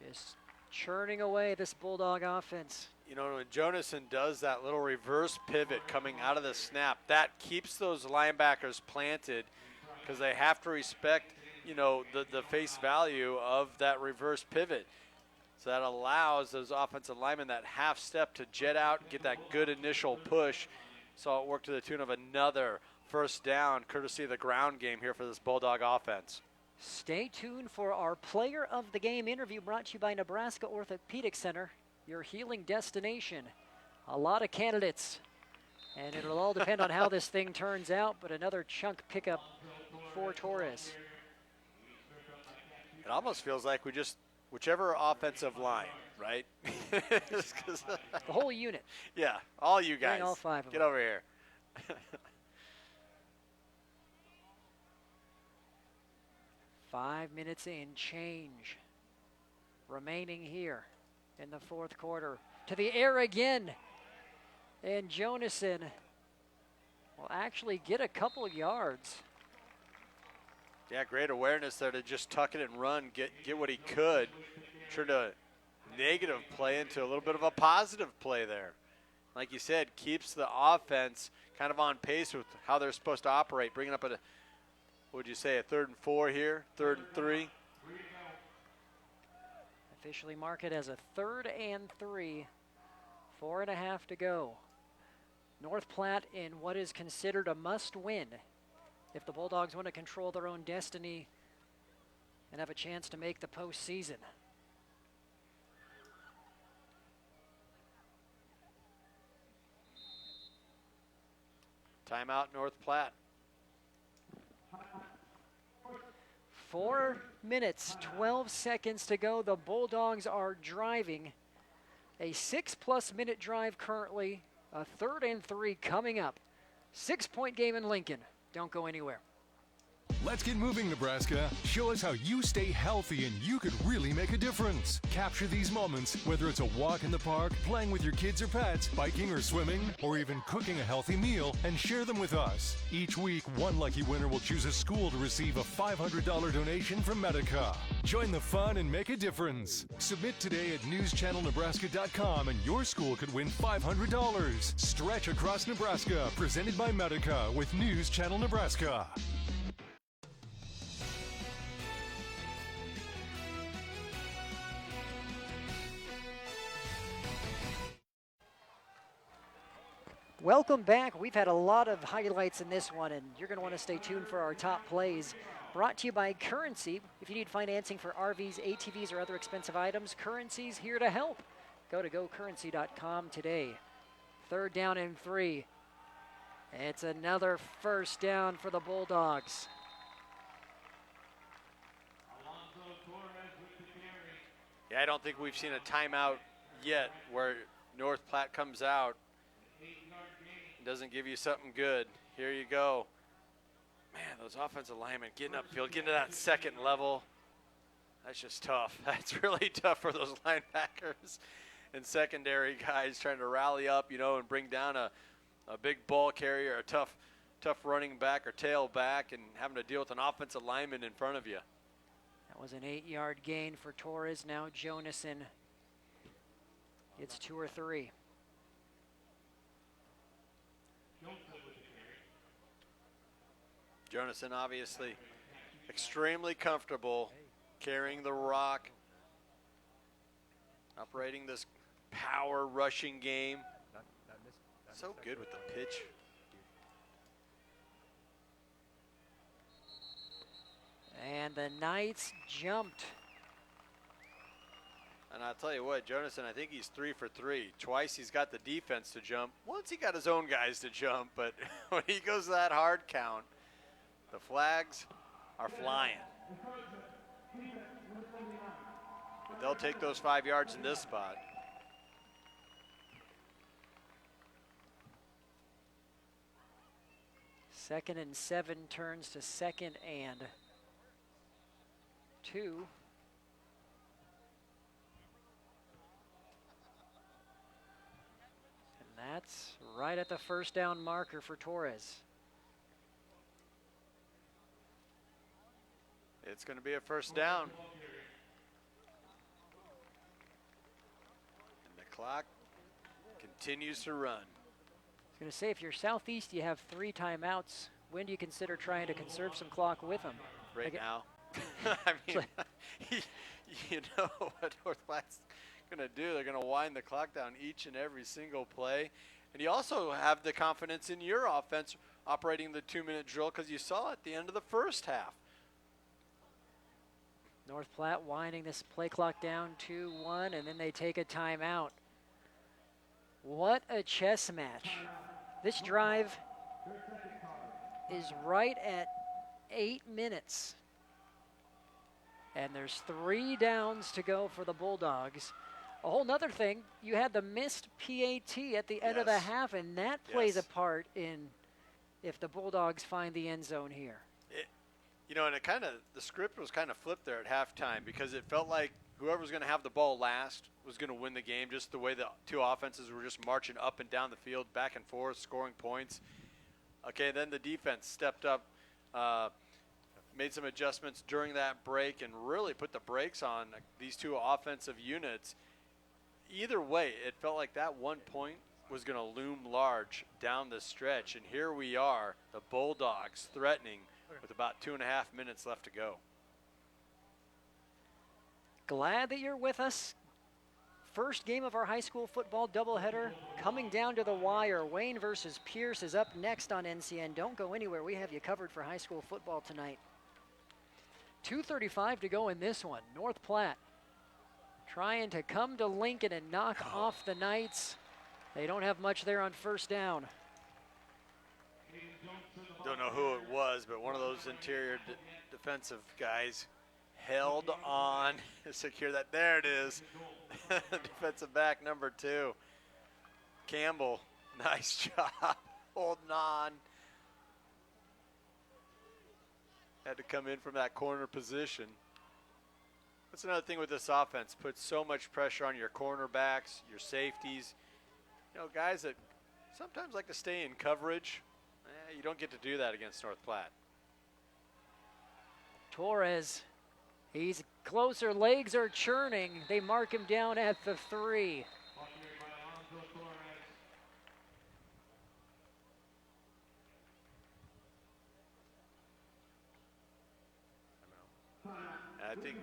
Just churning away this Bulldog offense. You know, when Jonasson does that little reverse pivot coming out of the snap, that keeps those linebackers planted because they have to respect, you know, the face value of that reverse pivot. So that allows those offensive linemen that half step to jet out and get that good initial push. Saw it work to the tune of another first down, courtesy of the ground game here for this Bulldog offense. Stay tuned for our Player of the Game interview, brought to you by Nebraska Orthopedic Center, your healing destination. A lot of candidates, and it'll all depend on how this thing turns out, but another chunk pickup for Torres. It almost feels like we just, whichever offensive line, right? The whole unit. Yeah, all you guys. All 5 of Get them. over here. 5 minutes in, change remaining here in the 4th quarter. To the air again, and Jonasson will actually get a couple yards. Yeah, great awareness there to just tuck it and run, get what he could. Turned a negative play into a little bit of a positive play there. Like you said, keeps the offense kind of on pace with how they're supposed to operate, bringing up what would you say, a 3rd and 4 here, 3rd and 3? Officially mark it as a 3rd and 3. 4.5 to go. North Platte in what is considered a must-win if the Bulldogs want to control their own destiny and have a chance to make the postseason. Timeout, North Platte. 4 minutes, 12 seconds to go. The Bulldogs are driving. A 6+ minute drive currently. A 3rd and 3 coming up. 6-point game in Lincoln. Don't go anywhere. Let's get moving, Nebraska. Show us how you stay healthy and you could really make a difference. Capture these moments, whether it's a walk in the park, playing with your kids or pets, biking or swimming, or even cooking a healthy meal, and share them with us. Each week, one lucky winner will choose a school to receive a $500 donation from Medica. Join the fun and make a difference. Submit today at newschannelnebraska.com and your school could win $500. Stretch Across Nebraska, presented by Medica with News Channel Nebraska. Welcome back. We've had a lot of highlights in this one, and you're going to want to stay tuned for our top plays. Brought to you by Currency. If you need financing for RVs, ATVs, or other expensive items, Currency's here to help. Go to gocurrency.com today. 3rd down and 3. It's another 1st down for the Bulldogs. Yeah, I don't think we've seen a timeout yet where North Platte comes out. Doesn't give you something good. Here you go. Man, those offensive linemen getting upfield, getting to that 2nd level. That's just tough. That's really tough for those linebackers and secondary guys trying to rally up, and bring down a big ball carrier, a tough running back or tailback, and having to deal with an offensive lineman in front of you. That was an 8-yard gain for Torres. Now Jonason gets 2 or 3. Jonason obviously extremely comfortable carrying the rock, operating this power rushing game. So good with the pitch. And the Knights jumped. And I'll tell you what, Jonason, I think he's 3 for 3. Twice he's got the defense to jump. Once he got his own guys to jump, but when he goes to that hard count, the flags are flying. But they'll take those 5 yards in this spot. Second and 7 turns to 2nd and 2. And that's right at the 1st down marker for Torres. It's going to be a 1st down. And the clock continues to run. I was going to say, if you're Southeast, you have 3 timeouts. When do you consider trying to conserve some clock with them? Right now. I mean, you know what North Platte's going to do. They're going to wind the clock down each and every single play. And you also have the confidence in your offense operating the 2-minute drill because you saw at the end of the 1st half. North Platte winding this play clock down 2-1, and then they take a timeout. What a chess match. This drive is right at 8 minutes. And there's 3 downs to go for the Bulldogs. A whole nother thing, you had the missed PAT at the end of the half, and that plays a part in if the Bulldogs find the end zone here. And the script was kind of flipped there at halftime because it felt like whoever was going to have the ball last was going to win the game, just the way the 2 offenses were just marching up and down the field, back and forth, scoring points. Okay, then the defense stepped up made some adjustments during that break and really put the brakes on these two offensive units. Either way, it felt like that 1 point was going to loom large down the stretch. And here we are, the Bulldogs threatening with about 2.5 minutes left to go. Glad that you're with us. First game of our high school football doubleheader coming down to the wire. Wayne versus Pierce is up next on NCN. Don't go anywhere. We have you covered for high school football tonight. 2:35 to go in this one. North Platte trying to come to Lincoln and knock off the Knights. They don't have much there on first down. Don't know who it was, but one of those interior defensive guys held on to secure that. There it is. Defensive back number 2. Campbell, nice job holding on. Had to come in from that corner position. That's another thing with this offense. Puts so much pressure on your cornerbacks, your safeties. You know, guys that sometimes like to stay in coverage. You don't get to do that against North Platte. Torres, he's closer, legs are churning. They mark him down at the 3. I think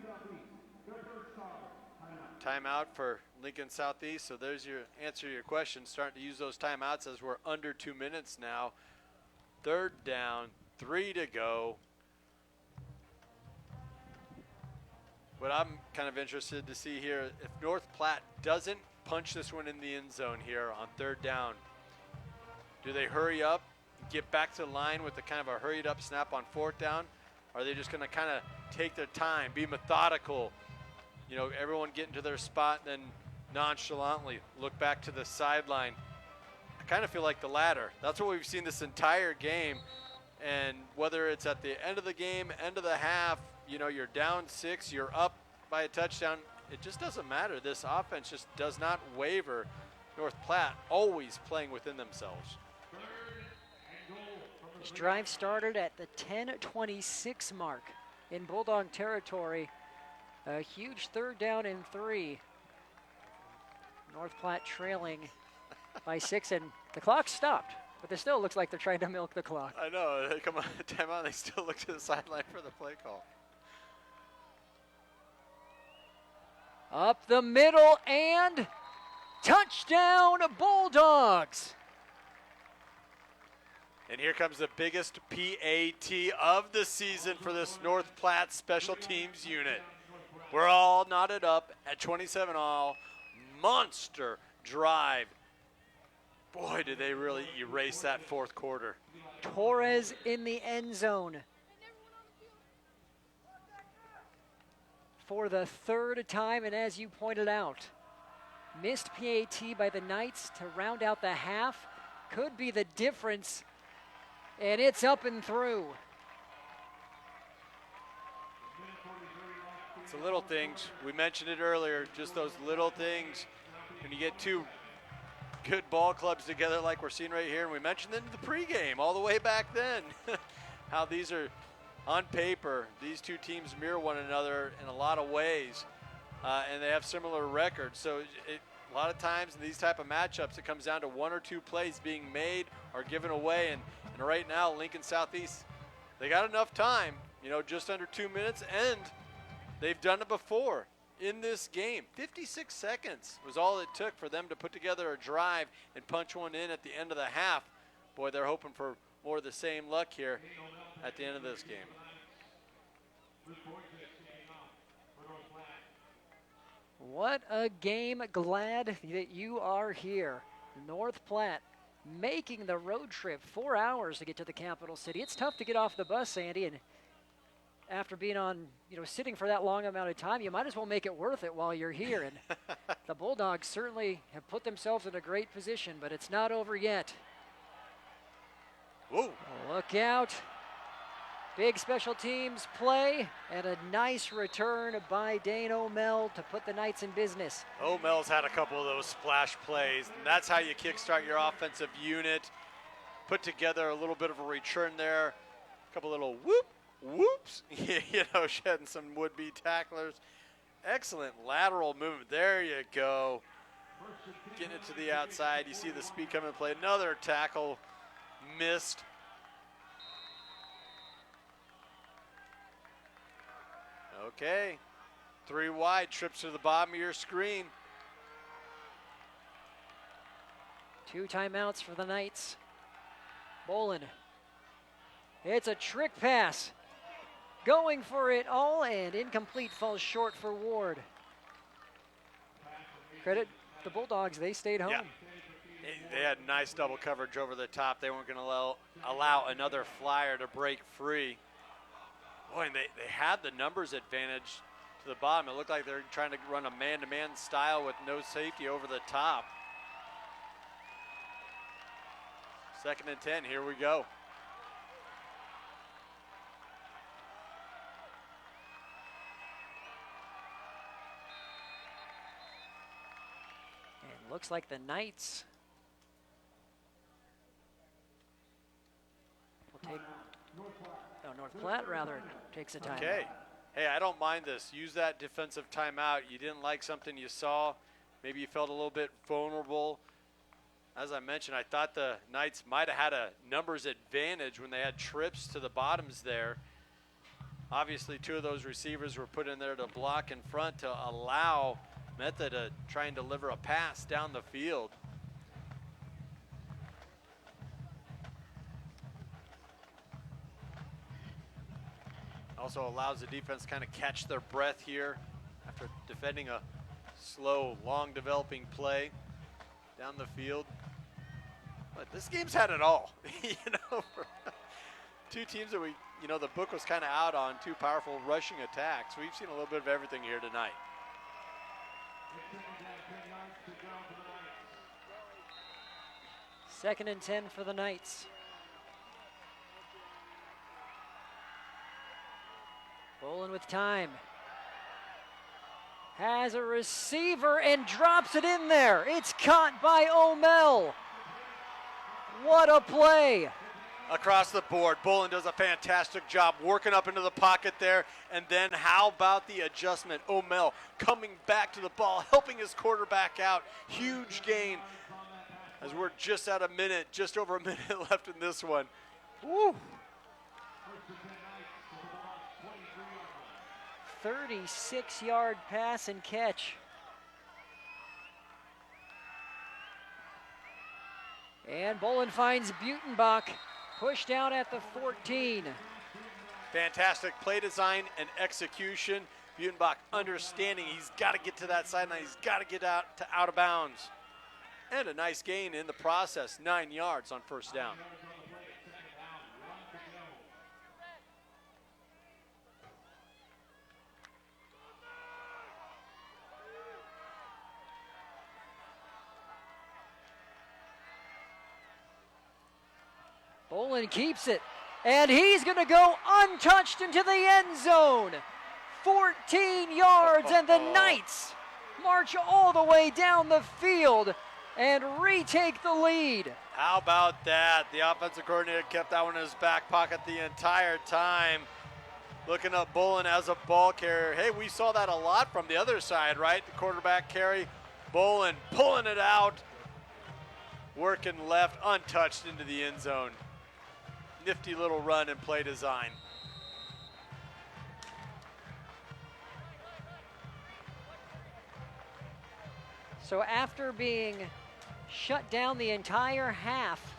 timeout for Lincoln Southeast. So there's your answer to your question. Starting to use those timeouts as we're under 2 minutes now. 3rd down, 3 to go. What I'm kind of interested to see here, if North Platte doesn't punch this one in the end zone here on 3rd down, do they hurry up, get back to the line with the kind of a hurried up snap on 4th down? Or are they just going to kind of take their time, be methodical, you know, everyone get into their spot, then nonchalantly look back to the sideline? I kind of feel like the latter. That's what we've seen this entire game. And whether it's at the end of the game, end of the half, you know, you're down 6, you're up by a touchdown, it just doesn't matter. This offense just does not waver. North Platte always playing within themselves. This drive started at the 10:26 mark in Bulldog territory. A huge 3rd down and 3. North Platte trailing by 6, and the clock stopped, but it still looks like they're trying to milk the clock. I know, they come on the timeout, they still look to the sideline for the play call. Up the middle and touchdown Bulldogs. And here comes the biggest PAT of the season for this North Platte special teams unit. We're all knotted up at 27 all. Monster drive. Boy, did they really erase that 4th quarter. Torres in the end zone for the 3rd time, and as you pointed out, missed PAT by the Knights to round out the half. Could be the difference, and it's up and through. It's the little things. We mentioned it earlier, just those little things. When you get two good ball clubs together like we're seeing right here, and we mentioned it in the pregame all the way back then, how these are, on paper, these two teams mirror one another in a lot of ways, and they have similar records. So a lot of times in these type of matchups, it comes down to 1 or 2 plays being made or given away, and right now, Lincoln Southeast, they got enough time, you know, just under 2 minutes, and they've done it before in this game. 56 seconds was all it took for them to put together a drive and punch one in at the end of the half. Boy, they're hoping for more of the same luck here at the end of this game. What a game. Glad that you are here. North Platte making the road trip 4 hours to get to the capital city. It's tough to get off the bus, Sandy, and after being on, sitting for that long amount of time, you might as well make it worth it while you're here. And the Bulldogs certainly have put themselves in a great position, but it's not over yet. Whoa. Look out. Big special teams play and a nice return by Dane O'Mell to put the Knights in business. O'Mell's had a couple of those splash plays, and that's how you kickstart your offensive unit. Put together a little bit of a return there, a couple little whoop whoops, shedding some would-be tacklers. Excellent lateral movement. There you go. Getting it to the outside. You see the speed come into play. Another tackle missed. Okay. 3 wide, trips to the bottom of your screen. 2 timeouts for the Knights. Bolin. It's a trick pass. Going for it all, and incomplete, falls short for Ward. Credit the Bulldogs, they stayed home. Yeah. They had nice double coverage over the top. They weren't going to allow another flyer to break free. Boy, and they had the numbers advantage to the bottom. It looked like they're trying to run a man-to-man style with no safety over the top. 2nd and 10, here we go. And looks like the Knights will take, North Platte rather takes a timeout. Okay. Hey, I don't mind this. Use that defensive timeout. You didn't like something you saw. Maybe you felt a little bit vulnerable. As I mentioned, I thought the Knights might have had a numbers advantage when they had trips to the bottoms there. Obviously, 2 of those receivers were put in there to block in front to allow Meta to try and deliver a pass down the field. Also allows the defense kind of catch their breath here after defending a slow, long developing play down the field. But this game's had it all. For 2 teams that the book was kind of out on, 2 powerful rushing attacks. We've seen a little bit of everything here tonight. Second and 10 for the Knights. Bolin with time. Has a receiver and drops it in there. It's caught by O'Mell. What a play. Across the board, Bolin does a fantastic job working up into the pocket there. And then how about the adjustment? O'Mell coming back to the ball, helping his quarterback out. Huge gain. As we're just at just over a minute left in this one. Woo. 36-yard pass and catch. And Bolin finds Butenbach, pushed out at the 14. Fantastic play design and execution. Butenbach understanding he's got to get to that sideline. He's got to get out of bounds. And a nice gain in the process, 9 yards on first down. Bolin keeps it, and he's going to go untouched into the end zone. 14 yards, and the Knights march all the way down the field and retake the lead. How about that? The offensive coordinator kept that one in his back pocket the entire time. Looking up Bolin as a ball carrier. Hey, we saw that a lot from the other side, right? The quarterback carry, Bolin pulling it out, working left, untouched into the end zone. Nifty little run and play design. So after being shut down the entire half,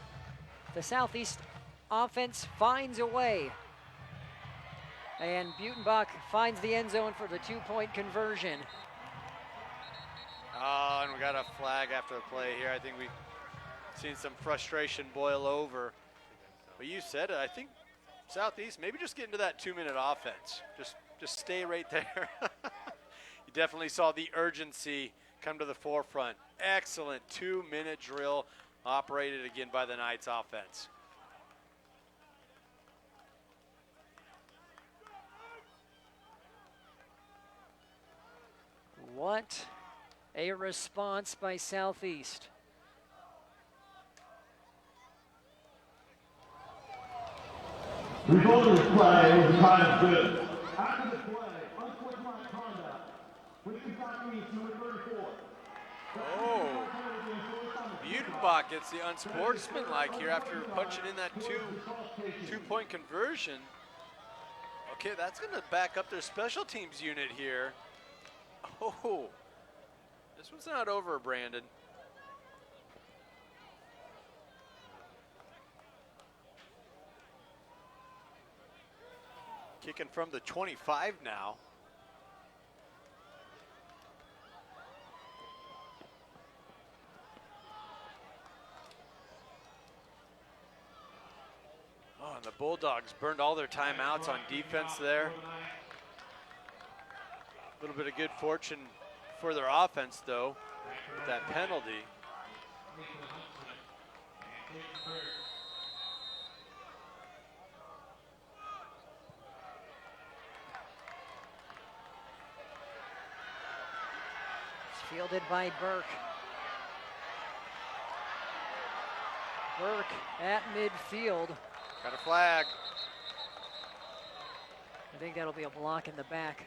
the Southeast offense finds a way. And Butenbach finds the end zone for the 2-point conversion. Oh, and we got a flag after the play here. I think we've seen some frustration boil over. But you said it, I think Southeast, maybe just get into that 2-minute offense. Just stay right there. You definitely saw the urgency come to the forefront. Excellent 2-minute drill operated again by the Knights offense. What a response by Southeast. Result of this play is time's good. After the play, unsportsmanlike conduct. Please stop me, number 34. Oh, Budenbach gets the unsportsmanlike here after punching in that two-point conversion. Okay, that's going to back up their special teams unit here. Oh, this one's not over, Brandon. Kicking from the 25 now. Oh, and the Bulldogs burned all their timeouts on defense there. A little bit of good fortune for their offense, though, with that penalty. It's fielded by Burke. Burke at midfield. Got a flag. I think that'll be a block in the back.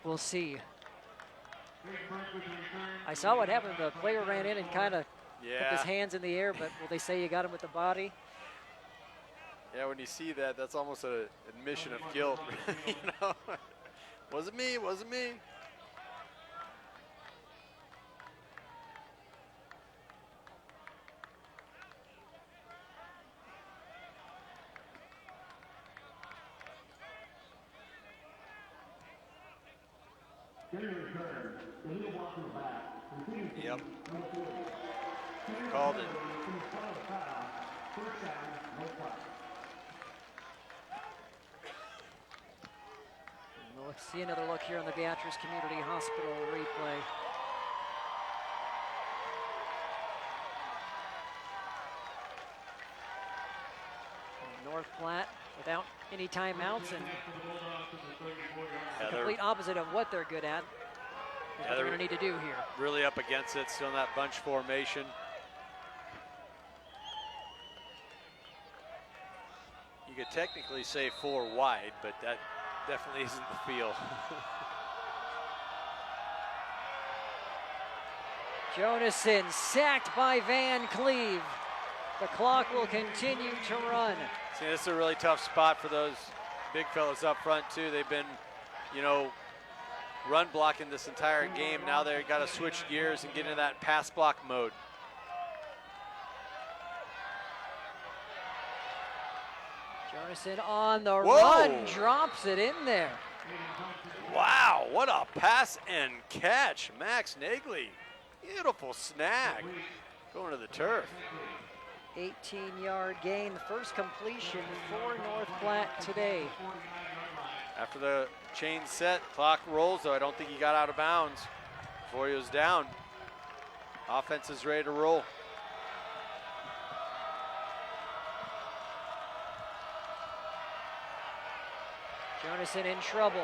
We'll see. I saw what happened. The player ran in and kind of put his hands in the air, but will they say you got him with the body? Yeah, when you see that, that's almost an admission of guilt. You know? Wasn't me, wasn't me. Yep. They called it. We'll see another look here on the Beatrice Community Hospital replay. North Platte without any timeouts and the complete opposite of what they're good at. What they're going to need to do here. Really up against it, still in that bunch formation. You could technically say 4 wide, but that definitely isn't the feel. Jonason sacked by Van Cleve. The clock will continue to run. See, this is a really tough spot for those big fellas up front too. They've been, you know, run blocking this entire game. Now they've got to switch gears and get into that pass block mode. Jonason on the run, drops it in there. Wow, what a pass and catch. Max Nagley, beautiful snag. Going to the turf. 18-yard gain, the first completion for North Platte today. After the chain set, clock rolls, though I don't think he got out of bounds. Voyo's down. Offense is ready to roll. Jonason in trouble.